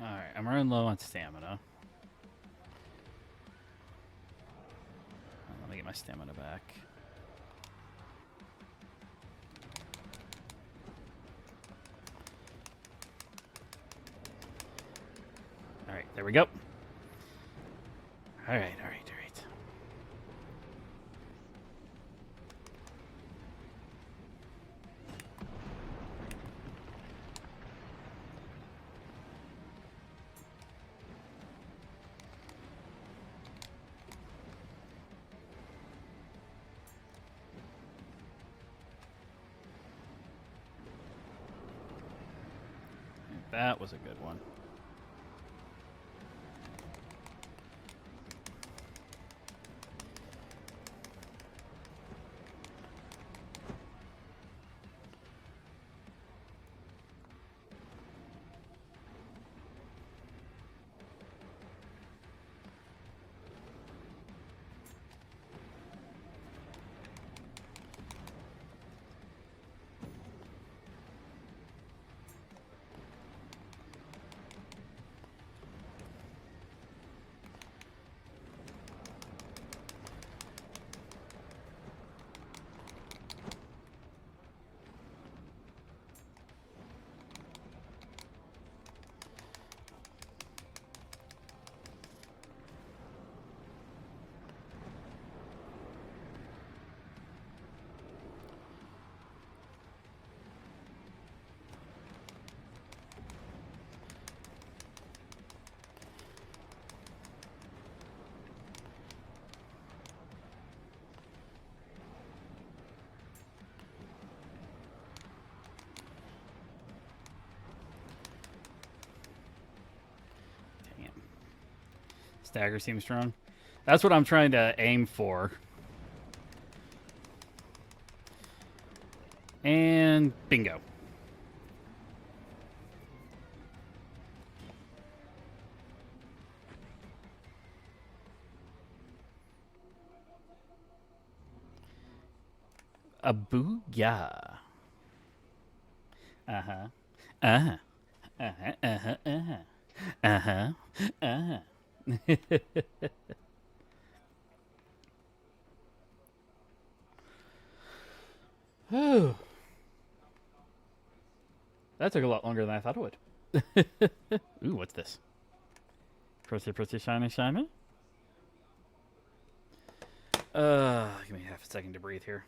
S1: Alright, I'm running low on stamina. Let me get my stamina back. Alright, there we go. Alright. That was a good one. Stagger seems strong. That's what I'm trying to aim for. And bingo. A booyah. Uh-huh. Uh-huh. Uh-huh. Uh-huh. Uh-huh. Uh-huh. Uh-huh. That took a lot longer than I thought it would. Ooh, what's this? Pretty, shiny, shiny. Give me half a second to breathe here.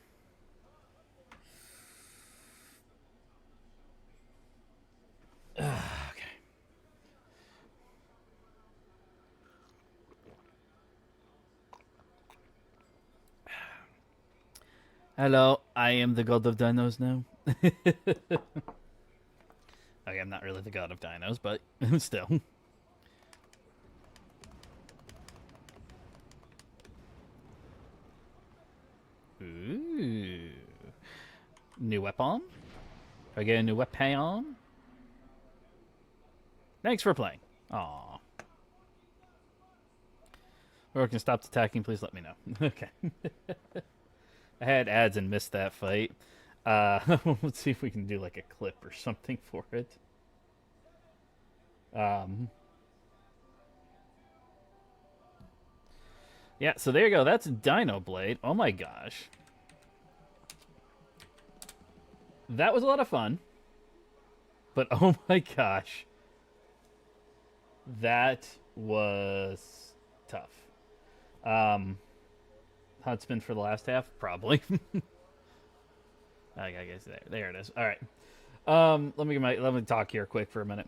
S1: Okay. Hello, I am the god of dinos now. Okay, I'm not really the god of dinos, but still. Ooh. New weapon? Do I get a new weapon? Thanks for playing. Aww. Or can stop attacking, please let me know. Okay. I had ads and missed that fight. Let's see if we can do like a clip or something for it. Yeah, so there you go. That's Dinoblade. Oh my gosh. That was a lot of fun. But oh my gosh. That was tough. Huntsman for the last half? Probably. I guess there it is. All right. Let me talk here quick for a minute.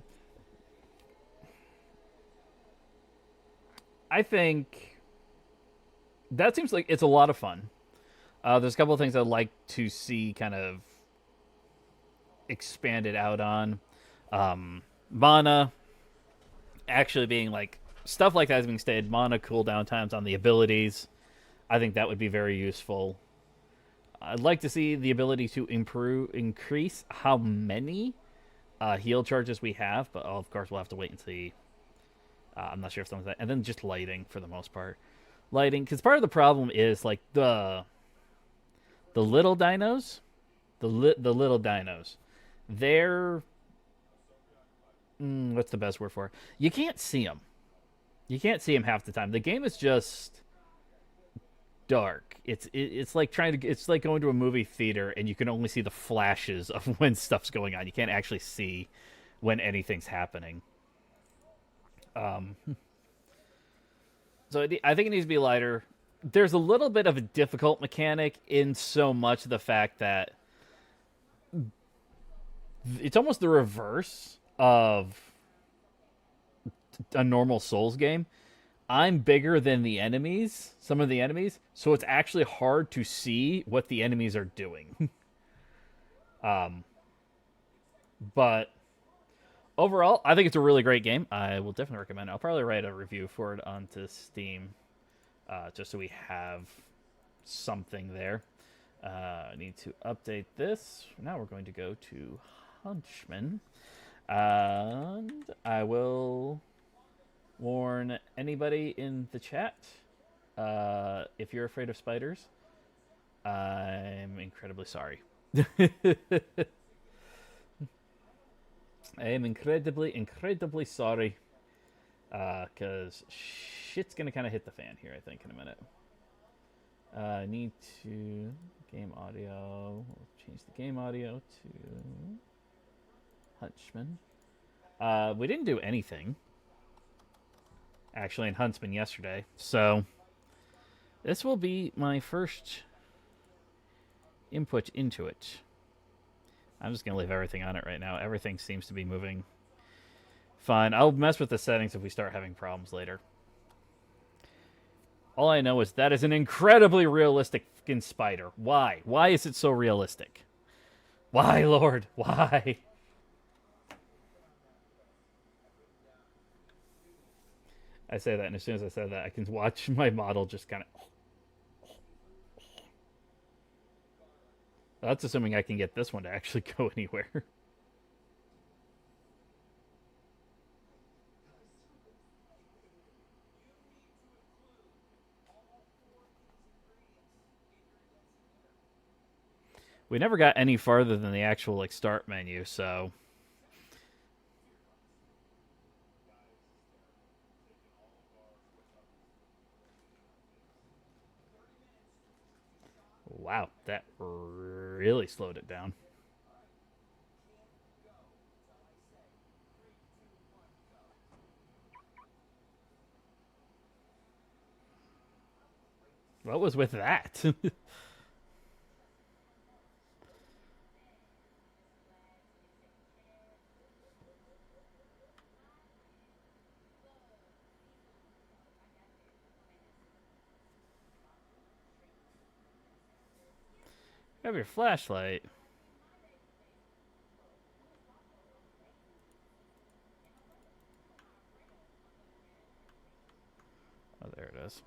S1: I think that seems like it's a lot of fun. There's a couple of things I'd like to see kind of expanded out on. Mana actually being like stuff like that is being stated. Mana cooldown times on the abilities. I think that would be very useful. I'd like to see the ability to increase how many heal charges we have, but of course we'll have to wait and see. I'm not sure if something's that. And then just lighting for the most part. Lighting, because part of the problem is like the little dinos, the little dinos, they're what's the best word for it? You can't see them. You can't see them half the time. The game is just dark. It's like it's like going to a movie theater and you can only see the flashes of when stuff's going on. You can't actually see when anything's happening. So I think it needs to be lighter. There's a little bit of a difficult mechanic in so much the fact that it's almost the reverse of a normal Souls game. I'm bigger than the enemies, some of the enemies, so it's actually hard to see what the enemies are doing. But overall, I think it's a really great game. I will definitely recommend it. I'll probably write a review for it onto Steam, just so we have something there. I need to update this. Now we're going to go to Huntsman. And I will warn anybody in the chat, if you're afraid of spiders, I'm incredibly sorry. I am incredibly sorry. Because shit's going to kind of hit the fan here, I think, in a minute. I need to... Game audio. We'll change the game audio to... Huntsman. We didn't do anything, actually, in Huntsman yesterday. So, this will be my first input into it. I'm just going to leave everything on it right now. Everything seems to be moving fine. I'll mess with the settings if we start having problems later. All I know is that is an incredibly realistic fucking spider. Why? Why is it so realistic? Why, Lord? Why? I say that, and as soon as I said that, I can watch my model just kind of... That's assuming I can get this one to actually go anywhere. We never got any farther than the actual like start menu, so... Wow, that really slowed it down. What was with that? Have your flashlight. Oh, there it is.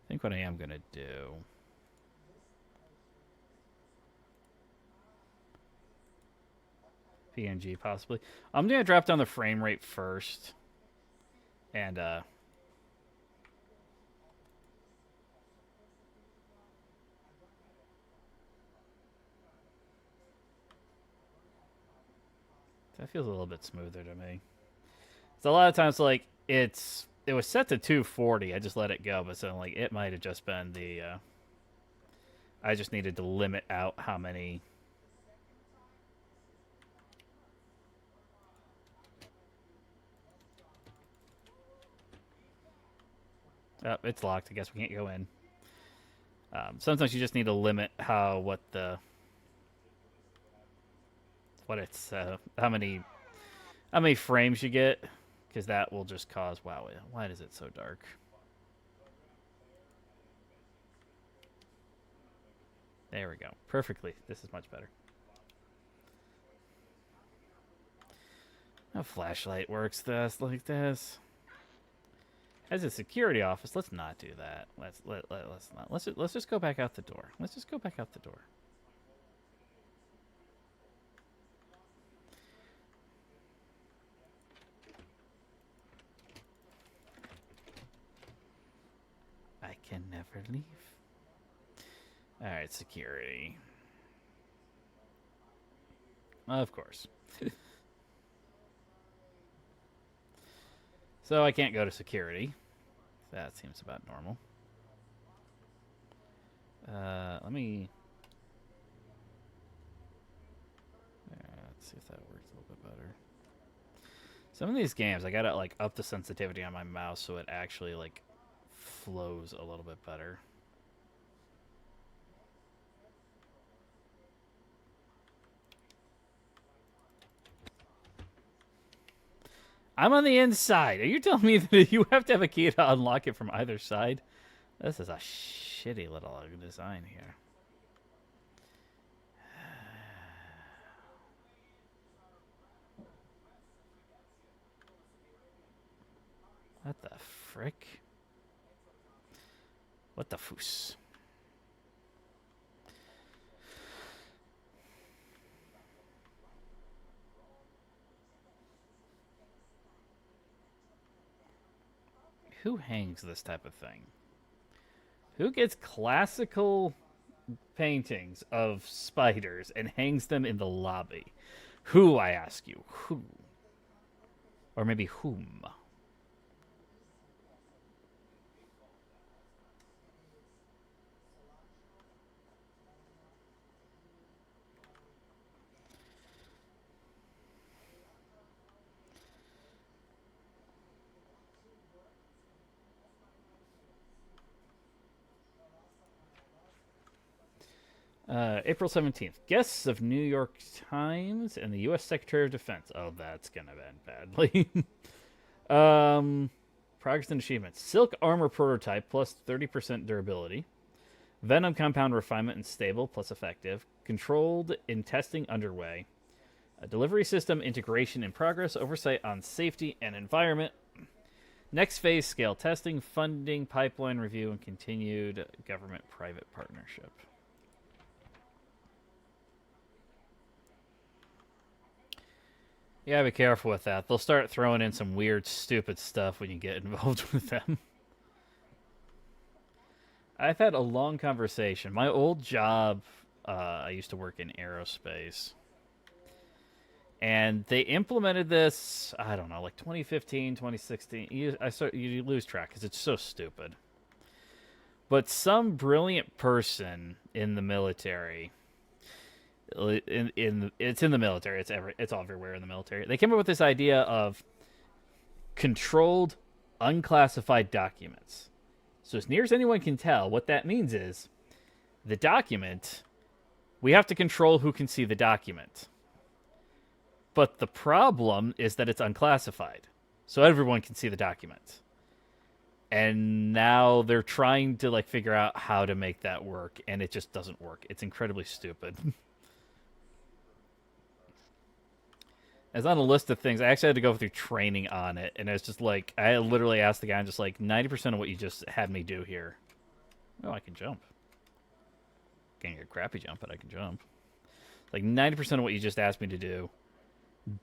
S1: I think what I am going to do... PNG, possibly. I'm going to drop down the frame rate first. And, I that feels a little bit smoother to me. So a lot of times, like, it was set to 240. I just let it go, but so, like, it might have just been the, I just needed to limit out how many... Oh, it's locked. I guess we can't go in. Sometimes you just need to limit how it's how many frames you get, because that will just cause... Wow, why is it so dark? There we go. Perfectly. This is much better. No flashlight works like this. As a security office, let's not do that. Let's not. Let's just go back out the door. Let's just go back out the door. I can never leave. All right, security. Of course. So I can't go to security. That seems about normal. Let me... let's see if that works a little bit better. Some of these games, I gotta like up the sensitivity on my mouse so it actually like flows a little bit better. I'm on the inside. Are you telling me that you have to have a key to unlock it from either side? This is a shitty little design here. What the frick? What the foos? Who hangs this type of thing? Who gets classical paintings of spiders and hangs them in the lobby? Who, I ask you? Who? Or maybe whom? April 17th. Guests of New York Times and the U.S. Secretary of Defense. Oh, that's going to end badly. Progress and achievements. Silk armor prototype plus 30% durability. Venom compound refinement and stable plus effective. Controlled in testing underway. A delivery system integration in progress. Oversight on safety and environment. Next phase scale testing, funding, pipeline review, and continued government-private partnership. Yeah, be careful with that. They'll start throwing in some weird, stupid stuff when you get involved with them. I've had a long conversation. My old job, I used to work in aerospace. And they implemented this, I don't know, like 2015, 2016. You lose track because it's so stupid. But some brilliant person in the military... it's in the military. It's everywhere in the military. They came up with this idea of controlled, unclassified documents. So as near as anyone can tell, what that means is the document, we have to control who can see the document. But the problem is that it's unclassified. So everyone can see the document. And now they're trying to figure out how to make that work, and it just doesn't work. It's incredibly stupid. It's on a list of things. I actually had to go through training on it, and it's just I literally asked the guy, I'm just 90% of what you just had me do here. Oh, I can jump. Getting a crappy jump, but I can jump. 90% of what you just asked me to do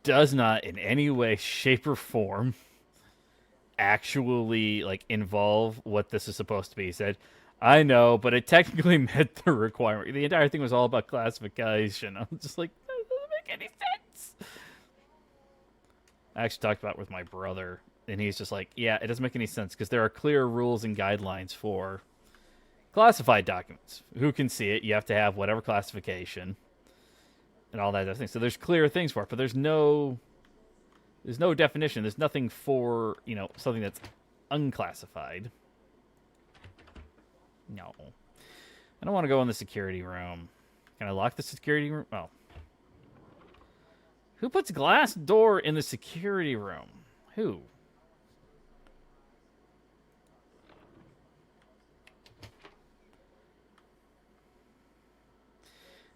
S1: does not in any way, shape, or form actually involve what this is supposed to be. He said, I know, but it technically met the requirement. The entire thing was all about classification. I'm just that doesn't make any sense. I actually talked about it with my brother, and he's just yeah, it doesn't make any sense because there are clear rules and guidelines for classified documents. Who can see it? You have to have whatever classification and all that other thing. So there's clear things for it, but there's no definition. There's nothing for, something that's unclassified. No. I don't want to go in the security room. Can I lock the security room? Oh. Who puts glass door in the security room? Who?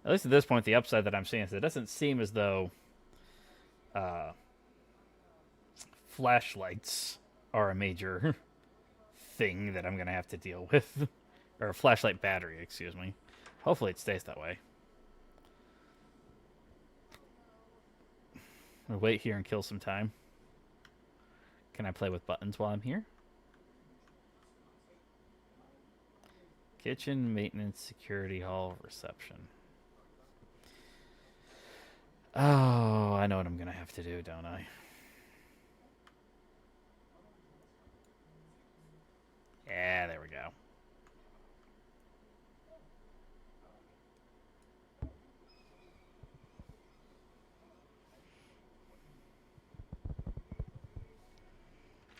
S1: At least at this point, the upside that I'm seeing is it doesn't seem as though flashlights are a major thing that I'm going to have to deal with. Or a flashlight battery, excuse me. Hopefully it stays that way. I'll wait here and kill some time. Can I play with buttons while I'm here? Kitchen, maintenance, security hall, reception. Oh, I know what I'm going to have to do, don't I? Yeah, there we go.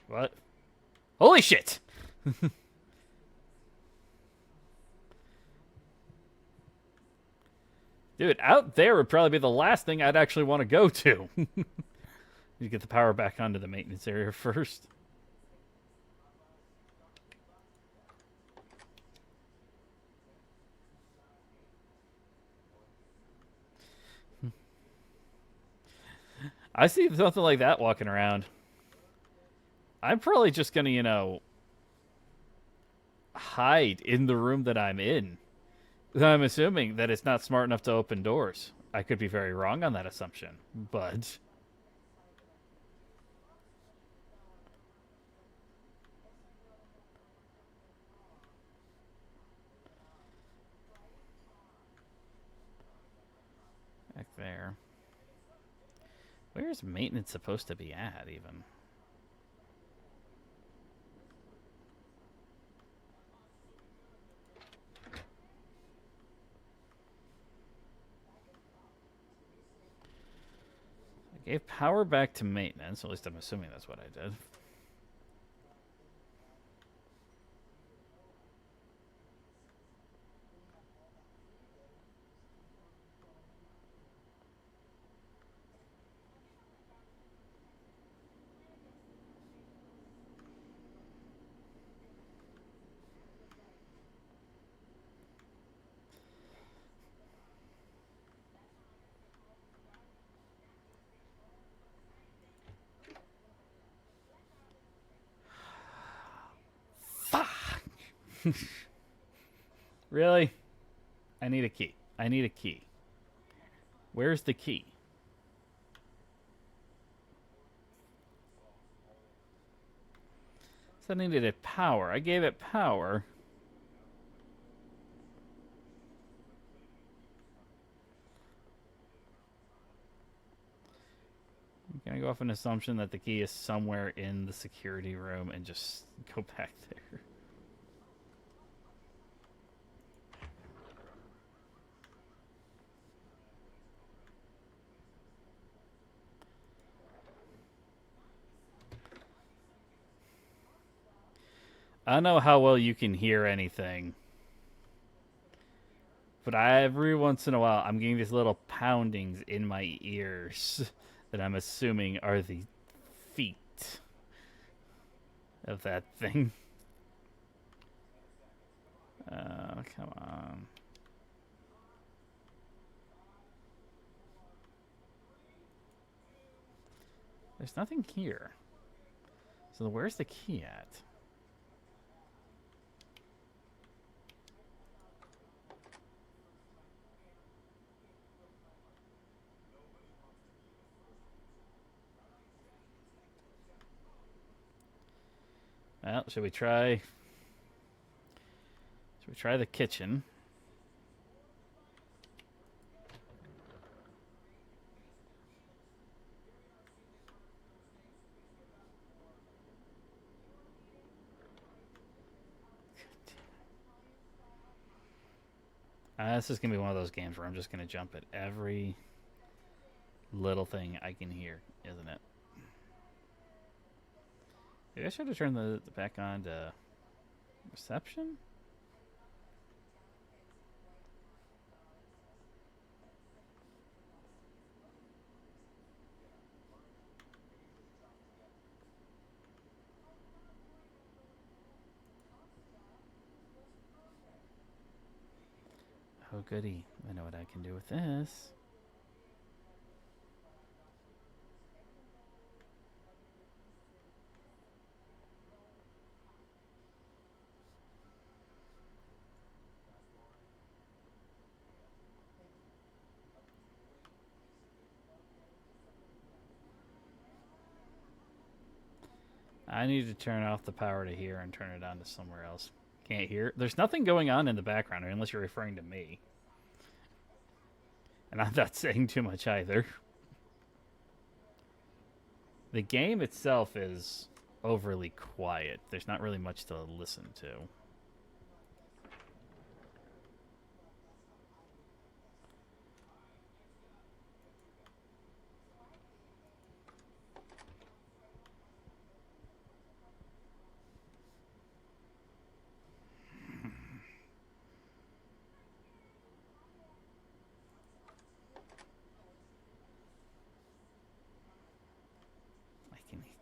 S1: What? Holy shit! Dude, out there would probably be the last thing I'd actually want to go to. You get the power back onto the maintenance area first. I see something like that walking around. I'm probably just gonna, hide in the room that I'm in. I'm assuming that it's not smart enough to open doors. I could be very wrong on that assumption, but back there. Where's maintenance supposed to be at, even? I gave power back to maintenance. At least I'm assuming that's what I did. Really? I need a key. I need a key. Where's the key? So I needed it power. I gave it power. I'm gonna go off an assumption that the key is somewhere in the security room and just go back there. I don't know how well you can hear anything, but every once in a while I'm getting these little poundings in my ears that I'm assuming are the feet of that thing. Come on. There's nothing here. So where's the key at? Well, should we try the kitchen? This is going to be one of those games where I'm just going to jump at every little thing I can hear, isn't it? Maybe I should have turned the back on to reception? Oh, goody. I know what I can do with this. I need to turn off the power to here and turn it on to somewhere else. Can't hear. There's nothing going on in the background, unless you're referring to me. And I'm not saying too much either. The game itself is overly quiet. There's not really much to listen to.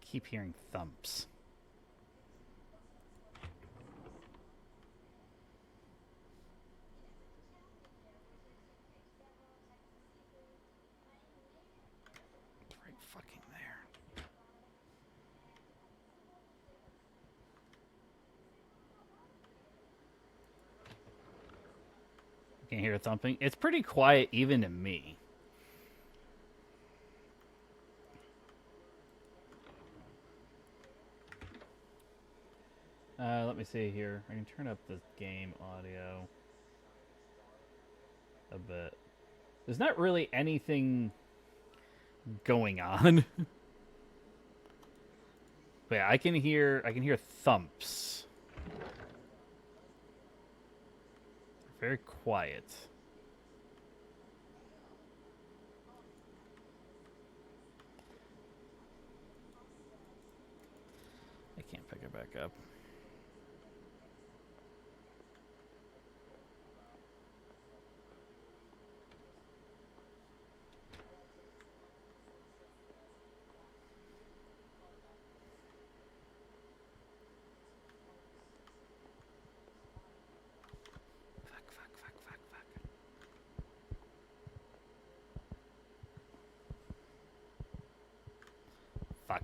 S1: Keep hearing thumps. Right fucking there. I can hear it thumping. It's pretty quiet even to me. Let me see here. I can turn up the game audio a bit. There's not really anything going on. But yeah, I can hear thumps. Very quiet. I can't pick it back up.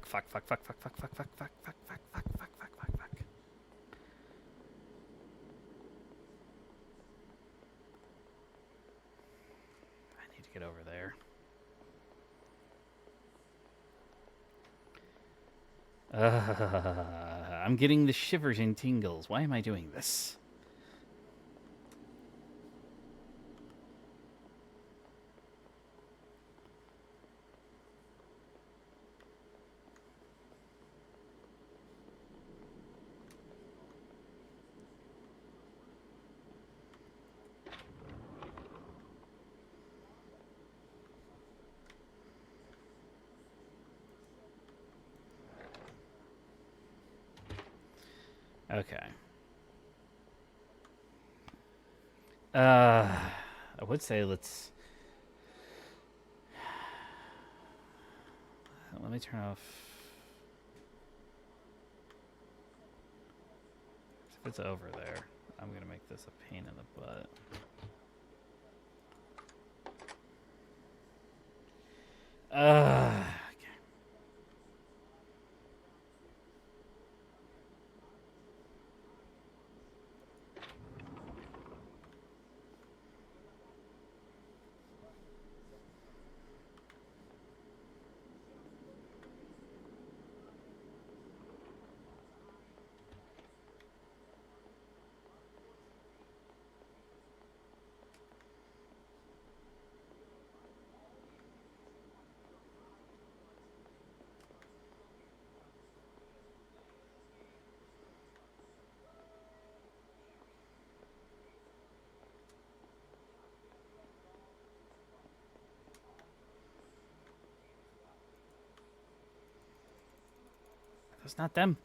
S1: Fuck. I need to get over there. I'm getting the shivers and tingles. Why am I doing this? Okay. I would say let's... Let me turn off... If it's over there, I'm going to make this a pain in the butt. Okay. That's not them.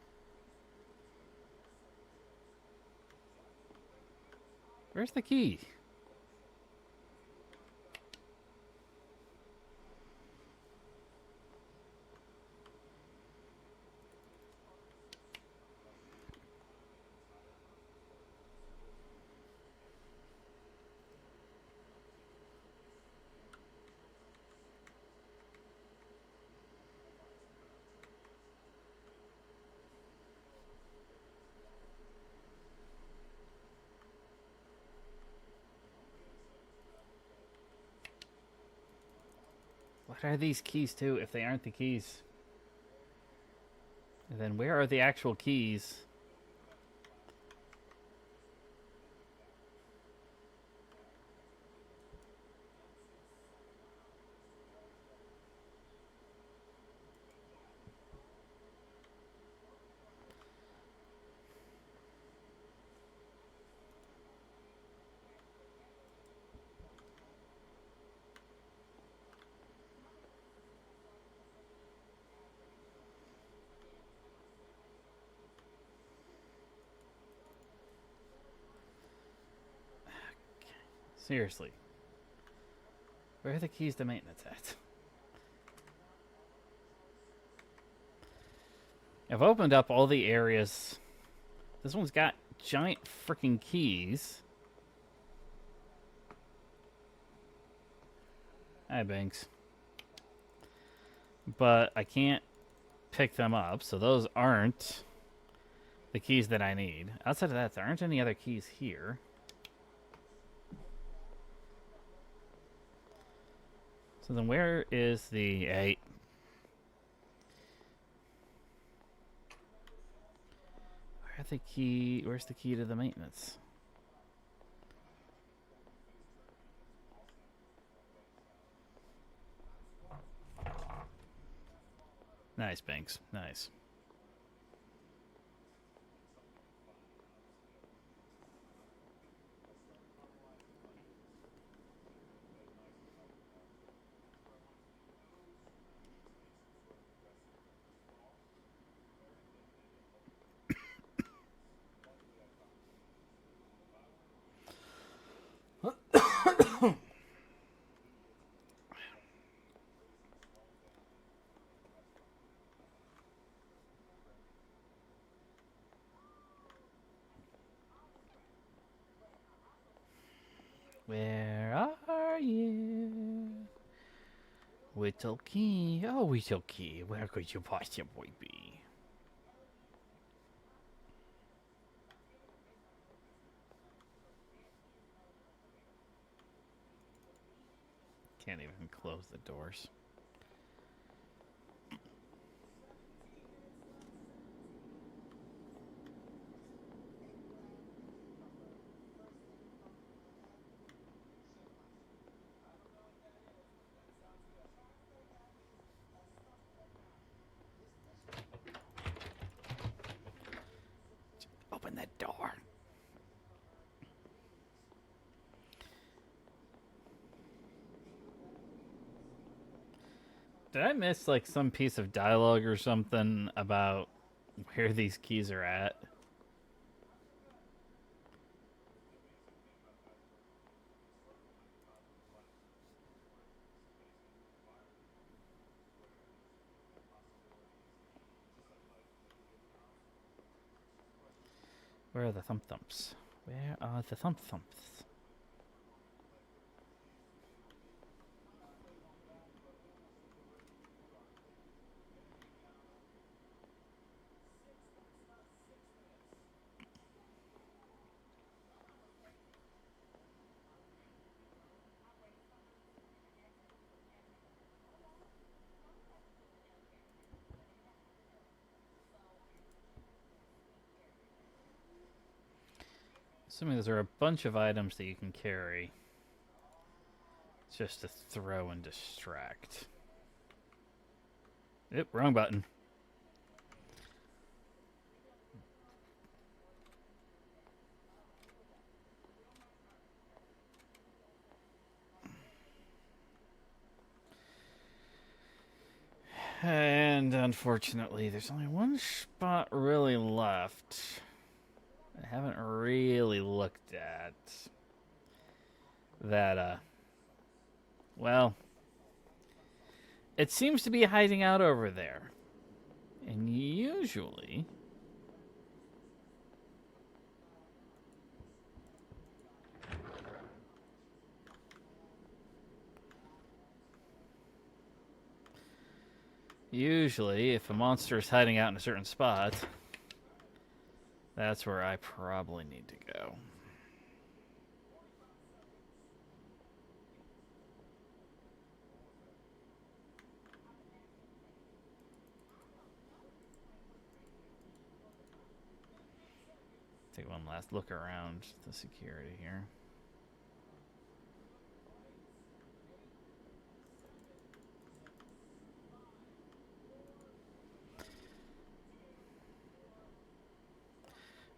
S1: Where's the key? What are these keys to if they aren't the keys? And then where are the actual keys? Seriously. Where are the keys to maintenance at? I've opened up all the areas. This one's got giant freaking keys. Hi, Banks. but I can't pick them up, so those aren't the keys that I need. Outside of that, there aren't any other keys here. So then where is the 8? Where's the key to the maintenance? Nice, Banks. Nice. Where are you? Whittle Key. Oh, Whittle Key. Where could you possibly be? Can't even close the doors. Open that door. Did I miss like some piece of dialogue or something about where these keys are at? Where are the thump thumps? Where are the thump thumps? Assuming those are a bunch of items that you can carry. It's just to throw and distract. Yep, wrong button. And unfortunately, there's only one spot really left. I haven't really looked at that, well, it seems to be hiding out over there. And usually, if a monster is hiding out in a certain spot, that's where I probably need to go. Take one last look around the security here.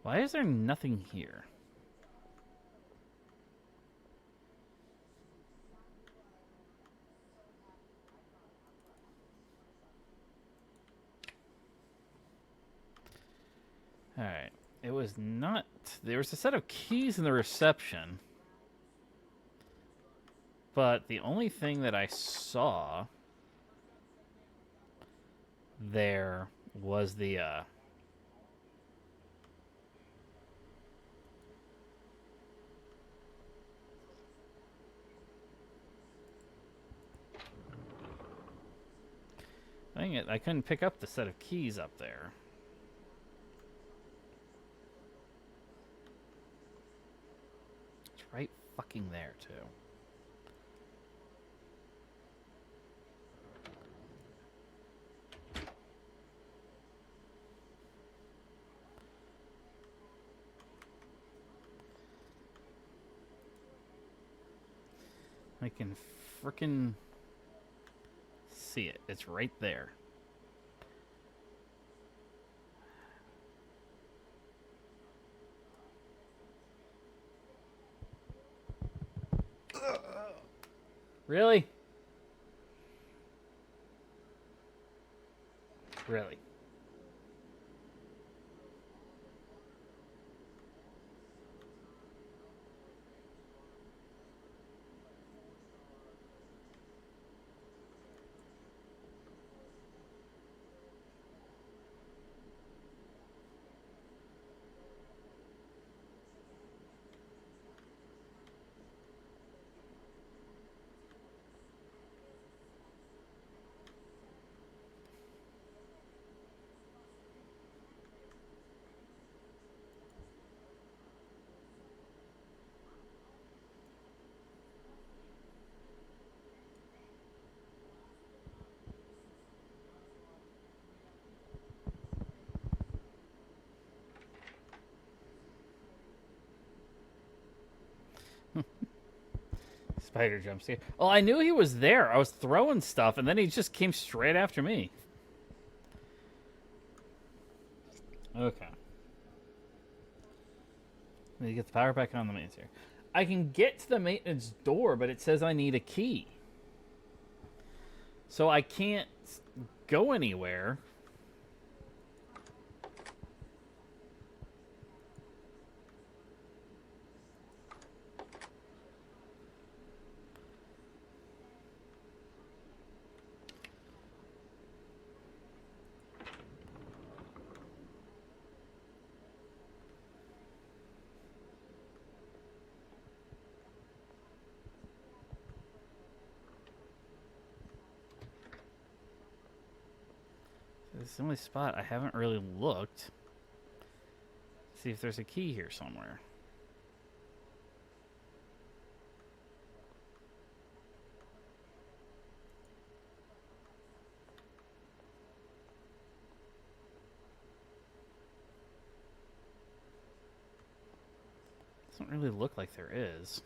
S1: Why is there nothing here? Alright. It was not... There was a set of keys in the reception. But the only thing that I saw there was the, Dang it, I couldn't pick up the set of keys up there. It's right fucking there, too. I can frickin' see it. It's right there. Really? Really? Spider jumps here. Oh, I knew he was there. I was throwing stuff, and then he just came straight after me. Okay. Let me get the power back on the maintenance here. I can get to the maintenance door, but it says I need a key. So I can't go anywhere. This is the only spot I haven't really looked. See if there's a key here somewhere. Doesn't really look like there is.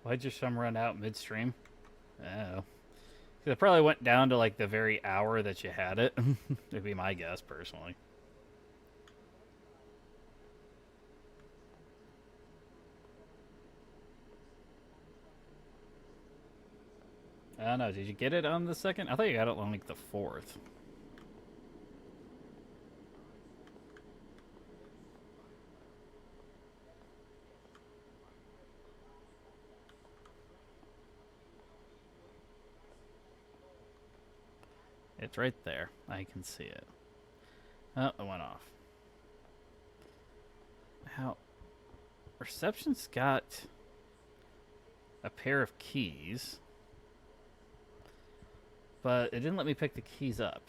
S1: Why'd your some run out midstream? Oh. It probably went down to like the very hour that you had it. Would be my guess, personally. I don't know. Did you get it on the second? I thought you got it on like the 4th. It's right there. I can see it. Oh, it went off. How? Reception's got a pair of keys, but it didn't let me pick the keys up.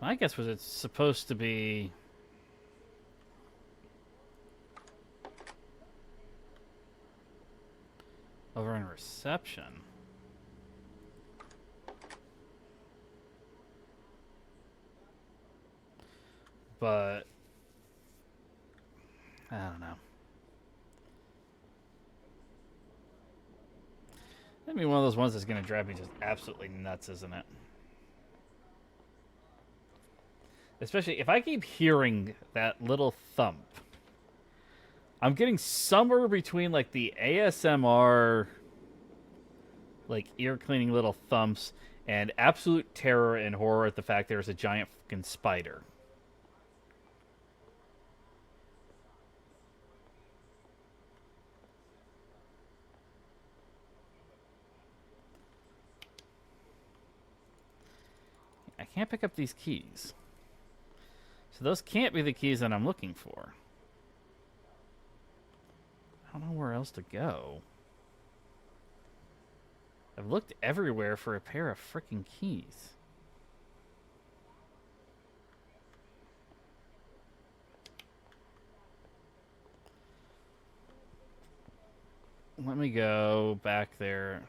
S1: My guess was it's supposed to be over in reception. but I don't know. I mean, one of those ones that's going to drive me just absolutely nuts, isn't it? Especially if I keep hearing that little thump. I'm getting somewhere between like the ASMR, like ear cleaning little thumps, and absolute terror and horror at the fact there's a giant fucking spider. I can't pick up these keys. So those can't be the keys that I'm looking for. I don't know where else to go. I've looked everywhere for a pair of freaking keys. Let me go back there.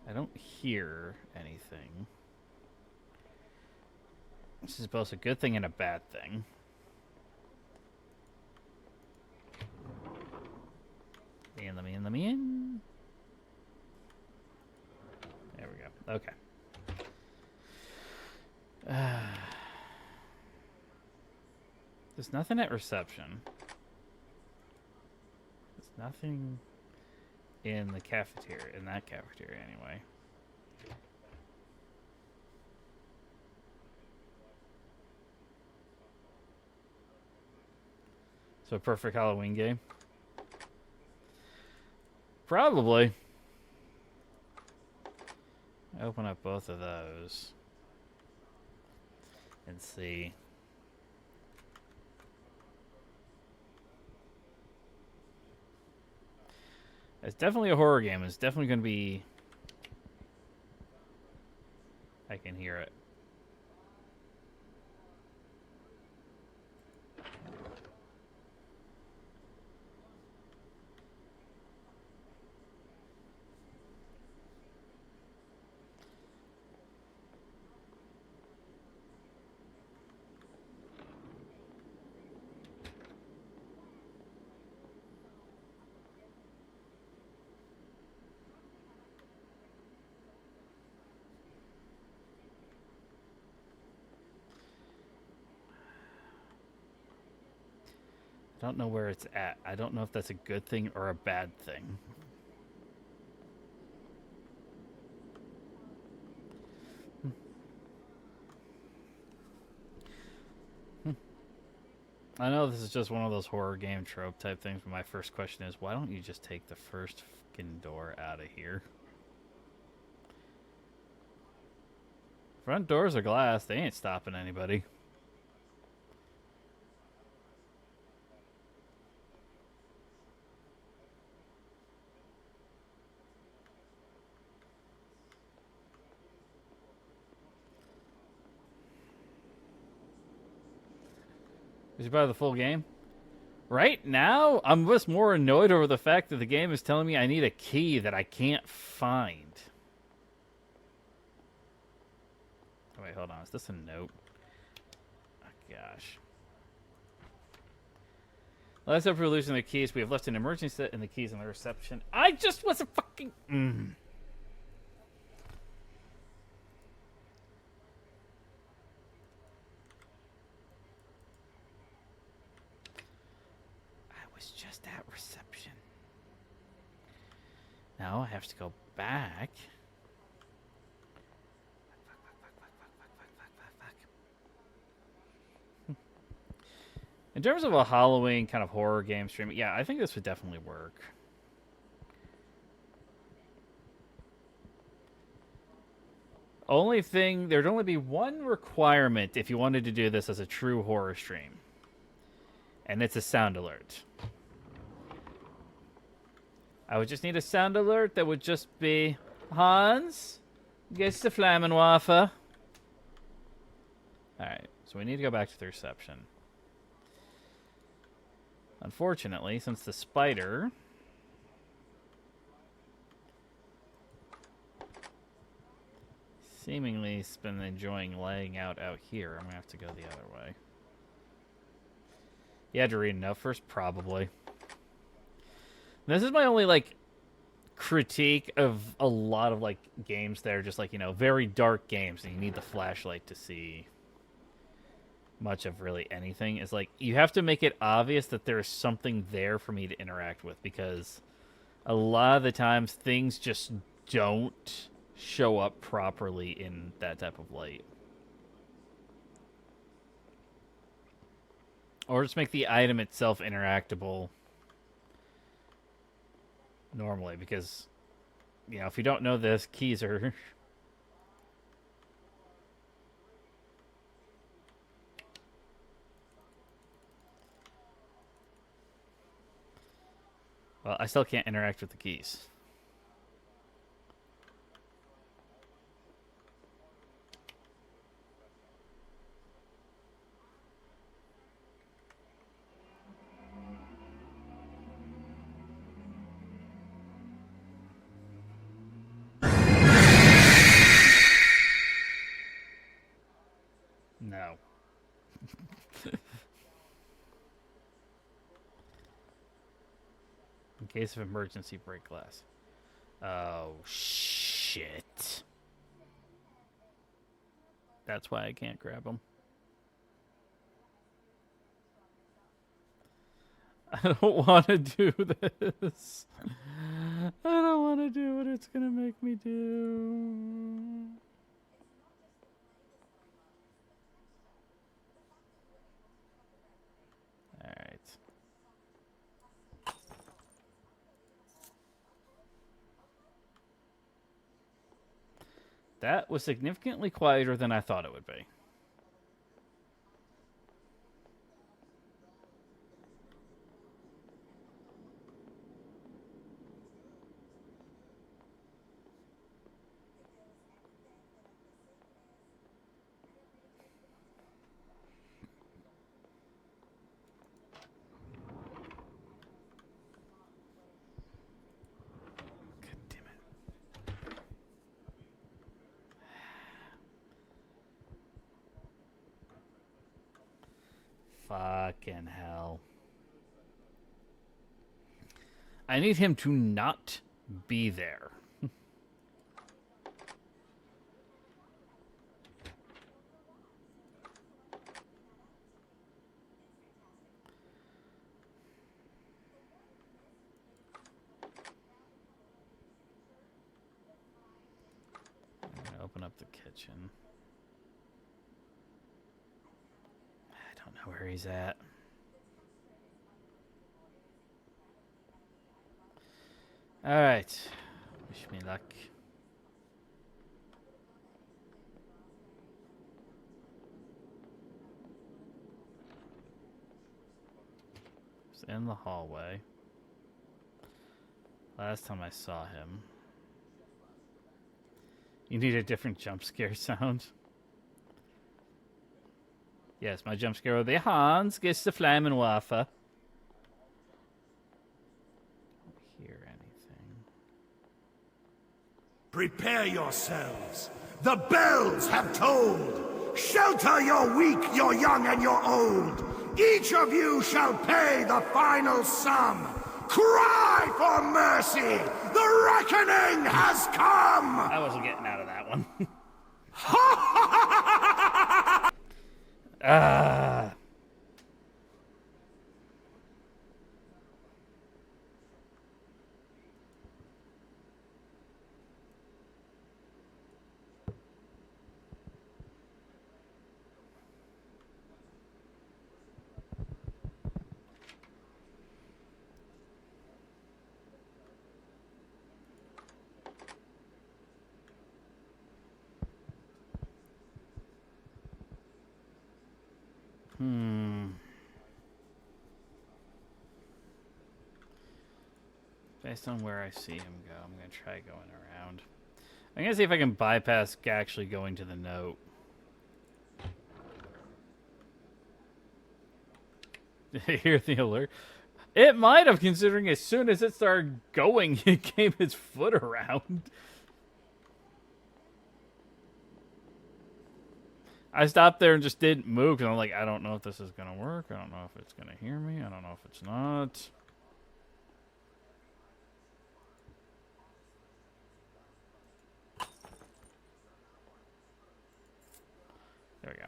S1: I don't hear anything. This is both a good thing and a bad thing. Let me in. There we go. Okay. There's nothing at reception. There's nothing in the cafeteria, in that cafeteria anyway. So, perfect Halloween game? Probably. Open up both of those and see. It's definitely a horror game. It's definitely going to be... I can hear it. I don't know where it's at. I don't know if that's a good thing or a bad thing. I know this is just one of those horror game trope type things, but my first question is, why don't you just take the first fucking door out of here? Front doors are glass. They ain't stopping anybody. Did you buy the full game? Right now, I'm just more annoyed over the fact that the game is telling me I need a key that I can't find. Oh, wait, hold on. Is this a note? Oh, gosh. Last up for losing the keys, we have left an emergency set and the keys in the reception. I just was a fucking... just at reception. Now I have to go back. In terms of a Halloween kind of horror game stream, yeah, I think this would definitely work. Only thing, there'd only be one requirement if you wanted to do this as a true horror stream. And it's a sound alert. I would just need a sound alert that would just be, Hans, get the flamin' waffle. Alright, so we need to go back to the reception. Unfortunately, since the spider seemingly has been enjoying laying out here. I'm going to have to go the other way. You had to read enough first? Probably. This is my only, like, critique of a lot of, like, games that are just, like, you know, very dark games, and you need the flashlight to see much of really anything. Is like, you have to make it obvious that there's something there for me to interact with, because a lot of the times things just don't show up properly in that type of light. Or just make the item itself interactable normally, because, you know, if you don't know this, keys are... Well, I still can't interact with the keys. No. In case of emergency, break glass. Oh, shit. That's why I can't grab them. I don't want to do this. I don't want to do what it's going to make me do. Alright. That was significantly quieter than I thought it would be. Fucking hell. I need him to not be there. I'm gonna open up the kitchen. I don't know where he's at. Alright. Wish me luck. He's in the hallway. Last time I saw him. You need a different jump scare sound. Yes, my jump scare will be Hans gets the flaming wafer. Don't hear anything.
S2: Prepare yourselves. The bells have tolled. Shelter your weak, your young, and your old. Each of you shall pay the final sum. Cry for mercy. The reckoning has come.
S1: I wasn't getting out of that one. Ah. Based on where I see him go, I'm going to try going around. I'm going to see if I can bypass actually going to the note. Did I hear the alert? It might have, considering as soon as it started going, it came its foot around. I stopped there and just didn't move because I'm like, I don't know if this is gonna work. I don't know if it's gonna hear me. I don't know if it's not. There we go.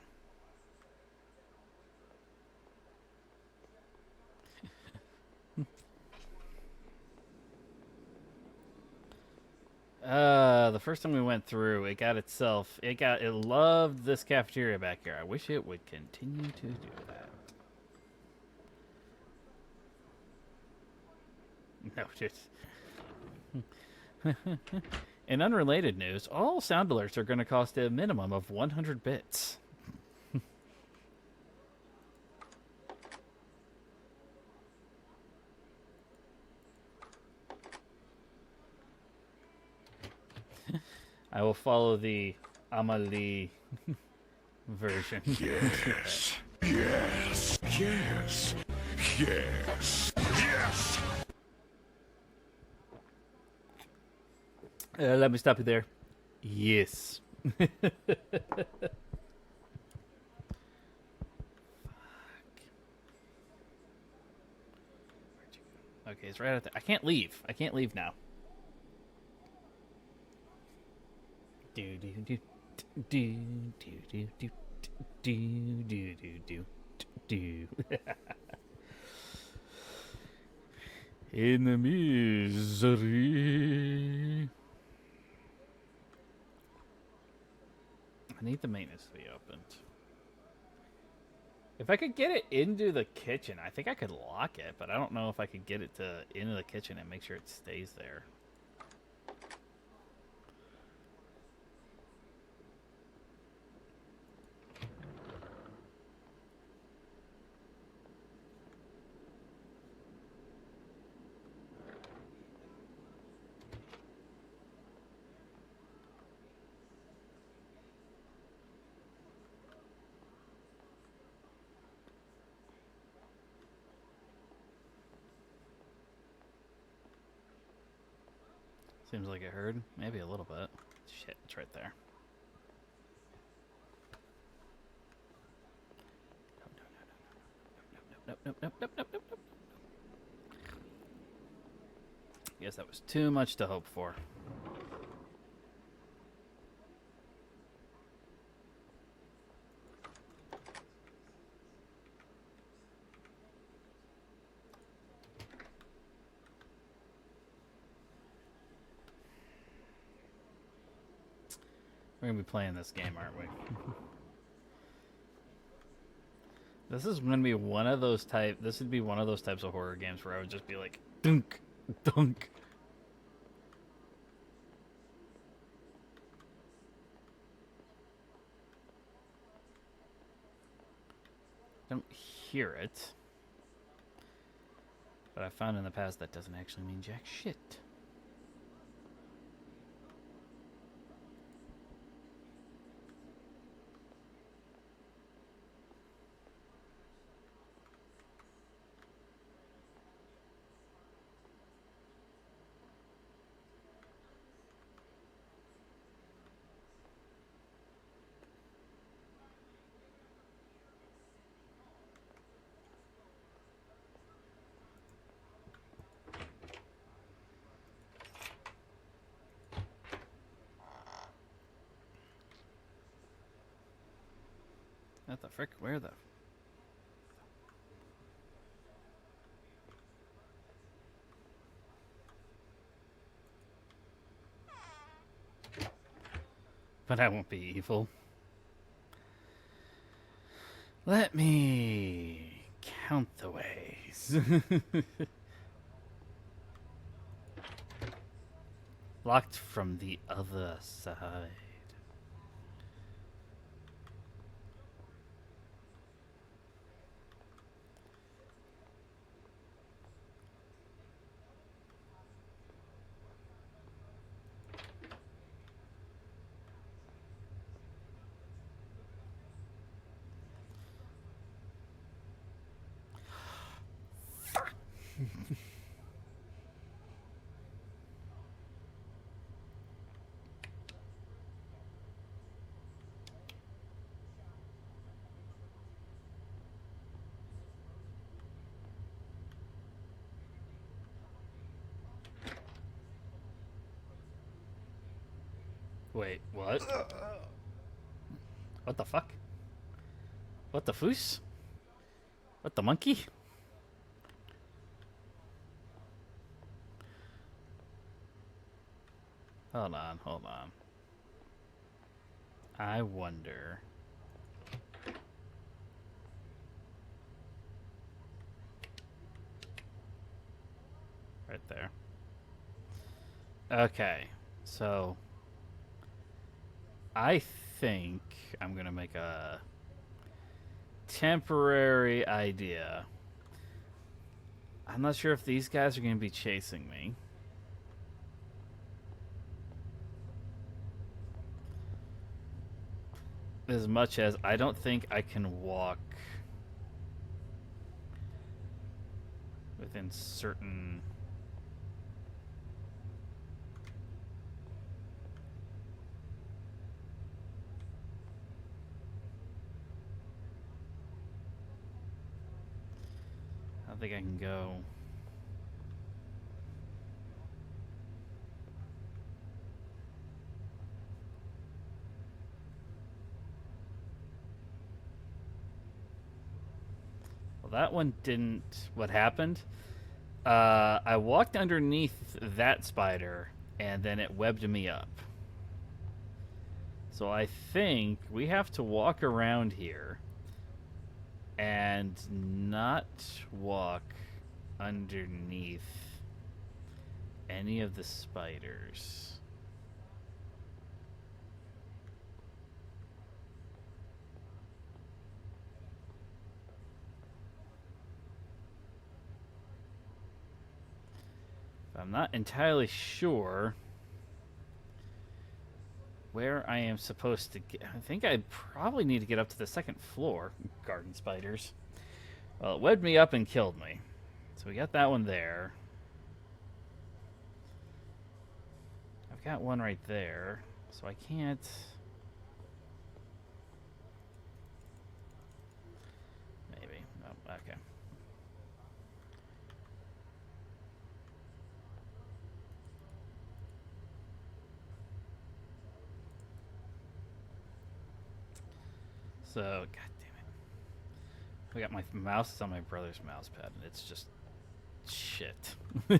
S1: The first time we went through, it loved this cafeteria back here. I wish it would continue to do that. No, just. In unrelated news, all sound alerts are going to cost a minimum of 100 bits. I will follow the Amelie version.
S2: Yes. Yes. Yes. Yes. Yes.
S1: Let me stop you there. Yes. Fuck. Okay, it's right out there. I can't leave. I can't leave now. Do do do do do do do do do do do. In the misery. I need the maintenance to be opened. If I could get it into the kitchen, I think I could lock it, but I don't know if I could get it into the kitchen and make sure it stays there. Seems like it heard. Maybe a little bit. Shit, it's right there. Nope. Guess that was too much to hope for. We're gonna be playing this game, aren't we? This is gonna be one of those type. This would be one of those types of horror games where I would just be like, dunk, dunk. Don't hear it, but I found in the past that doesn't actually mean jack shit. What the frick? Where the... But I won't be evil. Let me count the ways. Locked from the other side. Wait, what? What the fuck? What the foos? What the monkey? Hold on, hold on. I wonder. Right there. Okay, so I think I'm gonna make a temporary idea. I'm not sure if these guys are gonna be chasing me. As much as I don't think I can walk within certain... I don't think I can go... Well, that one didn't... What happened? I walked underneath that spider, and then it webbed me up. So I think we have to walk around here and not walk underneath any of the spiders. I'm not entirely sure where I am supposed to get. I think I probably need to get up to the second floor. Garden spiders. Well, it webbed me up and killed me. So we got that one there. I've got one right there. So I can't... Maybe. Oh, okay. So, god damn it. I got my mouse is on my brother's mouse pad, and it's just shit. I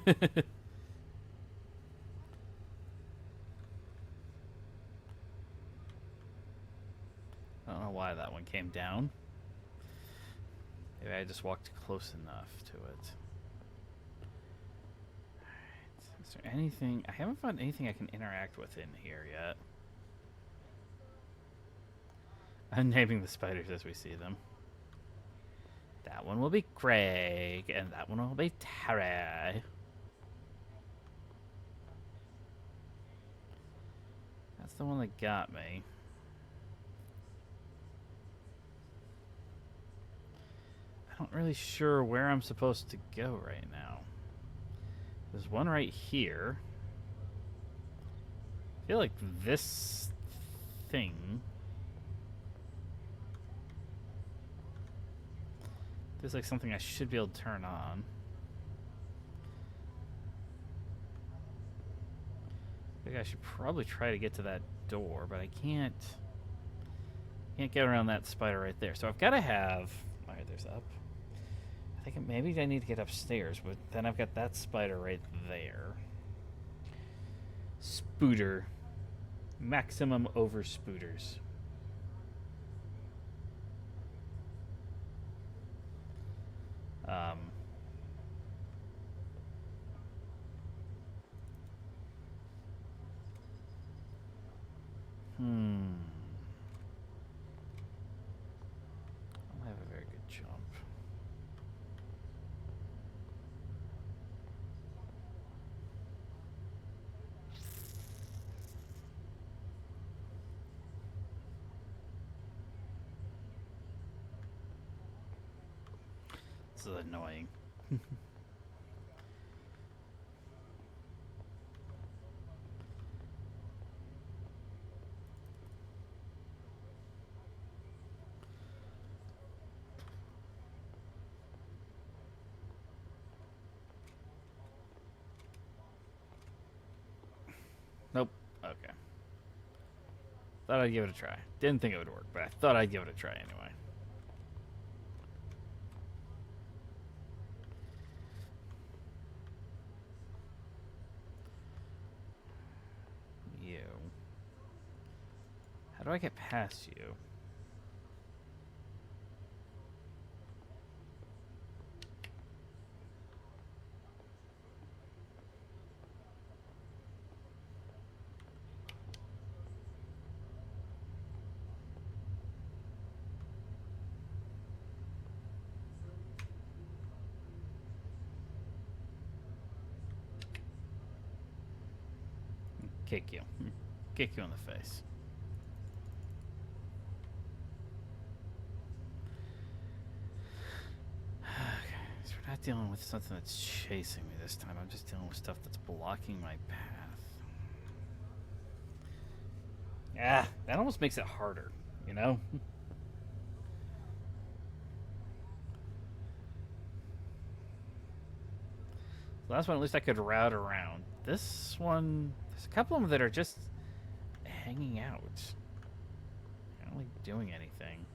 S1: don't know why that one came down. Maybe I just walked close enough to it. Alright. Is there anything... I haven't found anything I can interact with in here yet. I'm naming the spiders as we see them. That one will be Craig, and that one will be Terry. That's the one that got me. I'm not really sure where I'm supposed to go right now. There's one right here. I feel like this thing... Feels like something I should be able to turn on. I think I should probably try to get to that door, but I can't get around that spider right there. So I've got to have... Alright, there's up. I think maybe I need to get upstairs, but then I've got that spider right there. Spooter. Maximum over spooters. I don't have a very good jump. This is annoying. Nope. Okay. Thought I'd give it a try. Didn't think it would work, but I thought I'd give it a try anyway. You. How do I get past you? Kick you. Kick you in the face. Okay, so we're not dealing with something that's chasing me this time. I'm just dealing with stuff that's blocking my path. Yeah, that almost makes it harder, you know? The last one, at least I could route around. This one, there's a couple of them that are just hanging out. Not really doing anything.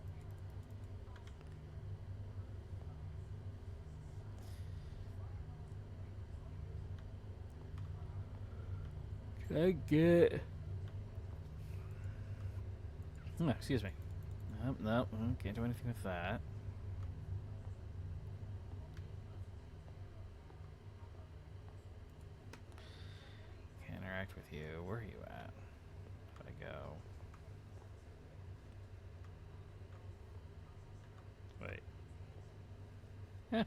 S1: Can I get... Oh, excuse me. Nope, nope, can't do anything with that. Interact with you. Where are you at? If I go. Wait. Yeah.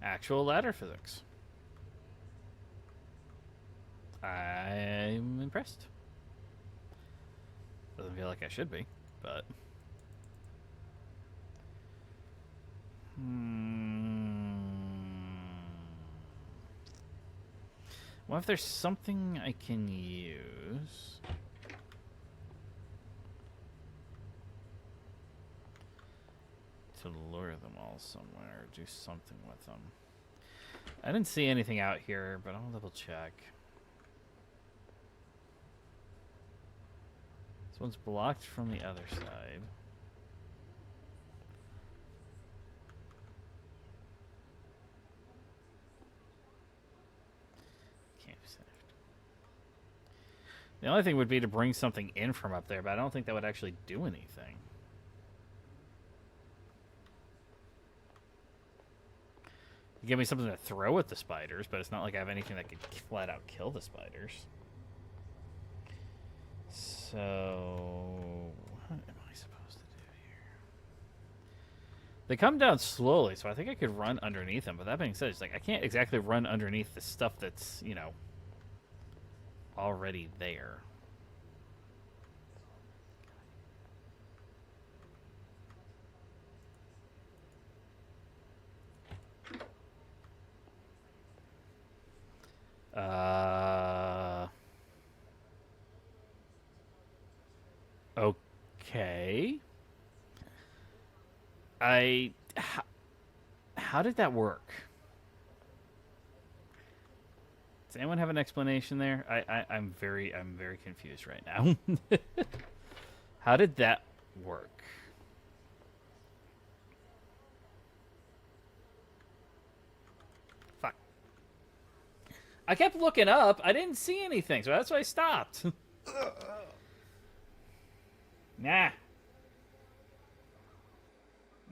S1: Actual ladder physics. I'm impressed. Doesn't feel like I should be, but. What if there's something I can use? To lure them all somewhere, do something with them. I didn't see anything out here, but I'll double check. This one's blocked from the other side. The only thing would be to bring something in from up there, but I don't think that would actually do anything. You give me something to throw at the spiders, but it's not like I have anything that could flat out kill the spiders. So, what am I supposed to do here? They come down slowly, so I think I could run underneath them. But that being said, it's like I can't exactly run underneath the stuff that's, you know, already there. Okay. How did that work? Does anyone have an explanation there? I'm very confused right now. How did that work? Fuck. I kept looking up. I didn't see anything, so that's why I stopped. Nah.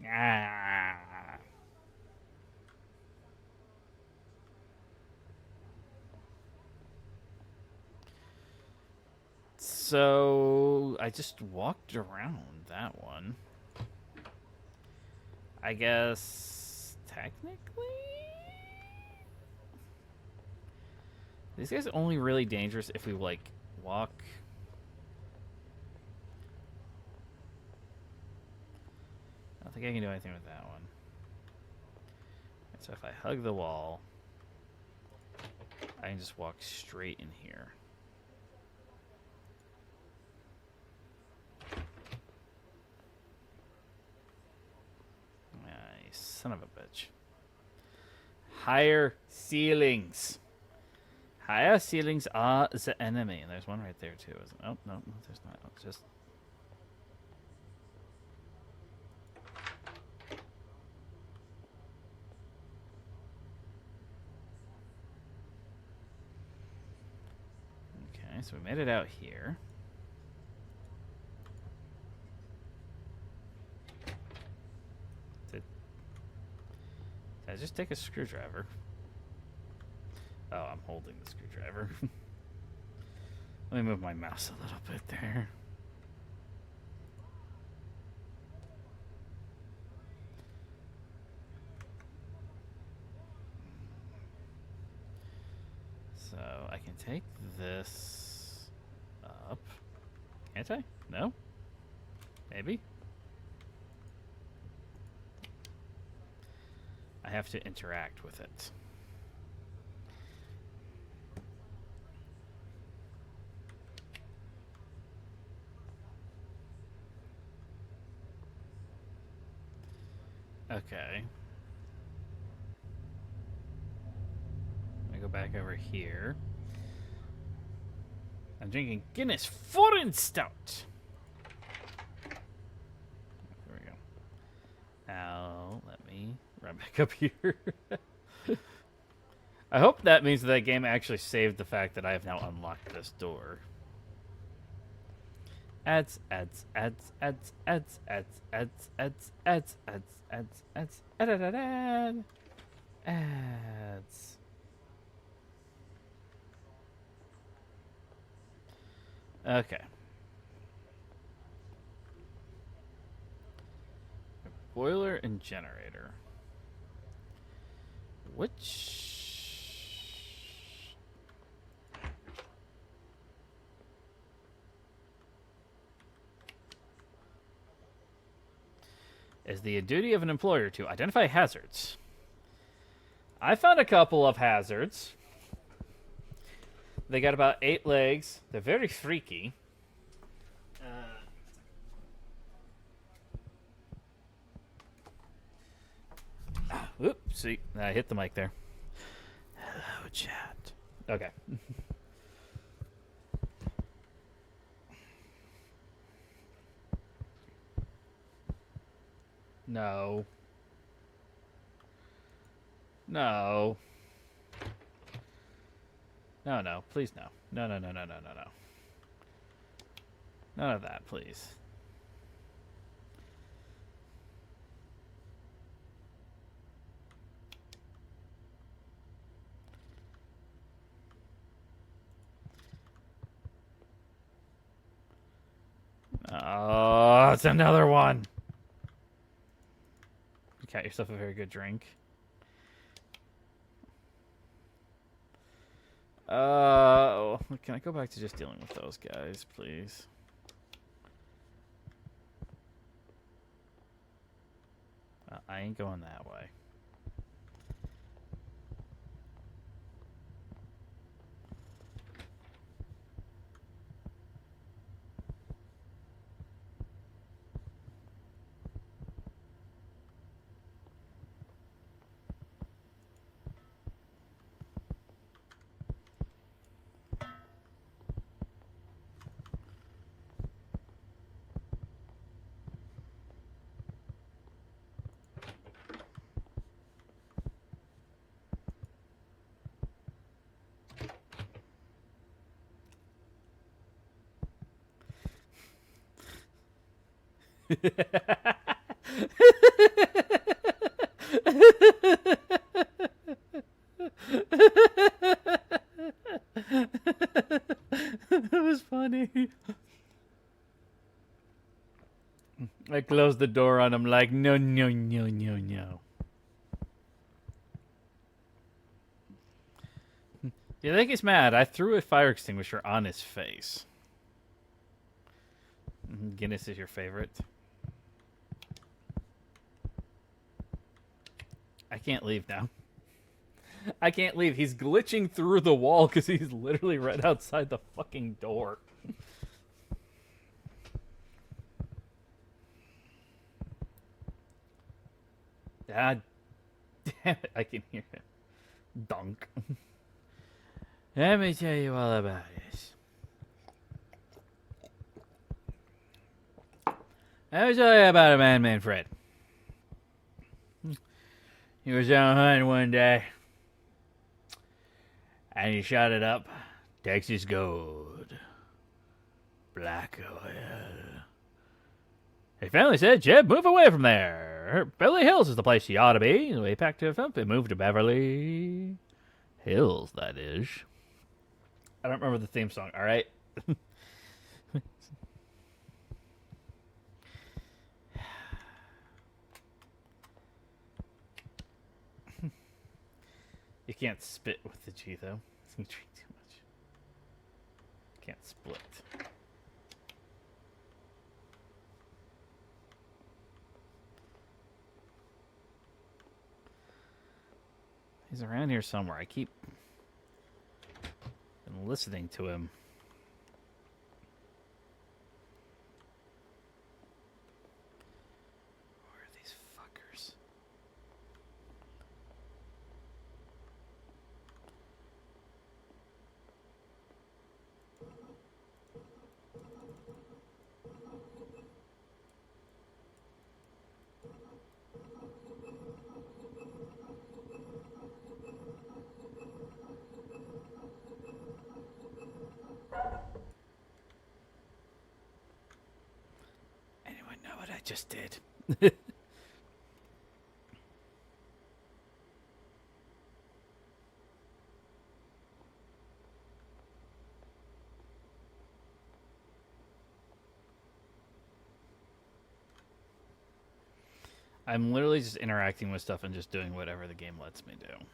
S1: Nah. So I just walked around that one. I guess technically these guys are only really dangerous if we like walk. I don't think I can do anything with that one. So if I hug the wall, I can just walk straight in here. Son of a bitch. Higher ceilings. Higher ceilings are the enemy. And there's one right there, too. Isn't Oh, no, there's not. It's just... Okay, so we made it out here. Did I just take a screwdriver? Oh, I'm holding the screwdriver. Let me move my mouse a little bit there. So I can take this up. Can't I? No? Maybe? I have to interact with it. Okay. I go back over here. I'm drinking Guinness Foreign Stout. There we go. Now, let me run back up here. I hope that means that game actually saved the fact that I have now unlocked this door. Ads, ads, ads, ads, ads, ads, ads, ads, ads, ads, ads, ads, ads, ads. Okay. Boiler and generator. Which... is the duty of an employer to identify hazards. I found a couple of hazards. They got about 8 legs. They're very freaky. Oops, see, I hit the mic there. Hello, chat. Okay. No. No. No, no. Please, no. No, no, no, no, no, no, no. None of that, please. Oh, it's another one. You got yourself a very good drink. Can I go back to just dealing with those guys, please? I ain't going that way. That was funny. I closed the door on him like, no, no, no, no, no. Do you think he's mad? I threw a fire extinguisher on his face. Guinness is your favorite. I can't leave now. I can't leave. He's glitching through the wall because he's literally right outside the fucking door. God damn it, I can hear him. Dunk. Let me tell you all about this. Let me tell you about a man named Fred. He was out hunting one day, and he shot it up. Texas gold. Black oil. His family said, Jeb, move away from there. Beverly Hills is the place you ought to be. So he packed up and moved to Beverly Hills, that is. I don't remember the theme song, all right? You can't spit with the G, though. You drink too much. Can't split. He's around here somewhere. I keep been listening to him. Where are these fuckers? Anyone know what I just did? I'm literally just interacting with stuff and just doing whatever the game lets me do.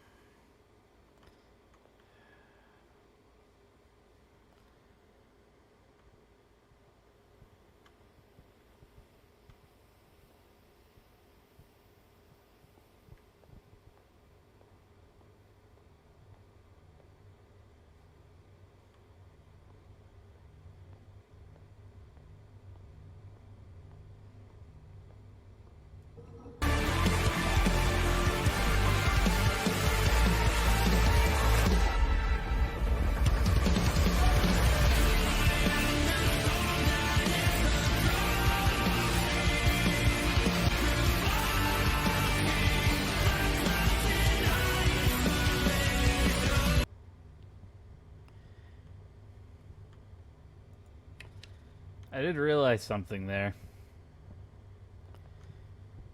S1: I did realize something there.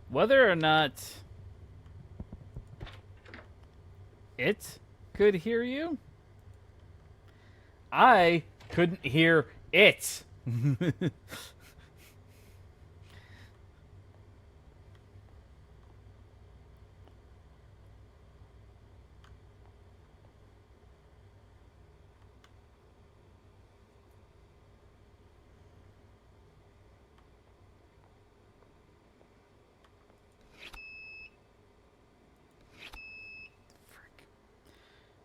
S1: Whether or not it could hear you, I couldn't hear it.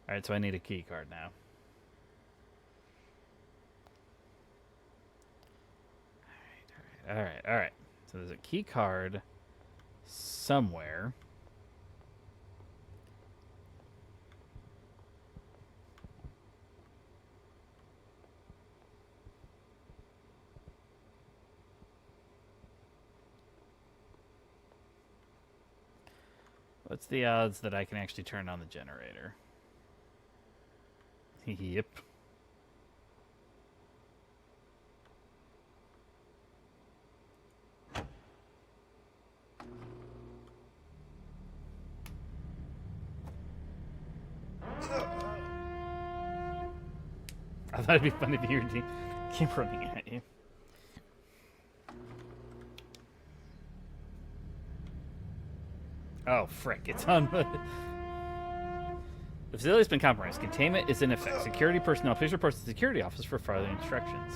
S1: Alright, so I need a key card now. Alright. So there's a key card somewhere. What's the odds that I can actually turn on the generator? Yep. I thought it'd be funny to hear you keep running at you. Oh, frick. It's on. The facility's been compromised. Containment is in effect. Security personnel, please report to the security office for further instructions.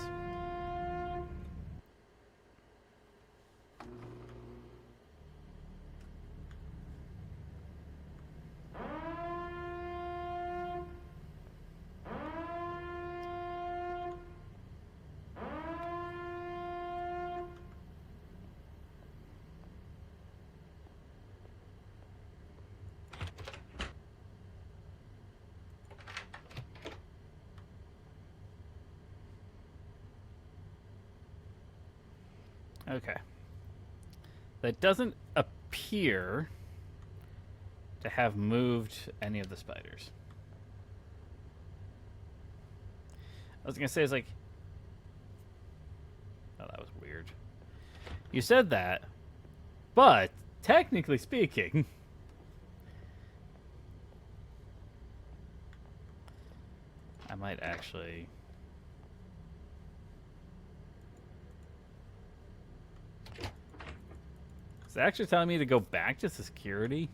S1: Okay. That doesn't appear to have moved any of the spiders. I was going to say, it's like... Oh, that was weird. You said that, but technically speaking... I might actually... Is it actually telling me to go back to security?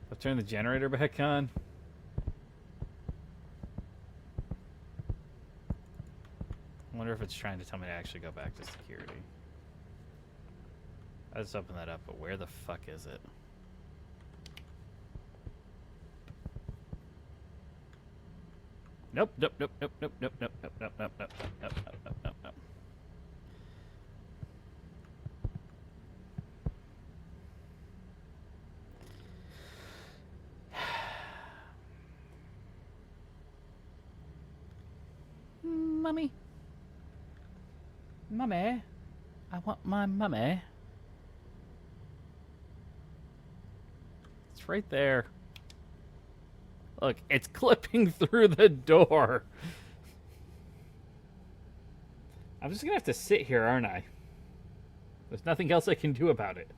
S1: I'll turn the generator back on. I wonder if it's trying to tell me to actually go back to security. I just opened that up, but where the fuck is it? Nope, nope, nope, nope, nope, nope, nope, nope, nope, nope, nope, nope, nope, nope, nope, nope. Mummy. Mummy. I want my mummy. It's right there. Look, it's clipping through the door. I'm just gonna have to sit here, aren't I? There's nothing else I can do about it.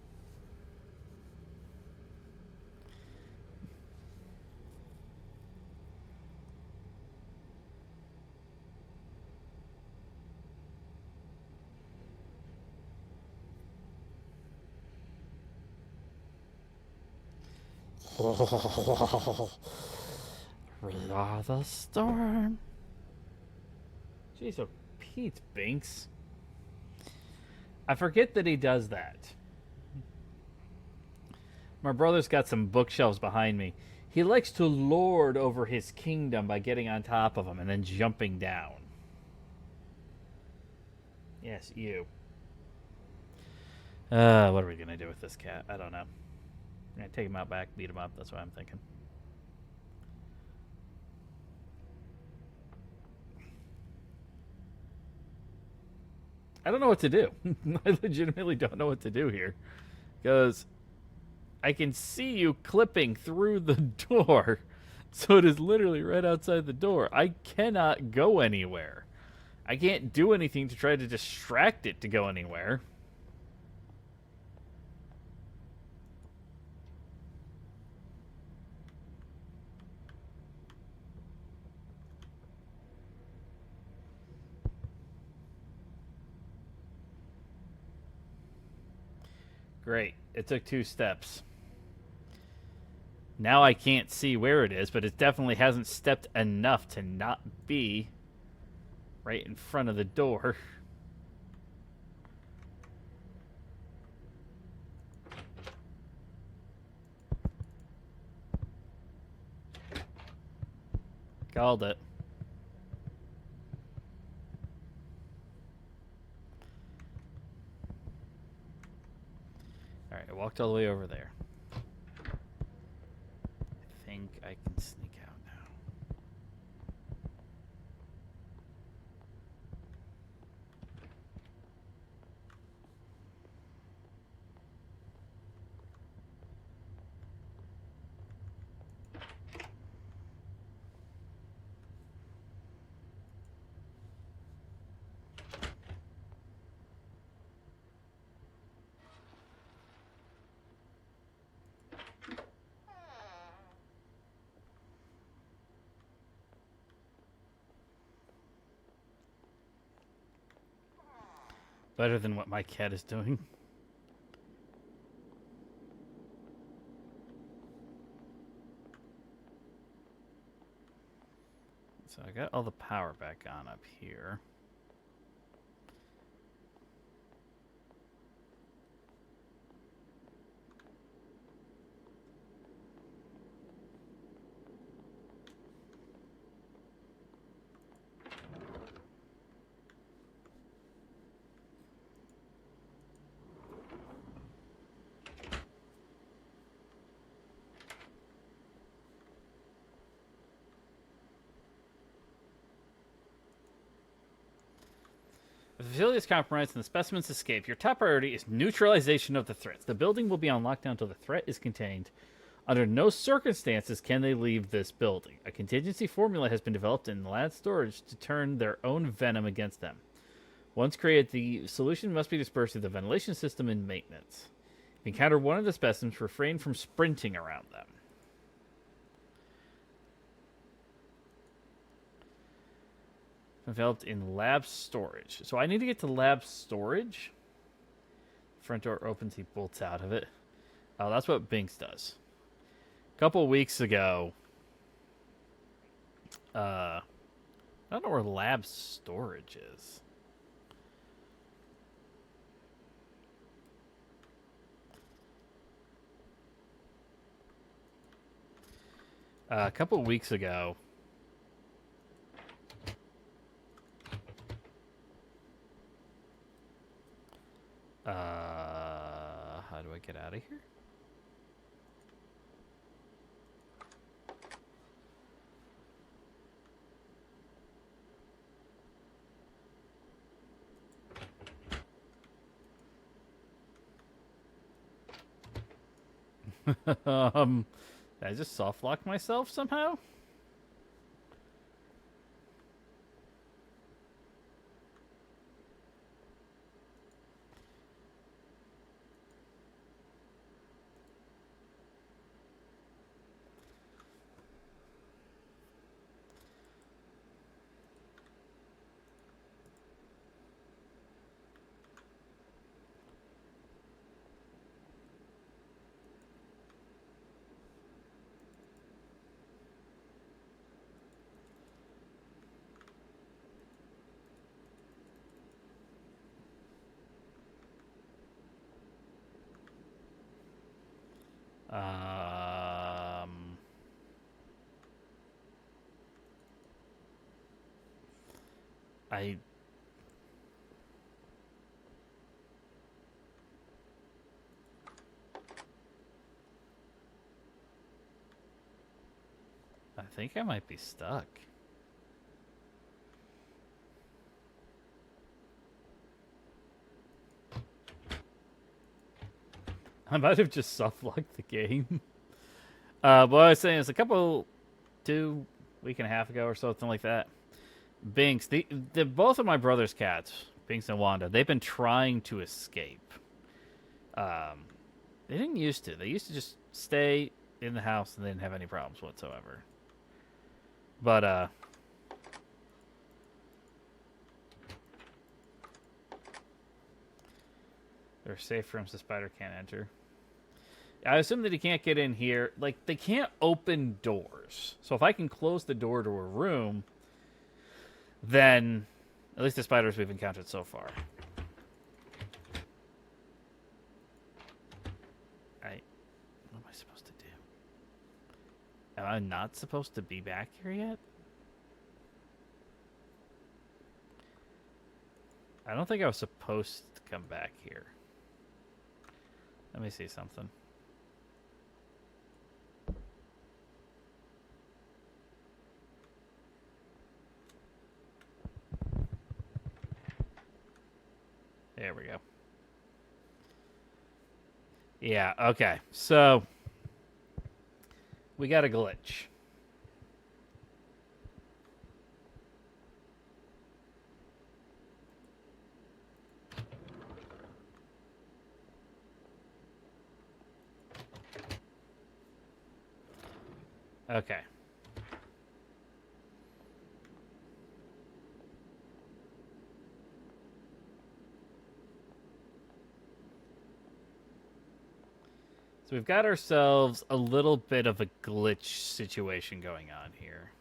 S1: The storm. Jeez, oh, Pete Binks. I forget that he does that. My brother's got some bookshelves behind me. He likes to lord over his kingdom by getting on top of them and then jumping down. Yes, you. What are we going to do with this cat? I don't know. I'm going to take him out back, beat him up. That's what I'm thinking. I don't know what to do. I legitimately don't know what to do here. Because I can see you clipping through the door. So it is literally right outside the door. I cannot go anywhere. I can't do anything to try to distract it to go anywhere. Great. It took 2 steps. Now I can't see where it is, but it definitely hasn't stepped enough to not be right in front of the door. Called it. Alright, I walked all the way over there. I think I can sneak out now. Better than what my cat is doing. So I got all the power back on up here. If the facility is compromised and the specimens escape, your top priority is neutralization of the threats. The building will be on lockdown until the threat is contained. Under no circumstances can they leave this building. A contingency formula has been developed in lab storage to turn their own venom against them. Once created, the solution must be dispersed through the ventilation system and maintenance. If you encounter one of the specimens, refrain from sprinting around them. Developed in lab storage. So I need to get to lab storage. Front door opens, he bolts out of it. Oh, that's what Binks does. A couple weeks ago, I don't know where lab storage is. A couple weeks ago, how do I get out of here? Did I just soft lock myself somehow? I think I might be stuck. I might have just soft-locked the game. What I was saying is week and a half ago or something like that, Binks, both of my brother's cats, Binks and Wanda, they've been trying to escape. They didn't used to. They used to just stay in the house and they didn't have any problems whatsoever. But, there are safe rooms the spider can't enter. I assume that he can't get in here. Like, they can't open doors. So if I can close the door to a room, then at least the spiders we've encountered so far. What am I supposed to do? Am I not supposed to be back here yet? I don't think I was supposed to come back here. Let me see something. There we go. Yeah, okay. So, we got a glitch. Okay. So we've got ourselves a little bit of a glitch situation going on here.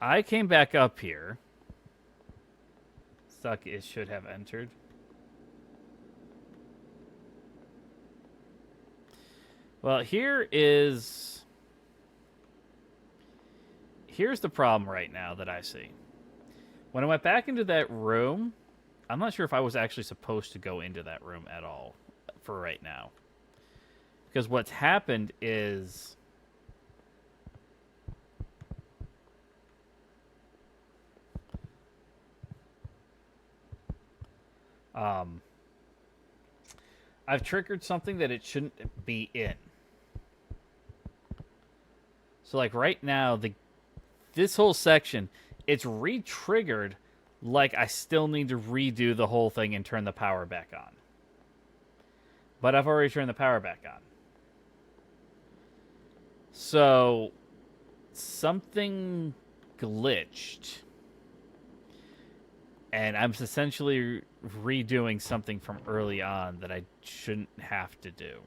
S1: I came back up here. Stuck it should have entered. Well, here's the problem right now that I see. When I went back into that room, I'm not sure if I was actually supposed to go into that room at all for right now. Because what's happened is Um, I've triggered something that it shouldn't be in. So like right now, this whole section, it's re-triggered like I still need to redo the whole thing and turn the power back on. But I've already turned the power back on. So something glitched. And I'm essentially redoing something from early on that I shouldn't have to do.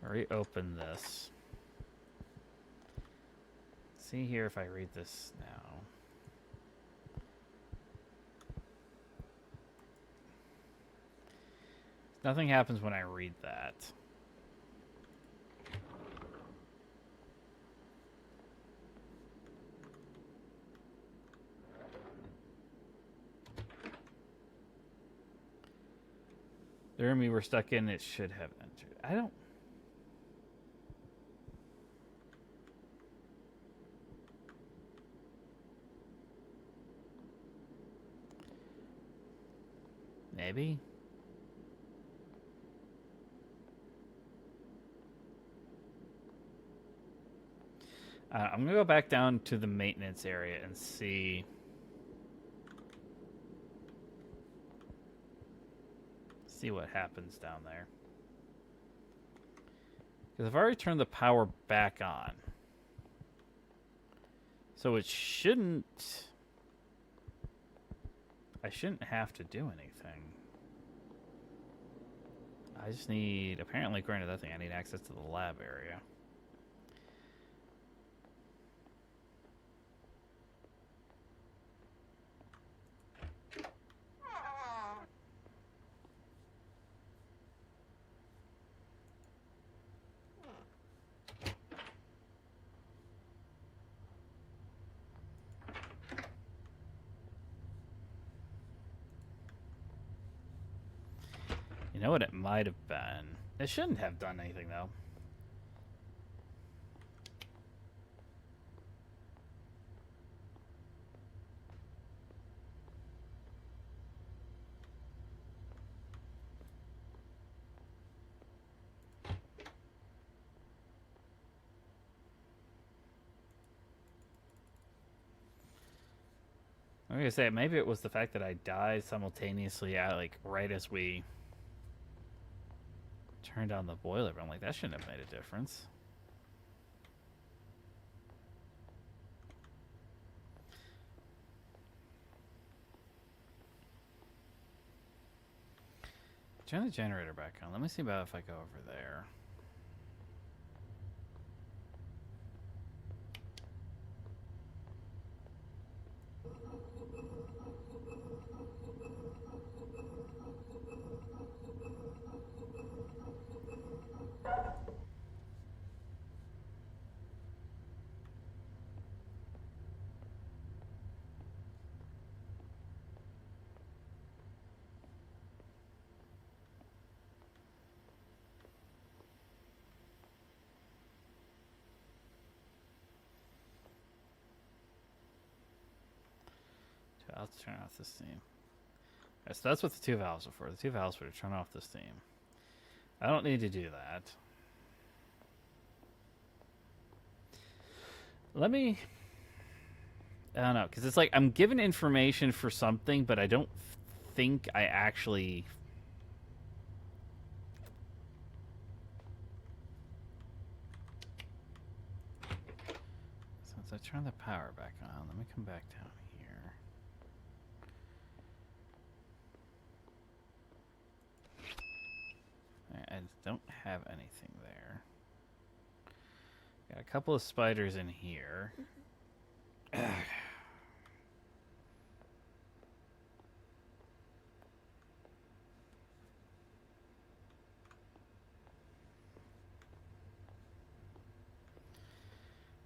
S1: Reopen this. See here if I read this now. Nothing happens when I read that. The room you were stuck in, it should have entered. I don't... Maybe? I'm going to go back down to the maintenance area and see... See what happens down there. Because I've already turned the power back on. So it shouldn't... I shouldn't have to do anything. I just need... Apparently, according to that thing, I need access to the lab area. You know what it might have been? It shouldn't have done anything, though. I'm gonna say maybe it was the fact that I died simultaneously at like right as we turned on the boiler. But I'm like, that shouldn't have made a difference. Turn the generator back on. Let me see about if I go over there. I'll turn off the steam. Alright, so that's what the two valves are for. The two valves were to turn off the steam. I don't need to do that. Let me... I don't know, because it's like I'm given information for something, but I don't think I actually... Since I turned the power back on, let me come back down here. I don't have anything there. Got a couple of spiders in here.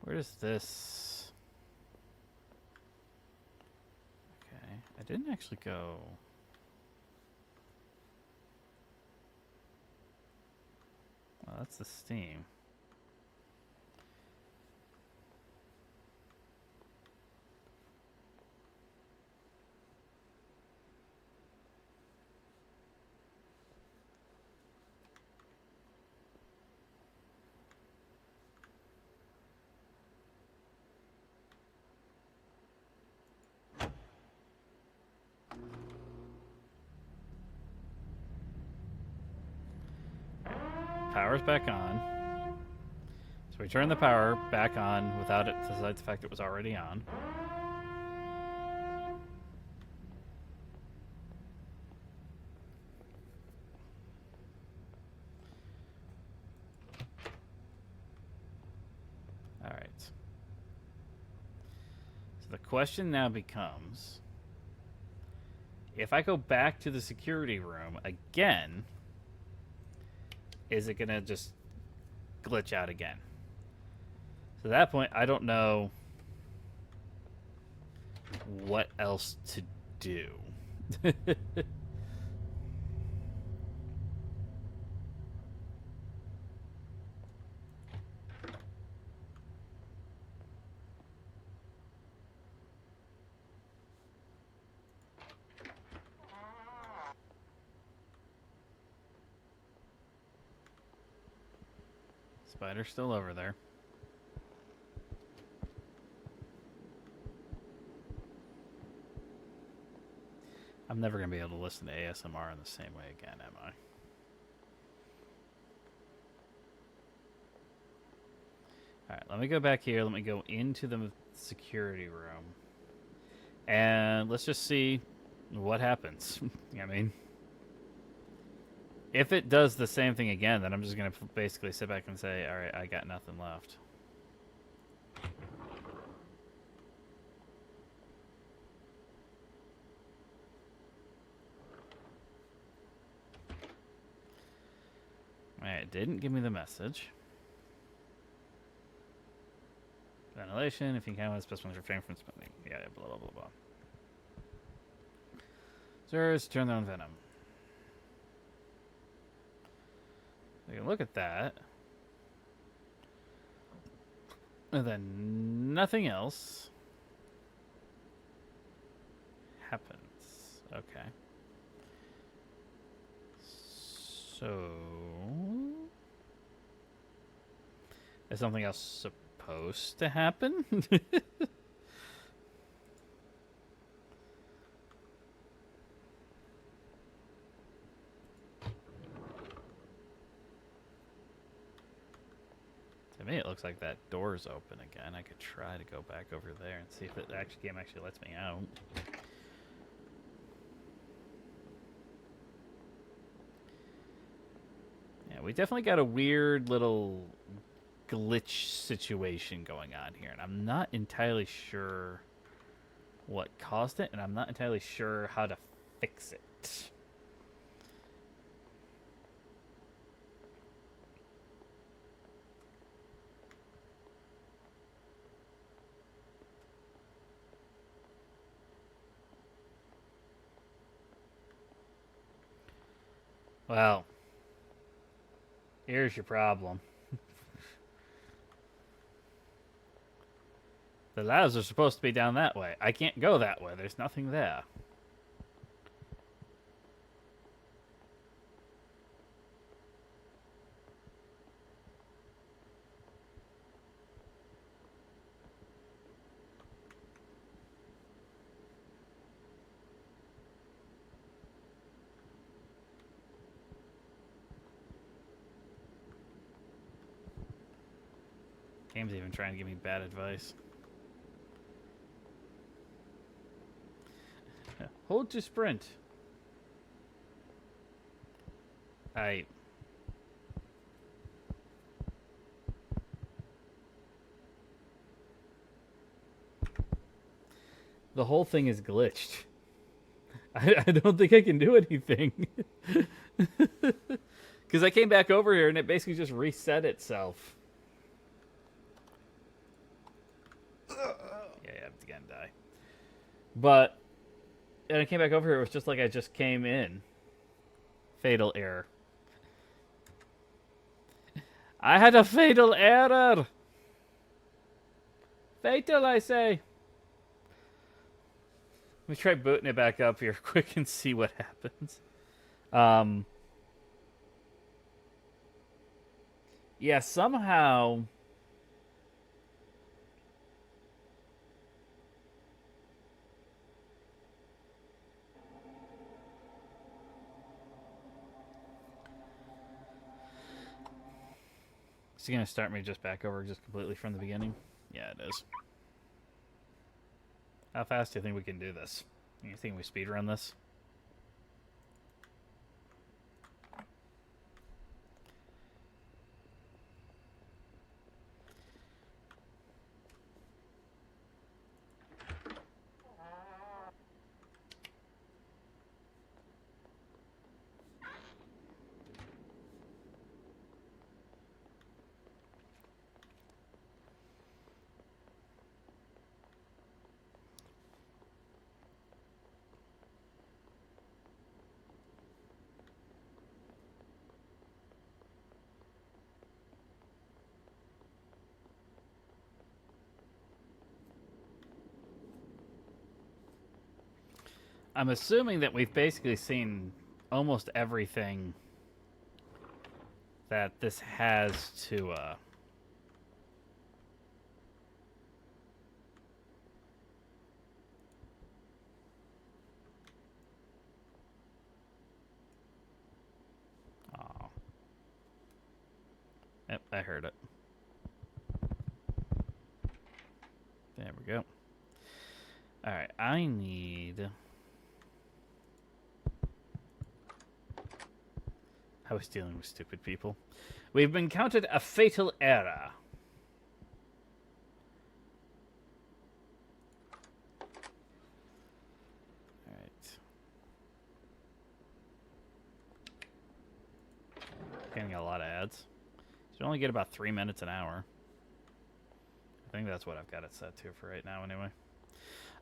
S1: Where does this... Okay, I didn't actually go... Well, that's the steam. power's back on. So we turn the power back on without it, despite the fact it was already on. Alright. So the question now becomes, if I go back to the security room again, is it going to just glitch out again? So at that point, I don't know what else to do. Spider's still over there. I'm never going to be able to listen to ASMR in the same way again, am I? Alright, let me go back here. Let me go into the security room. And let's just see what happens. I mean, if it does the same thing again, then I'm just going to basically sit back and say, alright, I got nothing left. Alright, it didn't give me the message. Ventilation, if you can, specimens refrain from smoking. Yeah, blah, blah, blah, blah. Sirs, turn their own venom. You can look at that. And then nothing else happens. Okay. So... is something else supposed to happen? To me, it looks like that door's open again. I could try to go back over there and see if the game actually lets me out. Yeah, we definitely got a weird little glitch situation going on here, and I'm not entirely sure what caused it, and I'm not entirely sure how to fix it. Well, here's your problem. The labs are supposed to be down that way. I can't go that way. There's nothing there. Game's even trying to give me bad advice. Hold to sprint. The whole thing is glitched. I don't think I can do anything. Because I came back over here and it basically just reset itself. Yeah, it's gonna die. But and I came back over here, it was just like I just came in. Fatal error. I had a fatal error! Fatal, I say! Let me try booting it back up here quick and see what happens. Yeah, somehow... It's gonna start me just back over just completely from the beginning. Yeah, it is. How fast do you think we can do this? You think we speedrun this? I'm assuming that we've basically seen almost everything that this has to, Oh. Yep, I heard it. There we go. Alright, I need... I was dealing with stupid people. We've encountered a fatal error. Alright. Getting a lot of ads. You only get about 3 minutes an hour. I think that's what I've got it set to for right now anyway.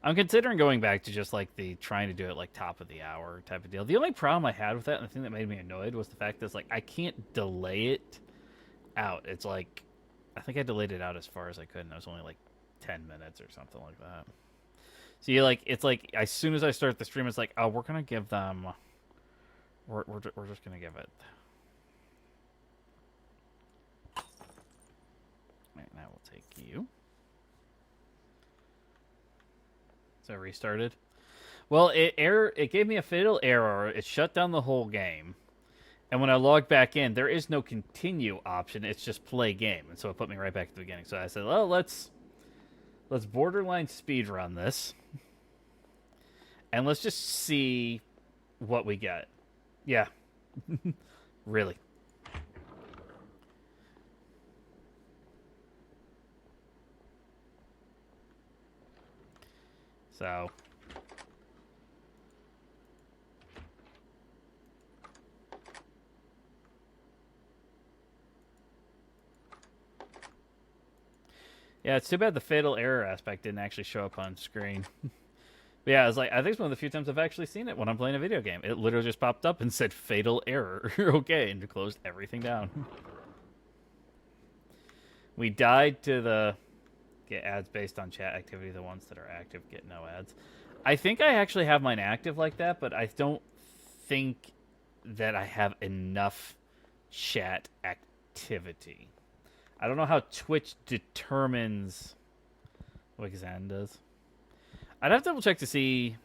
S1: I'm considering going back to just like the trying to do it like top of the hour type of deal. The only problem I had with that and the thing that made me annoyed was the fact that it's like I can't delay it out. It's like I think I delayed it out as far as I could and it was only like 10 minutes or something like that. So you like it's like as soon as I start the stream it's like, "Oh, we're going to give them we're just going to give it." Right, now we'll take you. So restarted. Well, it gave me a fatal error. It shut down the whole game. And when I logged back in, there is no continue option. It's just play game. And so it put me right back to the beginning. So I said, well, let's borderline speedrun this. And let's just see what we get. Yeah. Really. So yeah, it's too bad the fatal error aspect didn't actually show up on screen. But yeah, it's like I think it's one of the few times I've actually seen it when I'm playing a video game. It literally just popped up and said fatal error. Okay, and closed everything down. We died to the get ads based on chat activity. The ones that are active get no ads. I think I actually have mine active like that, but I don't think that I have enough chat activity. I don't know how Twitch determines what Xan does. I'd have to double check to see.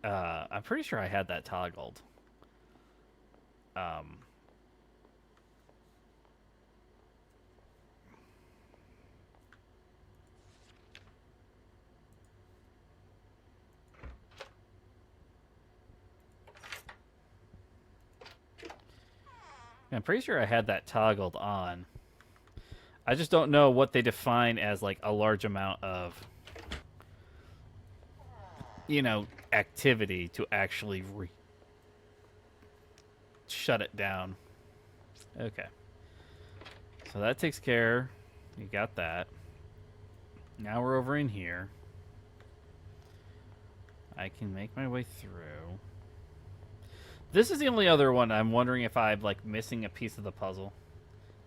S1: I'm pretty sure I had that toggled. I'm pretty sure I had that toggled on. I just don't know what they define as like a large amount of, you know, activity to actually shut it down. Okay. So that takes care. You got that. Now we're over in here. I can make my way through. This is the only other one I'm wondering if I'm like missing a piece of the puzzle.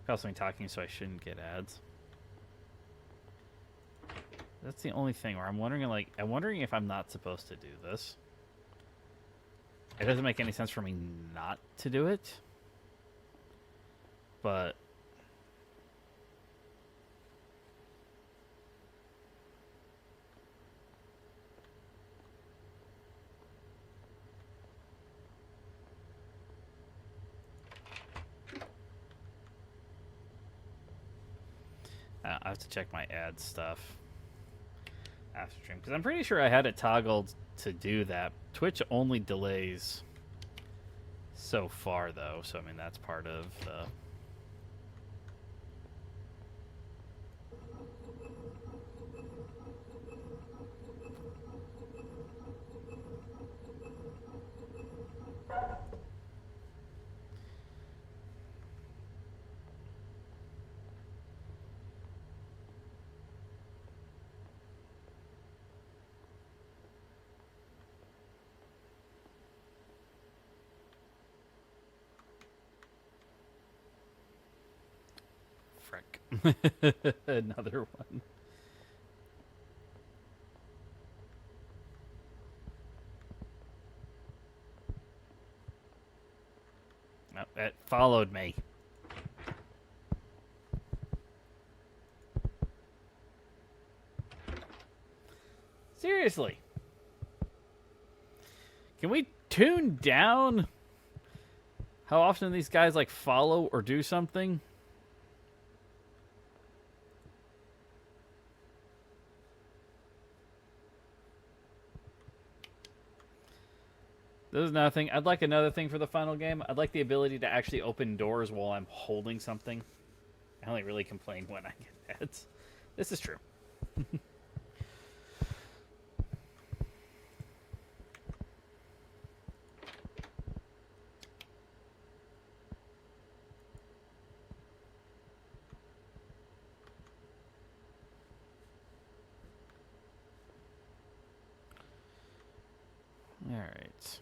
S1: I'm also talking, so I shouldn't get ads. That's the only thing where I'm wondering if I'm not supposed to do this. It doesn't make any sense for me not to do it. But I have to check my ad stuff after stream, because I'm pretty sure I had it toggled to do that. Twitch only delays so far, though, so I mean that's part of the... Another one. Oh, it followed me. Seriously. Can we tune down how often these guys like follow or do something? This is another thing. I'd like another thing for the final game. I'd like the ability to actually open doors while I'm holding something. I only really complain when I get ads. This is true. All right.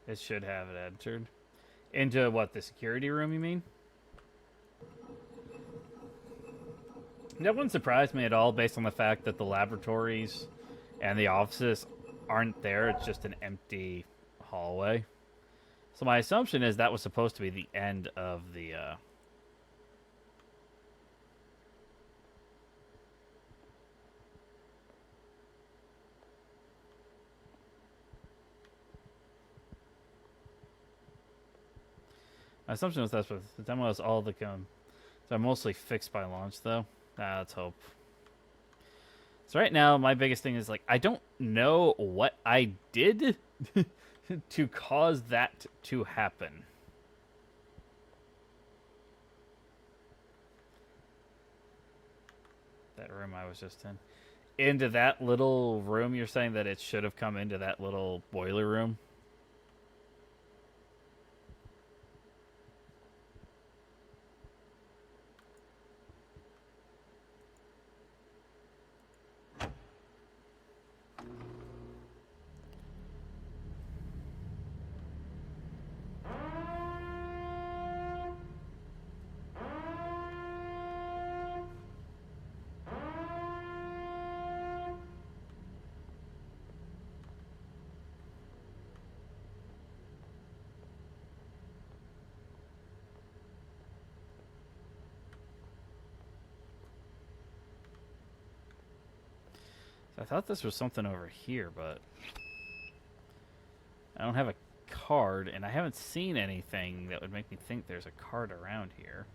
S1: It should have it entered. Into what, the security room, you mean? That wouldn't surprise me at all based on the fact that the laboratories and the offices aren't there. It's just an empty hallway. So my assumption is that was supposed to be the end of the... My assumption was that's what the demo was all the so mostly fixed by launch though. Let's hope. So right now my biggest thing is like I don't know what I did to cause that to happen. That room I was just in. Into that little room, you're saying that it should have come into that little boiler room? I thought this was something over here, but I don't have a card, and I haven't seen anything that would make me think there's a card around here.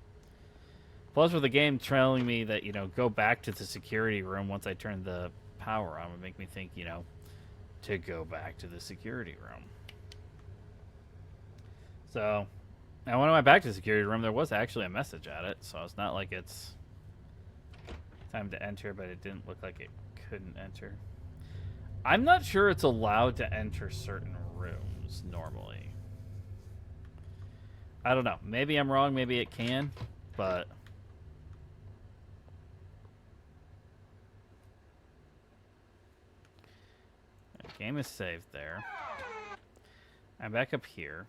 S1: Plus, with the game telling me that, you know, go back to the security room once I turn the power on would make me think, you know, to go back to the security room. So, now when I went back to the security room, there was actually a message at it, so it's not like it's time to enter, but it didn't look like it couldn't enter. I'm not sure it's allowed to enter certain rooms normally. I don't know. Maybe I'm wrong. Maybe it can, but the game is saved there. I'm back up here.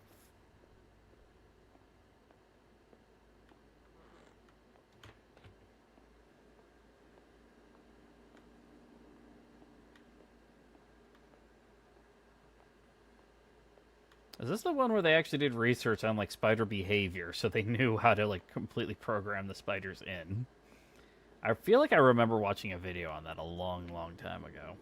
S1: Is this the one where they actually did research on, like, spider behavior, so they knew how to, like, completely program the spiders in? I feel like I remember watching a video on that a long, long time ago.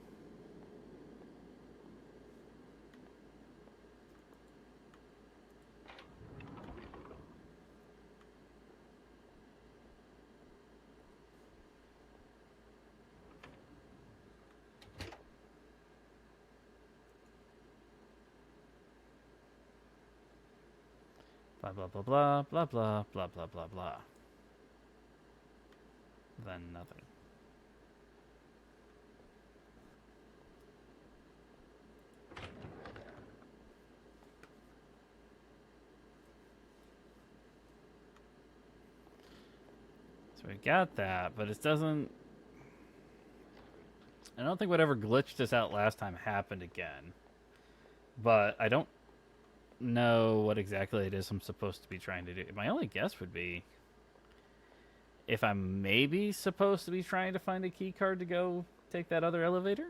S1: Blah, blah, blah, blah, blah, blah, blah, blah, blah, blah. Then nothing. So we got that, but it doesn't... I don't think whatever glitched us out last time happened again. But I don't know what exactly it is I'm supposed to be trying to do. My only guess would be if I'm maybe supposed to be trying to find a key card to go take that other elevator.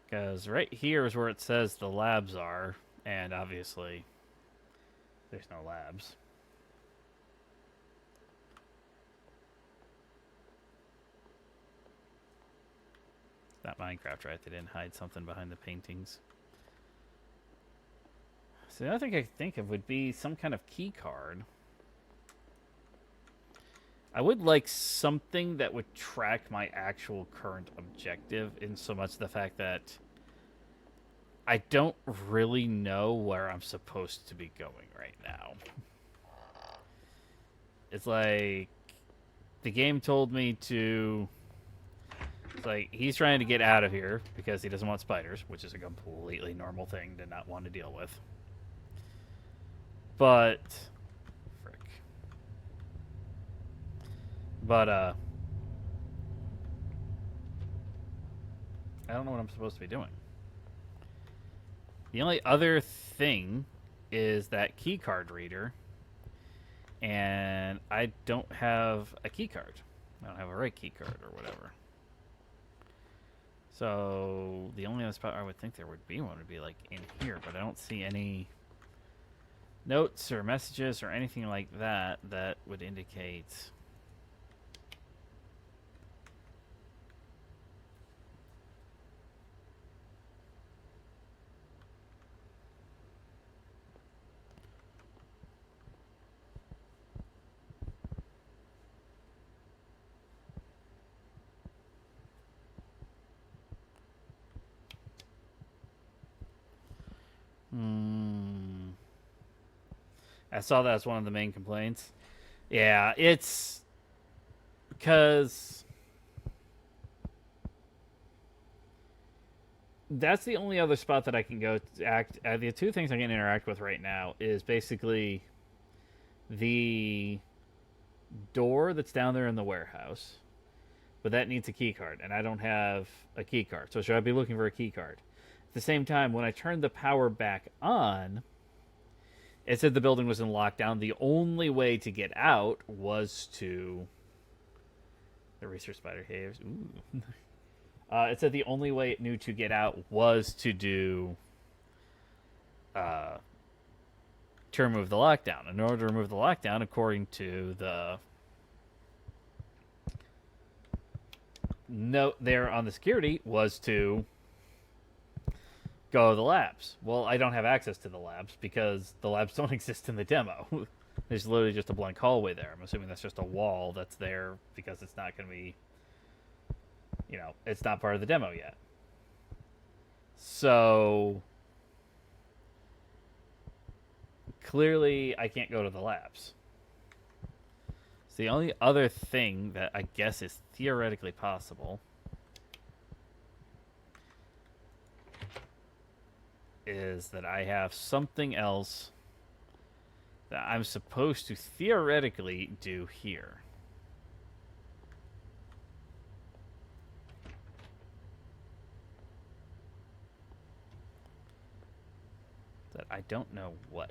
S1: Because right here is where it says the labs are, and obviously there's no labs. Not Minecraft, right? They didn't hide something behind the paintings. So the other thing I think of would be some kind of key card. I would like something that would track my actual current objective, in so much the fact that I don't really know where I'm supposed to be going right now. It's like the game told me to... It's like he's trying to get out of here because he doesn't want spiders, which is a completely normal thing to not want to deal with. But... Frick. But, I don't know what I'm supposed to be doing. The only other thing is that key card reader, and I don't have a key card. I don't have a right key card or whatever. So the only other spot I would think there would be one would be like in here, but I don't see any notes or messages or anything like that that would indicate... I saw that as one of the main complaints. Yeah, it's because that's the only other spot that I can go to act. The two things I can interact with right now is basically the door that's down there in the warehouse, but that needs a key card, and I don't have a key card. So should I be looking for a key card? At the same time, when I turned the power back on, it said the building was in lockdown. The only way to get out was to... The research spider caves. Ooh. It said the only way it knew to get out was to do... to remove the lockdown. In order to remove the lockdown, according to the note there on the security, was to go to the labs. Well, I don't have access to the labs because the labs don't exist in the demo. There's literally just a blank hallway there. I'm assuming that's just a wall that's there because it's not going to be, you know, it's not part of the demo yet. So clearly I can't go to the labs. So the only other thing that I guess is theoretically possible is that I have something else that I'm supposed to theoretically do here. That I don't know what.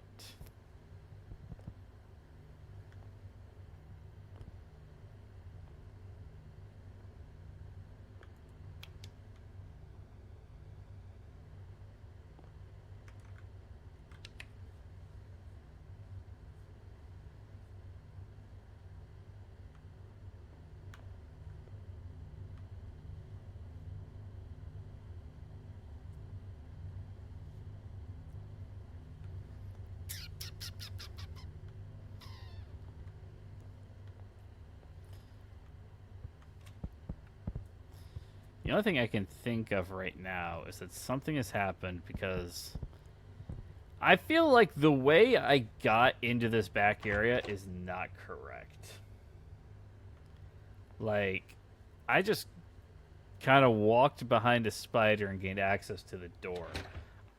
S1: The only thing I can think of right now is that something has happened because I feel like the way I got into this back area is not correct. Like, I just kind of walked behind a spider and gained access to the door.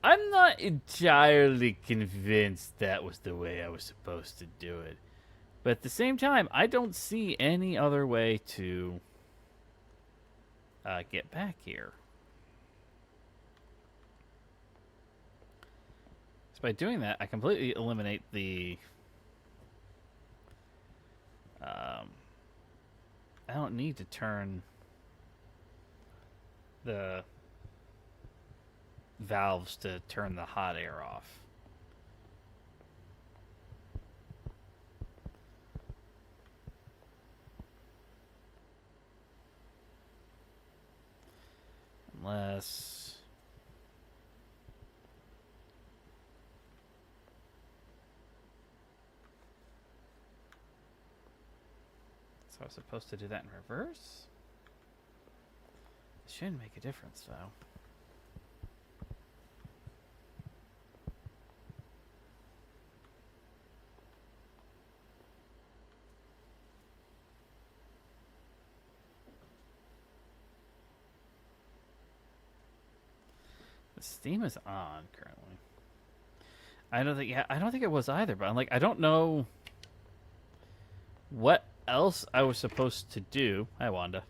S1: I'm not entirely convinced that was the way I was supposed to do it. But at the same time, I don't see any other way to get back here. So by doing that, I completely eliminate the... I don't need to turn the valves to turn the hot air off. Unless... So I was supposed to do that in reverse? It shouldn't make a difference, though. The steam is on currently. I don't think it was either, but I'm like, I don't know what else I was supposed to do. Hi, Wanda.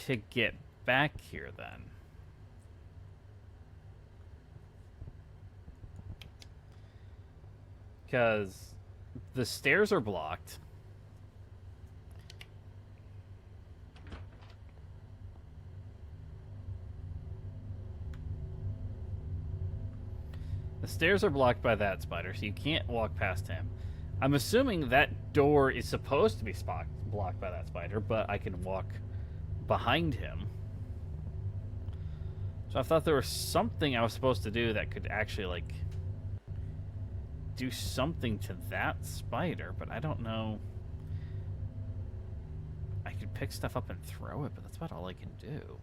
S1: To get back here, then. Because the stairs are blocked. The stairs are blocked by that spider, so you can't walk past him. I'm assuming that door is supposed to be blocked by that spider, but I can walk behind him. So I thought there was something I was supposed to do that could actually, like, do something to that spider, but I don't know. I could pick stuff up and throw it, but that's about all I can do.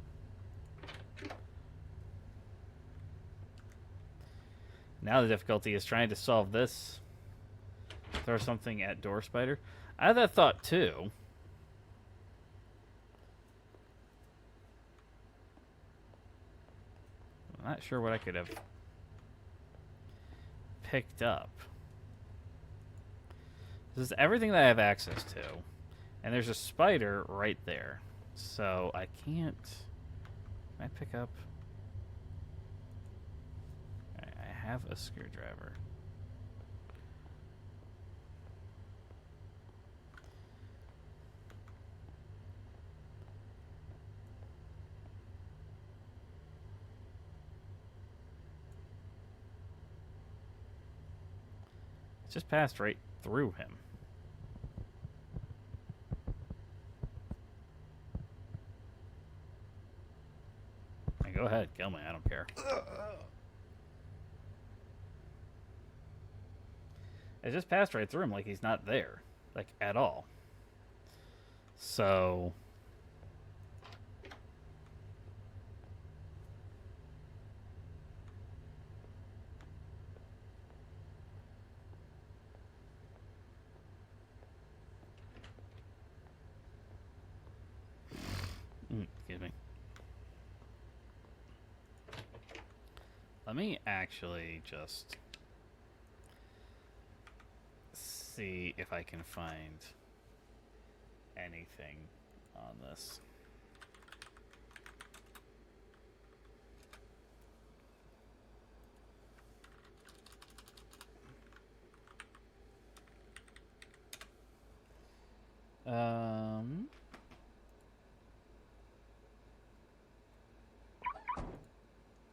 S1: Now the difficulty is trying to solve this. Throw something at door spider. I had that thought too. I'm not sure what I could have picked up. This is everything that I have access to. And there's a spider right there. So I can't... Can I pick up... I have a screwdriver. It just passed right through him. Hey, go ahead, kill me. I don't care. It just passed right through him like he's not there. Like, at all. So... excuse me. Let me actually just see if I can find anything on this.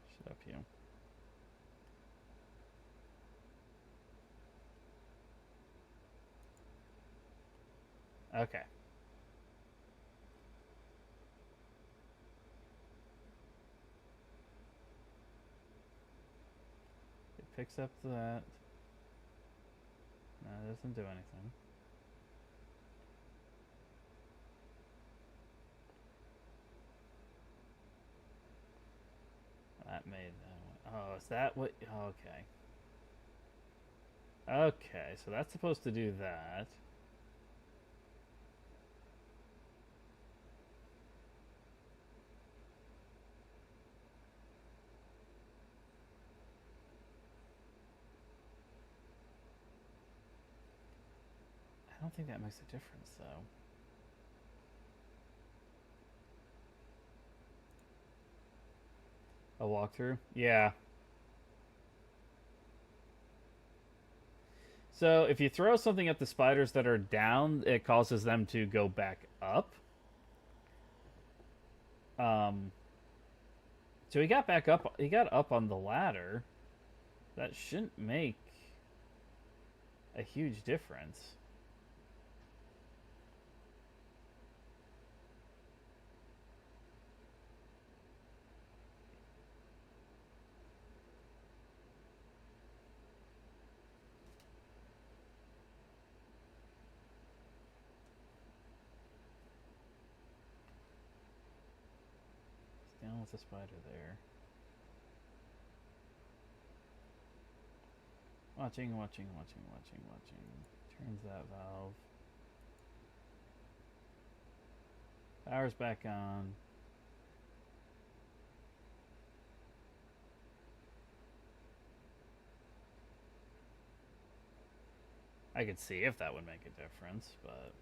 S1: Shut up, you. Okay. It picks up that. No, it doesn't do anything. is that what? Okay. Okay, so that's supposed to do that. I don't think that makes a difference, though. A walkthrough? Yeah. So if you throw something at the spiders that are down, it causes them to go back up. So he got back up. He got up on the ladder. That shouldn't make a huge difference. Down with the spider there. Watching. Turns that valve. Power's back on. I could see if that would make a difference, but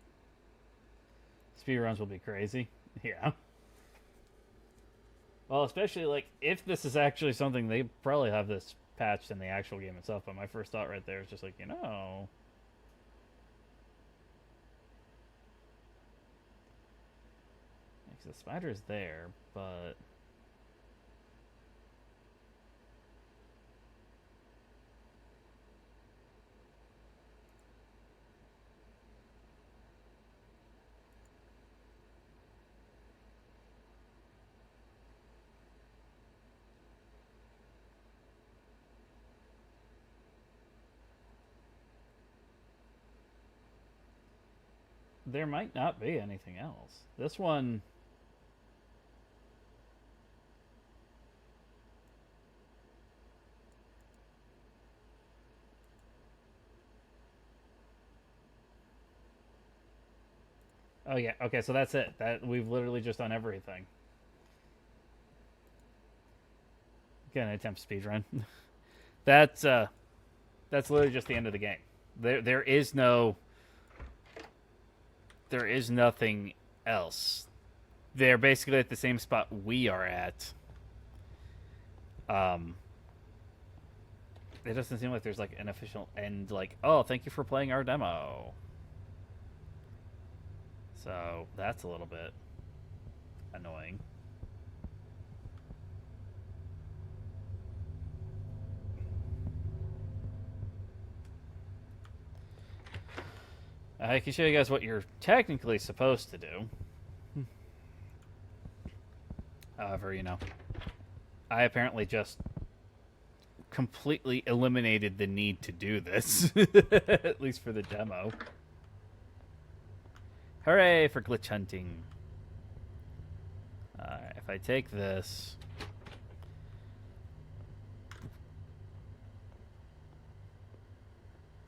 S1: speedruns will be crazy. Yeah. Well, especially like if this is actually something, they probably have this patched in the actual game itself. But my first thought right there is just like, the spider's there, but there might not be anything else. This one. Oh yeah, okay, so that's it. That we've literally just done everything. Gonna attempt speedrun. That's literally just the end of the game. There is nothing else. They're basically at the same spot we are at. It doesn't seem like there's like an official end, like, oh, thank you for playing our demo. So that's a little bit annoying. I can show you guys what you're technically supposed to do. However, I apparently just completely eliminated the need to do this, at least for the demo. Hooray for glitch hunting. Alright, if I take this...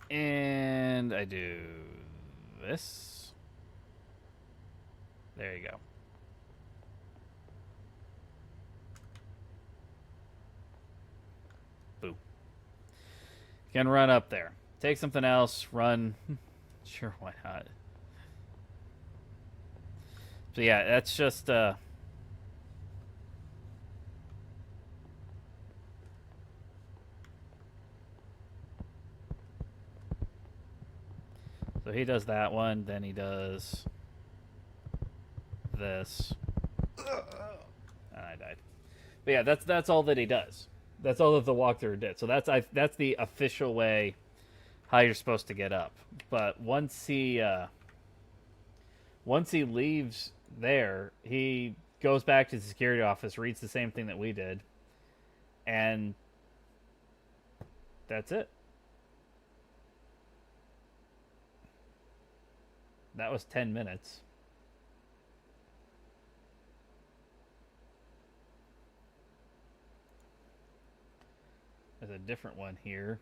S1: and I do this. There you go. Boo. Can run up there. Take something else, run. Sure, why not? So yeah, that's just so he does that one, then he does this. And I died. But yeah, that's all that he does. That's all that the walkthrough did. So that's the official way how you're supposed to get up. But once he leaves there, he goes back to the security office, reads the same thing that we did, and that's it. That was 10 minutes. There's a different one here.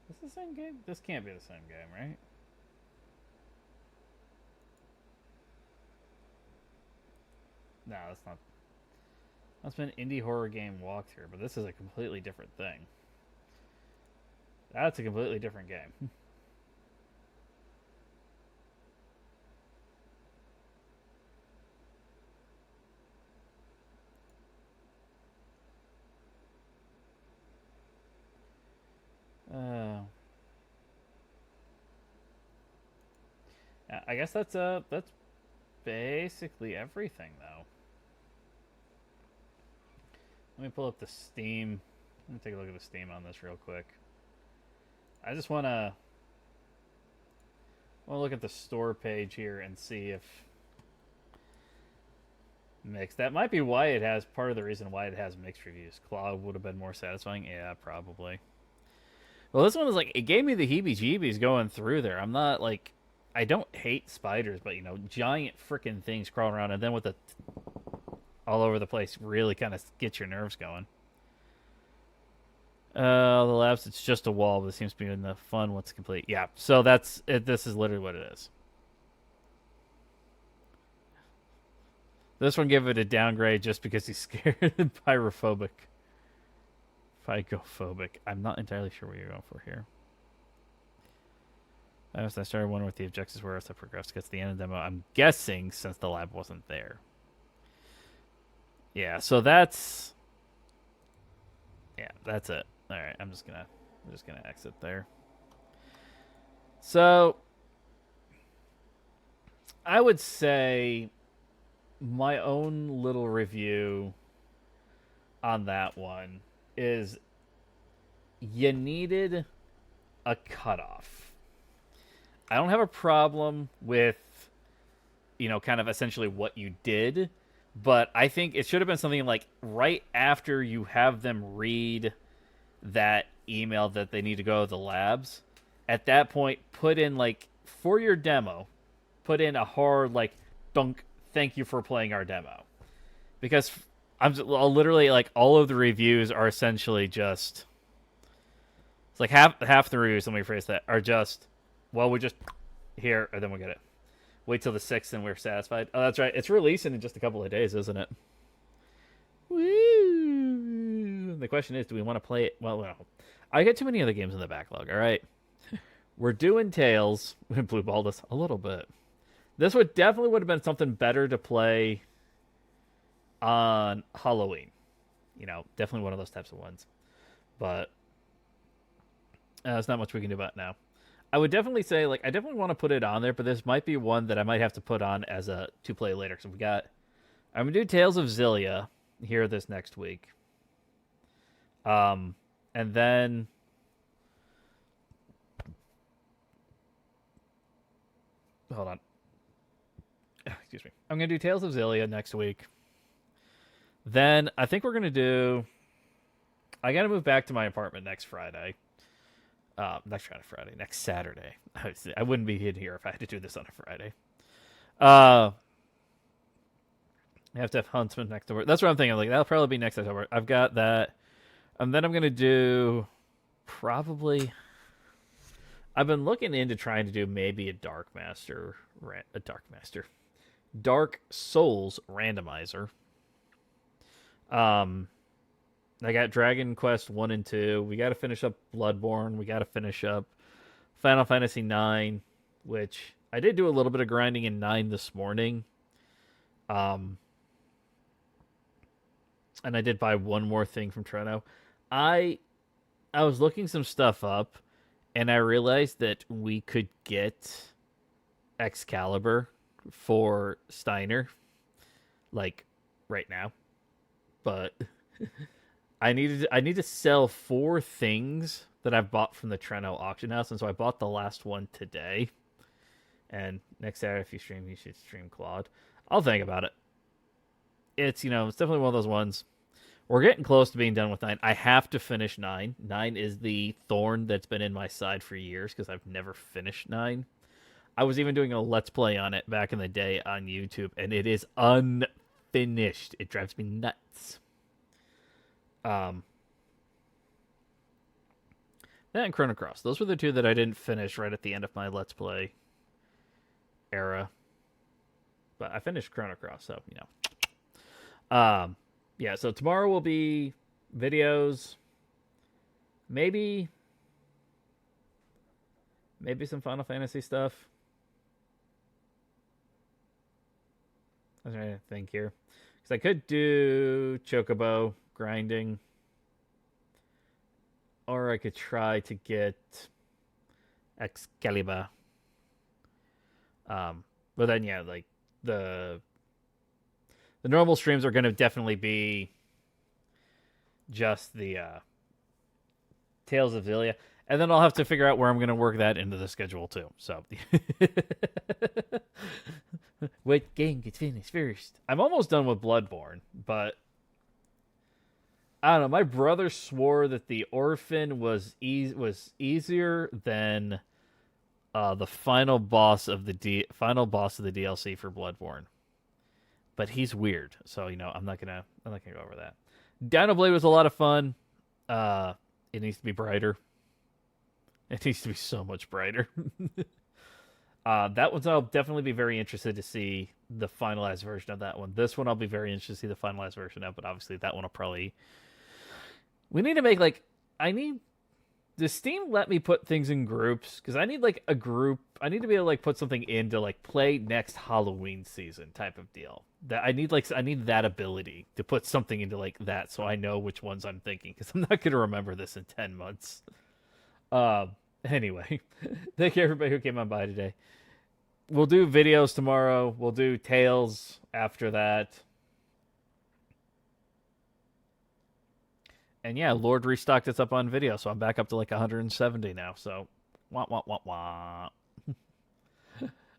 S1: Is this the same game? This can't be the same game, right? No, that's not. That's been indie horror game walkthrough, but this is a completely different thing. That's a completely different game. I guess that's basically everything, though. Let me pull up the Steam. Let me take a look at the Steam on this real quick. I just want to look at the store page here and see if mixed. That might be why it has part of the reason why it has mixed reviews. Clawed would have been more satisfying. Yeah, probably. Well, this one is like, it gave me the heebie-jeebies going through there. I'm not like, I don't hate spiders, but giant freaking things crawling around, and then with the all over the place really kind of gets your nerves going. The labs, it's just a wall, but it seems to be in the fun once complete. Yeah, so that's it. This is literally what it is. This one gave it a downgrade just because he's scared and pyrophobic. Phygophobic. I'm not entirely sure what you're going for here. I started wondering what the objectives were as I progressed to get to the end of the demo. I'm guessing since the lab wasn't there. Yeah, so that's it. All right, I'm just gonna exit there. So I would say my own little review on that one is you needed a cutoff. I don't have a problem with, kind of essentially what you did, but I think it should have been something like right after you have them read that email that they need to go to the labs. At that point, put in for your demo, put in a hard dunk, thank you for playing our demo. Because I'll literally all of the reviews are essentially just, it's like half the reviews, let me rephrase that, are just, well, we just here, and then we'll get it. Wait till the 6th and we're satisfied. Oh, that's right. It's releasing in just a couple of days, isn't it? Woo! The question is, do we want to play it? Well, I got too many other games in the backlog, all right? We're doing Tales. We blue balled us a little bit. This would have been something better to play on Halloween. Definitely one of those types of ones. But there's not much we can do about it now. I would definitely say, I definitely want to put it on there, but this might be one that I might have to put on as a to play later. So I'm going to do Tales of Xillia here this next week. And then, hold on. Excuse me. I'm going to do Tales of Xillia next week. Then I think we're going to do, I got to move back to my apartment next Friday. Next Saturday. I wouldn't be in here if I had to do this on a Friday. I have to have Huntsman next October. That's what I'm thinking. That'll probably be next October. I've got that. And then I'm going to do probably, I've been looking into trying to do maybe a Dark Souls randomizer. I got Dragon Quest 1 and 2. We got to finish up Bloodborne. We got to finish up Final Fantasy 9, which I did do a little bit of grinding in 9 this morning. And I did buy one more thing from Treno. I was looking some stuff up, and I realized that we could get Excalibur for Steiner, right now. But I need to sell 4 things that I've bought from the Treno auction house, and so I bought the last one today. And next Saturday, if you stream, you should stream Clawed. I'll think about it. It's it's definitely one of those ones. We're getting close to being done with 9. I have to finish 9. 9 is the thorn that's been in my side for years because I've never finished 9. I was even doing a Let's Play on it back in the day on YouTube, and it is unfinished. It drives me nuts. That and Chrono Cross. Those were the two that I didn't finish right at the end of my Let's Play era. But I finished Chrono Cross, so, you know. Yeah, so tomorrow will be videos. Maybe some Final Fantasy stuff. I was trying to think here. Because I could do Chocobo grinding. Or I could try to get Excalibur. But then, yeah, like, the normal streams are going to definitely be just the Tales of Xillia. And then I'll have to figure out where I'm going to work that into the schedule, too. So, what game gets finished first? I'm almost done with Bloodborne, but I don't know. My brother swore that the Orphan was easier than the final boss of the DLC for Bloodborne. But he's weird, so you know I'm not gonna go over that. Dinoblade was a lot of fun. It needs to be brighter. It needs to be so much brighter. That one's I'll definitely be very interested to see the finalized version of that one. This one I'll be very interested to see the finalized version of, but obviously that one will probably. We need to make does Steam let me put things in groups? Because I need like a group. I need to be able to like put something in to like play next Halloween season type of deal. That I need that ability to put something into like that, so I know which ones I'm thinking. Because I'm not going to remember this in 10 months. Anyway, thank you everybody who came on by today. We'll do videos tomorrow. We'll do Tales after that. And yeah, Lord restocked us up on video, so I'm back up to like 170 now. So, wah wah wah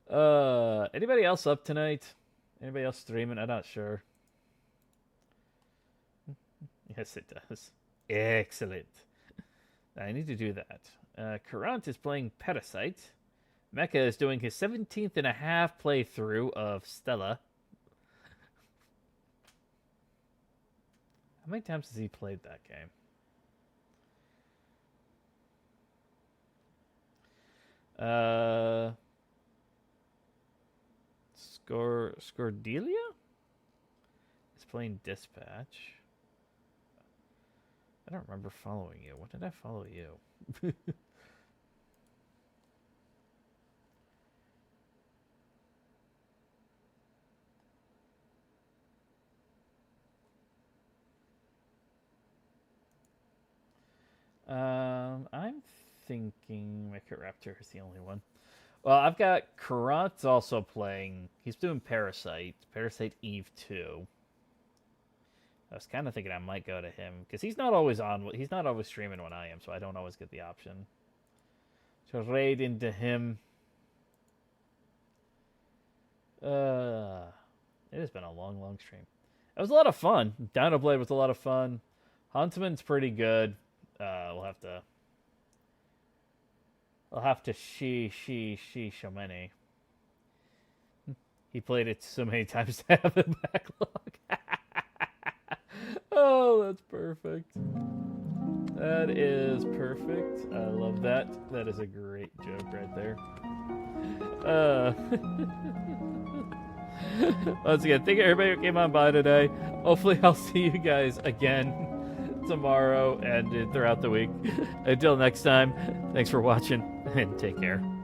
S1: wah. Anybody else up tonight? Anybody else streaming? I'm not sure. Yes, it does. Excellent. I need to do that. Kurant is playing Parasite. Mecha is doing his 17th and a half playthrough of Stella. How many times has he played that game? Scordelia is playing Dispatch. I don't remember following you. When did I follow you? I'm thinking Mecha Raptor is the only one. Well, I've got Kurant's also playing. He's doing Parasite Eve 2. I was kind of thinking I might go to him because he's not always on. He's not always streaming when I am, so I don't always get the option to raid into him. It has been a long stream. It was a lot of fun. Dinoblade was a lot of fun. Huntsman's pretty good. We'll have to she so many. He played it so many times to have the backlog. Oh, that's perfect. That is perfect. I love that. That is a great joke right there. Once again, thank you everybody who came on by today. Hopefully I'll see you guys again tomorrow and throughout the week. Until next time, thanks for watching and take care.